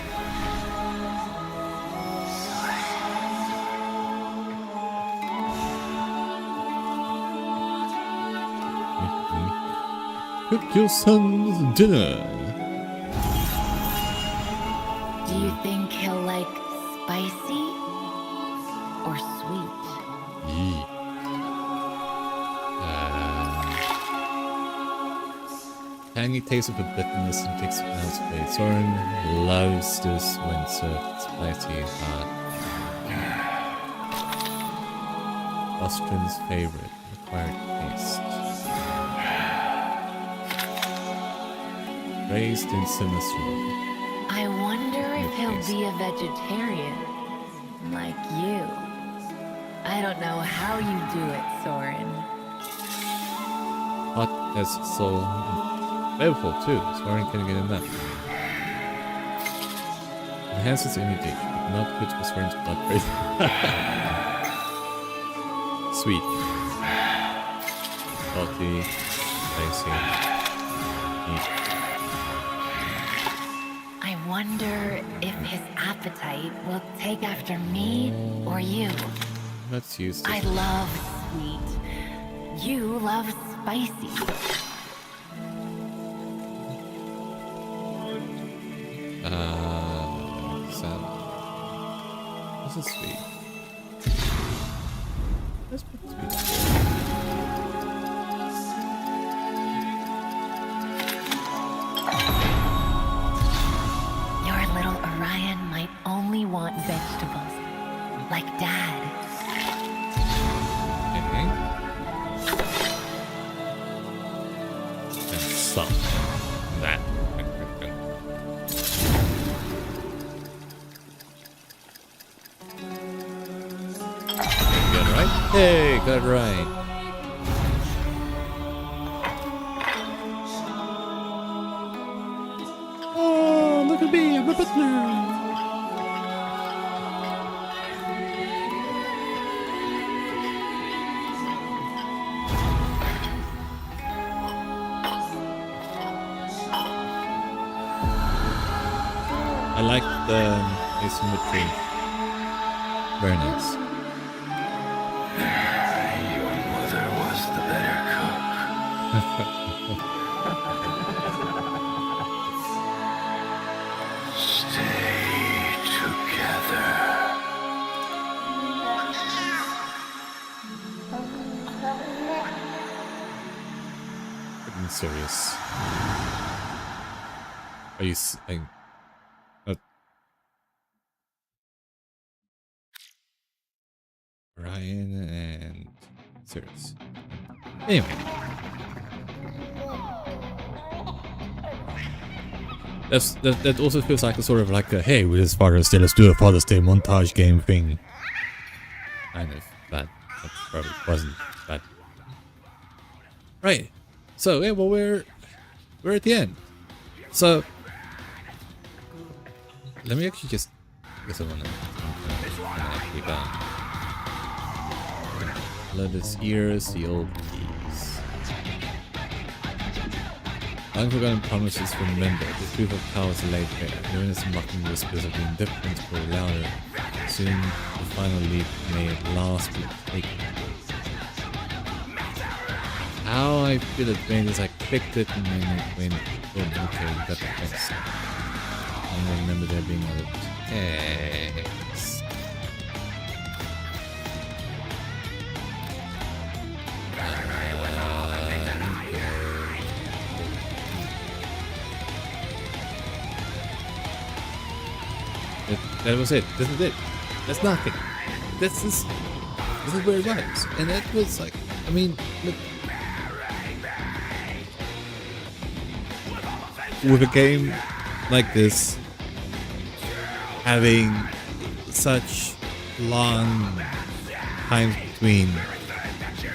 [SPEAKER 1] Cook your son's dinner.
[SPEAKER 2] Do you think he'll like spicy or sweet?
[SPEAKER 1] Tangy taste of the bitterness and takes melts away. Soren loves this when served spicy and hot. Austrian's favorite, acquired taste. Raised in Sinislo.
[SPEAKER 2] I wonder if he'll be a vegetarian, like you. I don't know how you do it, Soren.
[SPEAKER 1] Hot as soul. Flavorful too, Soren can get in that. Enhances immunity, but not good for Soren's blood pressure. Sweet. Salty. Spicy. Neat.
[SPEAKER 2] I wonder if his appetite will take after me or you.
[SPEAKER 1] Let's use this.
[SPEAKER 2] I love sweet. You love spicy.
[SPEAKER 1] Salad. This is sweet. Let's put sweet.
[SPEAKER 2] Your little Orion might only want vegetables, like Dad.
[SPEAKER 1] Okay. And some. That. Good, right? Hey, got it right. Oh, look at me, I'm a butler. I like the asymmetry. Very nice.
[SPEAKER 5] Your mother was the better cook. Stay together.
[SPEAKER 1] I'm serious. Are you saying? Ryan and serious. Anyway. That also feels like a sort of like a hey, with his Father's Day, let's do a Father's Day montage game thing. Kind of, but that probably wasn't bad. Right. So yeah, well we're at the end. So let me actually just guess I wanna actually let his ears, the old keys. Unforgotten promises remembered. The truth of power is laid bare. Knowing its mocking whispers of the indifference grow louder. Soon the final leap may at last be taken. How I feel it when as I clicked it and then it went, oh okay, we got the text. And I remember there being a text. That was it. This is it. That's nothing. This is where it was. And that was like, I mean, look, with a game like this, having such long times between,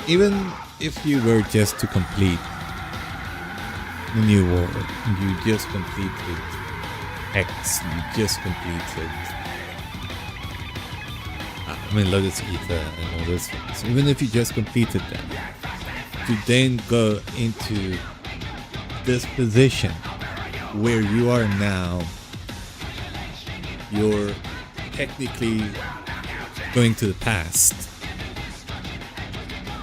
[SPEAKER 1] even if you were just to complete the new world, you just completed X, you just completed I mean Lotus Eater and all those things, even if you just completed them, to then go into this position where you are now, you're technically going to the past.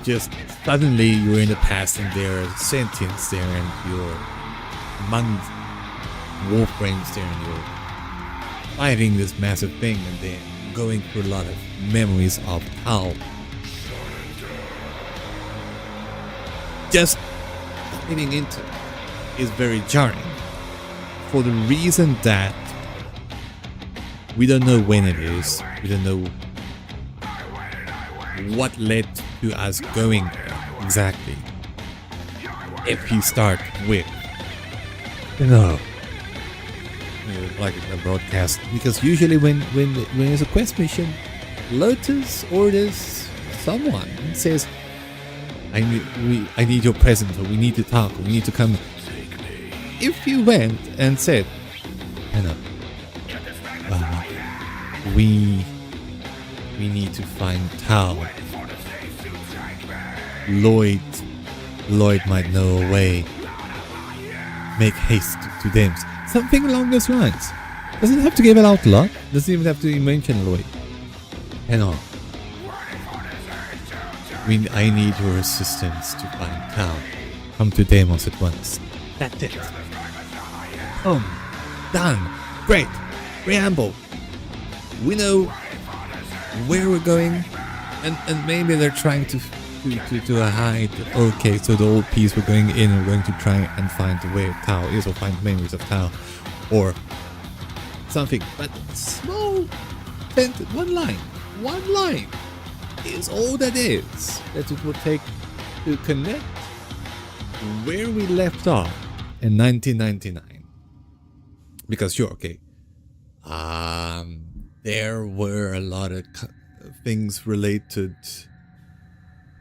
[SPEAKER 1] Just suddenly you're in the past and there are sentients there and you're among Warframes there and you're fighting this massive thing and then going through a lot of memories of how just getting into it is very jarring for the reason that we don't know when it is, we don't know what led to us going there exactly. If you start with, like a broadcast, because usually when there's a quest mission, Lotus orders someone and says, I need your presence, or we need to talk, or we need to come. If you went and said, we need to find Tao. Lloyd might know a way. Make haste to them. Something along those lines. Doesn't have to give it out a lot. Doesn't even have to mention Lloyd. I need your assistance to find Tao. Come to Deimos at once. That's it. Done. Great. Preamble. We know where we're going, and maybe they're trying to hide. Okay, so the old piece, we're going in and we're going to try and find where Tao is, or find memories of Tao, or something. But small, one line is all that is that it will take to connect where we left off in 1999. Because sure, okay, there were a lot of things related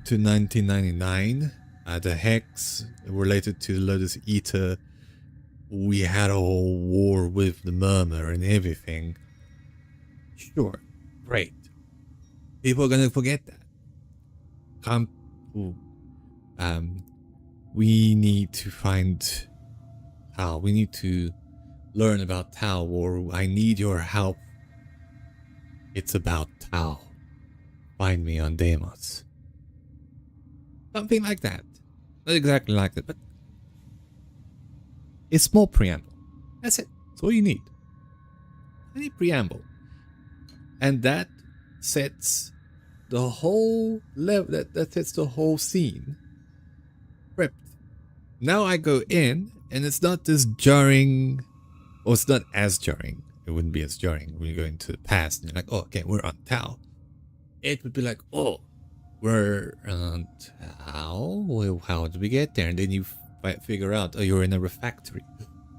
[SPEAKER 1] to 1999. The Hex related to Lotus Eater. We had a whole war with the Murmur and everything. Sure, great. People are gonna forget that. We need to find Tao. We need to learn about Tao, or I need your help. It's about Tao. Find me on Deimos. Something like that. Not exactly like that, but a small preamble. That's it. That's all you need. Any preamble. And that sets the whole level, that sets the whole scene prepped. Now I go in, and it's not this jarring, or it's not as jarring. It wouldn't be as jarring when you go into the past and you're like, oh, okay, we're on Tao. It would be like, oh, we're on Tao? Well, how did we get there? And then you figure out, oh, you're in a refectory.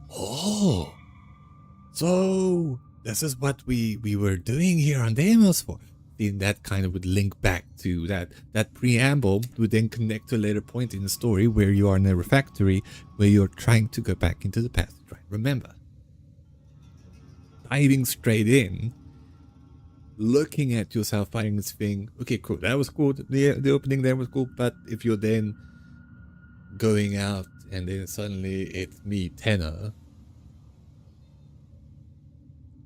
[SPEAKER 1] Oh, so this is what we were doing here on Deimos for. Then that kind of would link back to that preamble would then connect to a later point in the story where you are in a refectory where you're trying to go back into the past. Right? Remember, diving straight in, looking at yourself fighting this thing. Okay, cool. That was cool. The opening there was cool. But if you're then going out and then suddenly it's me, Tenor,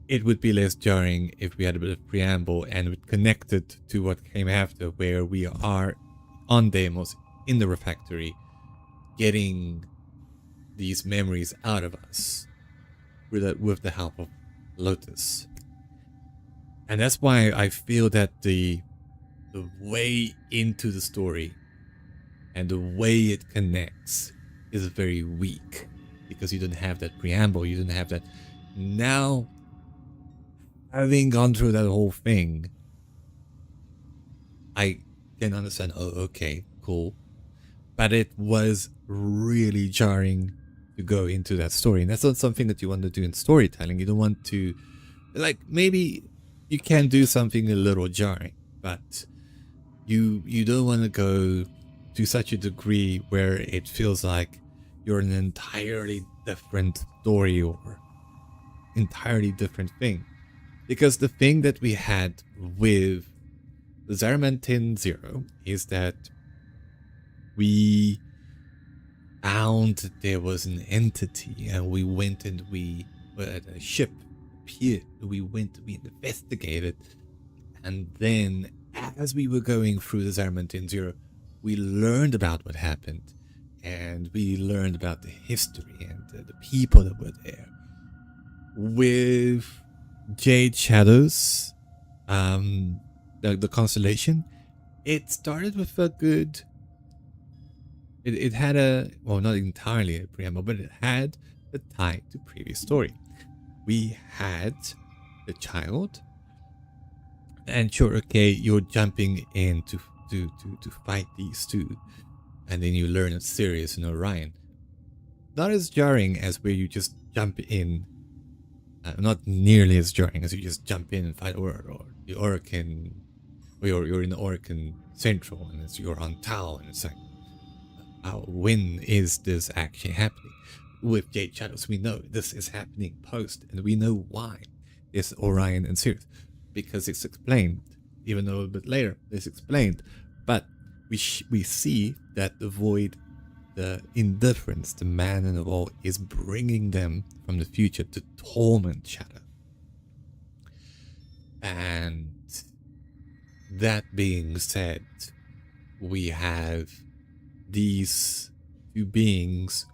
[SPEAKER 1] it would be less jarring if we had a bit of preamble and it connected to what came after, where we are on Deimos in the refectory, getting these memories out of us with the help of Lotus. And that's why I feel that the way into the story and the way it connects is very weak, because you don't have that preamble, you don't have that. Now, having gone through that whole thing, I can understand, oh, okay, cool. But it was really jarring to go into that story. And that's not something that you want to do in storytelling. You don't want to, like, maybe you can do something a little jarring, but you don't want to go to such a degree where it feels like you're in an entirely different story or entirely different thing. Because the thing that we had with the Zaramantin Zero is that we found that there was an entity, and we went and we a ship appeared. We investigated, and then as we were going through the Zaramantin Zero, we learned about what happened, and we learned about the history and the people that were there. With Jade Shadows, the Constellation, it started with a good. It had not entirely a preamble, but it had a tie to previous story. We had the child, and sure, okay, you're jumping in to fight these two, and then you learn of Sirius and Orion. Not as jarring as where you just jump in, not nearly as jarring as you just jump in and fight or the Orokin, or you're in the Orokin Central, and you're on Tau, and it's like, when is this actually happening? With Jade Shadows, we know this is happening post, and we know why. It's Orion and Sirius, because it's explained, even though a bit later it's explained. But we see that the void, the indifference, the man in the wall, is bringing them from the future to torment Shadow. And that being said, we have these two beings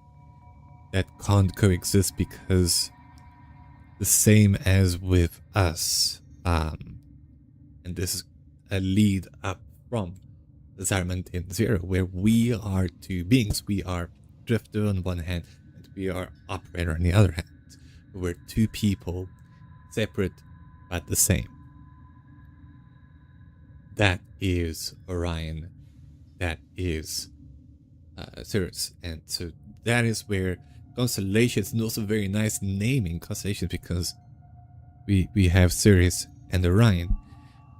[SPEAKER 1] that can't coexist because the same as with us, and this is a lead up from the Zaramantin Zero, where we are two beings. We are Drifter on one hand, and we are Operator on the other hand. We're two people, separate but the same. That is Orion. That is Sirius, and so that is where Constellations, and also very nice naming Constellations, because we have Sirius and Orion,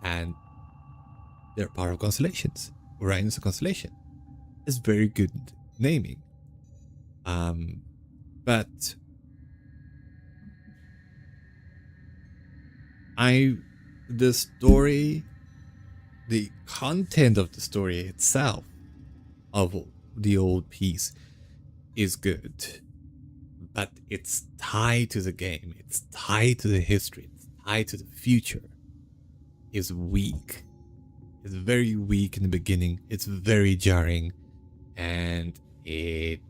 [SPEAKER 1] and they're part of Constellations. Orion is a constellation. It's very good naming. But the story, the content of the story itself of the old piece is good, but it's tied to the game, it's tied to the history, it's tied to the future, is weak. It's very weak in the beginning, it's very jarring, and it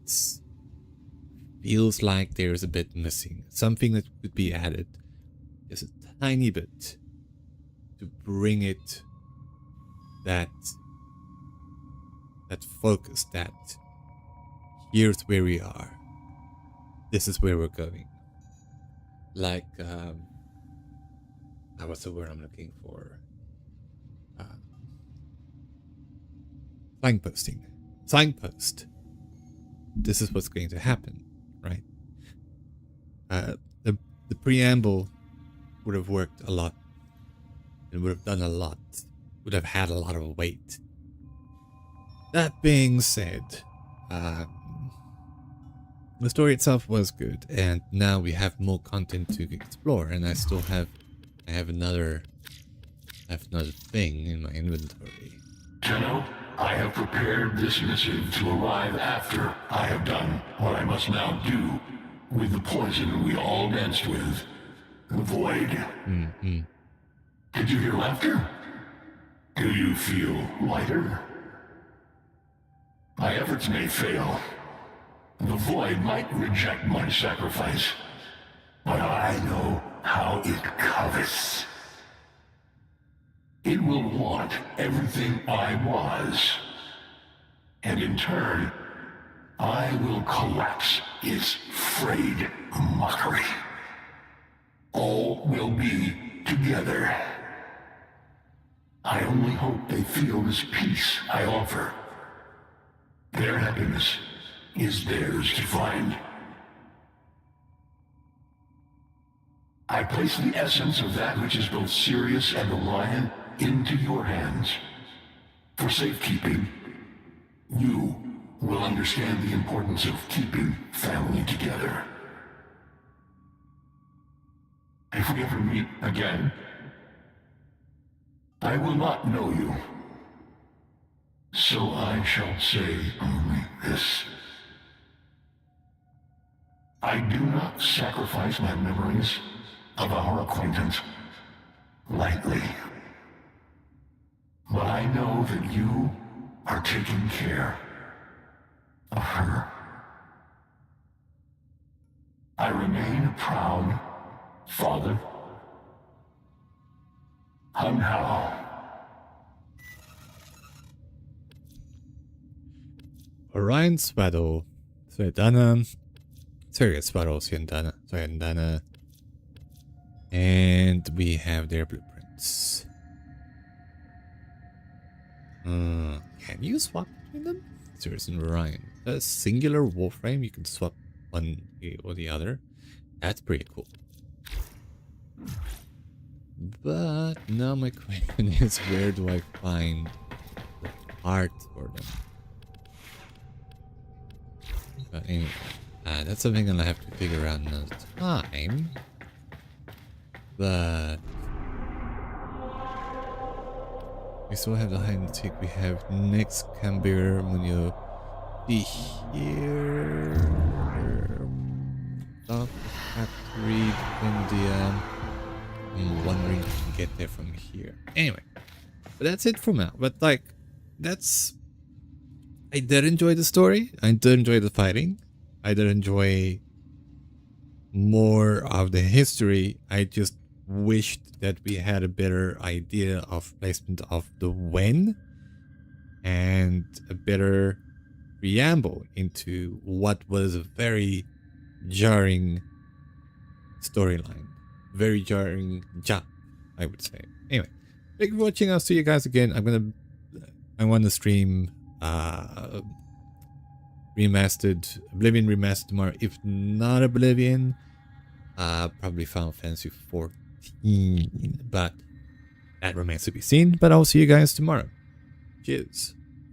[SPEAKER 1] feels like there's a bit missing, something that could be added just a tiny bit to bring it that focus, that here's where we are, this is where we're going. Like, what's the word I'm looking for? Signpost. This is what's going to happen, right? The preamble would have worked a lot. It would have done a lot. Would have had a lot of weight. That being said, the story itself was good, and now we have more content to explore. And I have another thing in my inventory.
[SPEAKER 17] Tenno, I have prepared this missive to arrive after I have done what I must now do with the poison we all danced with, the void.
[SPEAKER 1] Mm-hmm.
[SPEAKER 17] Did you hear laughter? Do you feel lighter? My efforts may fail. The void might reject my sacrifice, but I know how it covets. It will want everything I was, and in turn, I will collapse its frayed mockery. All will be together. I only hope they feel this peace I offer. Their happiness is theirs to find. I place the essence of that which is both Sirius and Orion into your hands. For safekeeping, you will understand the importance of keeping family together. If we ever meet again, I will not know you. So I shall say only this. I do not sacrifice my memories of our acquaintance lightly. But I know that you are taking care of her. I remain a proud father. Hunhao.
[SPEAKER 1] Orion Swaddle. Suedana. Sorry, Swaddle, Suedana. And we have their blueprints. Can you swap between them? Cirrus and Orion. A singular Warframe, you can swap one or the other. That's pretty cool. But now my question is, where do I find the parts for them? But anyway, that's something I'll have to figure out another time. But we still have the hide and seek. We have next Cambir Munio be here. South Factory, India. I'm wondering if we can get there from here. Anyway, but that's it for now. But like, I did enjoy the story. I did enjoy the fighting. I did enjoy more of the history. I just wished that we had a better idea of placement of the when and a better preamble into what was a very jarring storyline. Very jarring job, I would say. Anyway, thank you for watching. I'll see you guys again. I want to stream remastered Oblivion remastered tomorrow. If not Oblivion, probably Final Fantasy 14, but that remains to be seen. But I'll see you guys tomorrow. Cheers.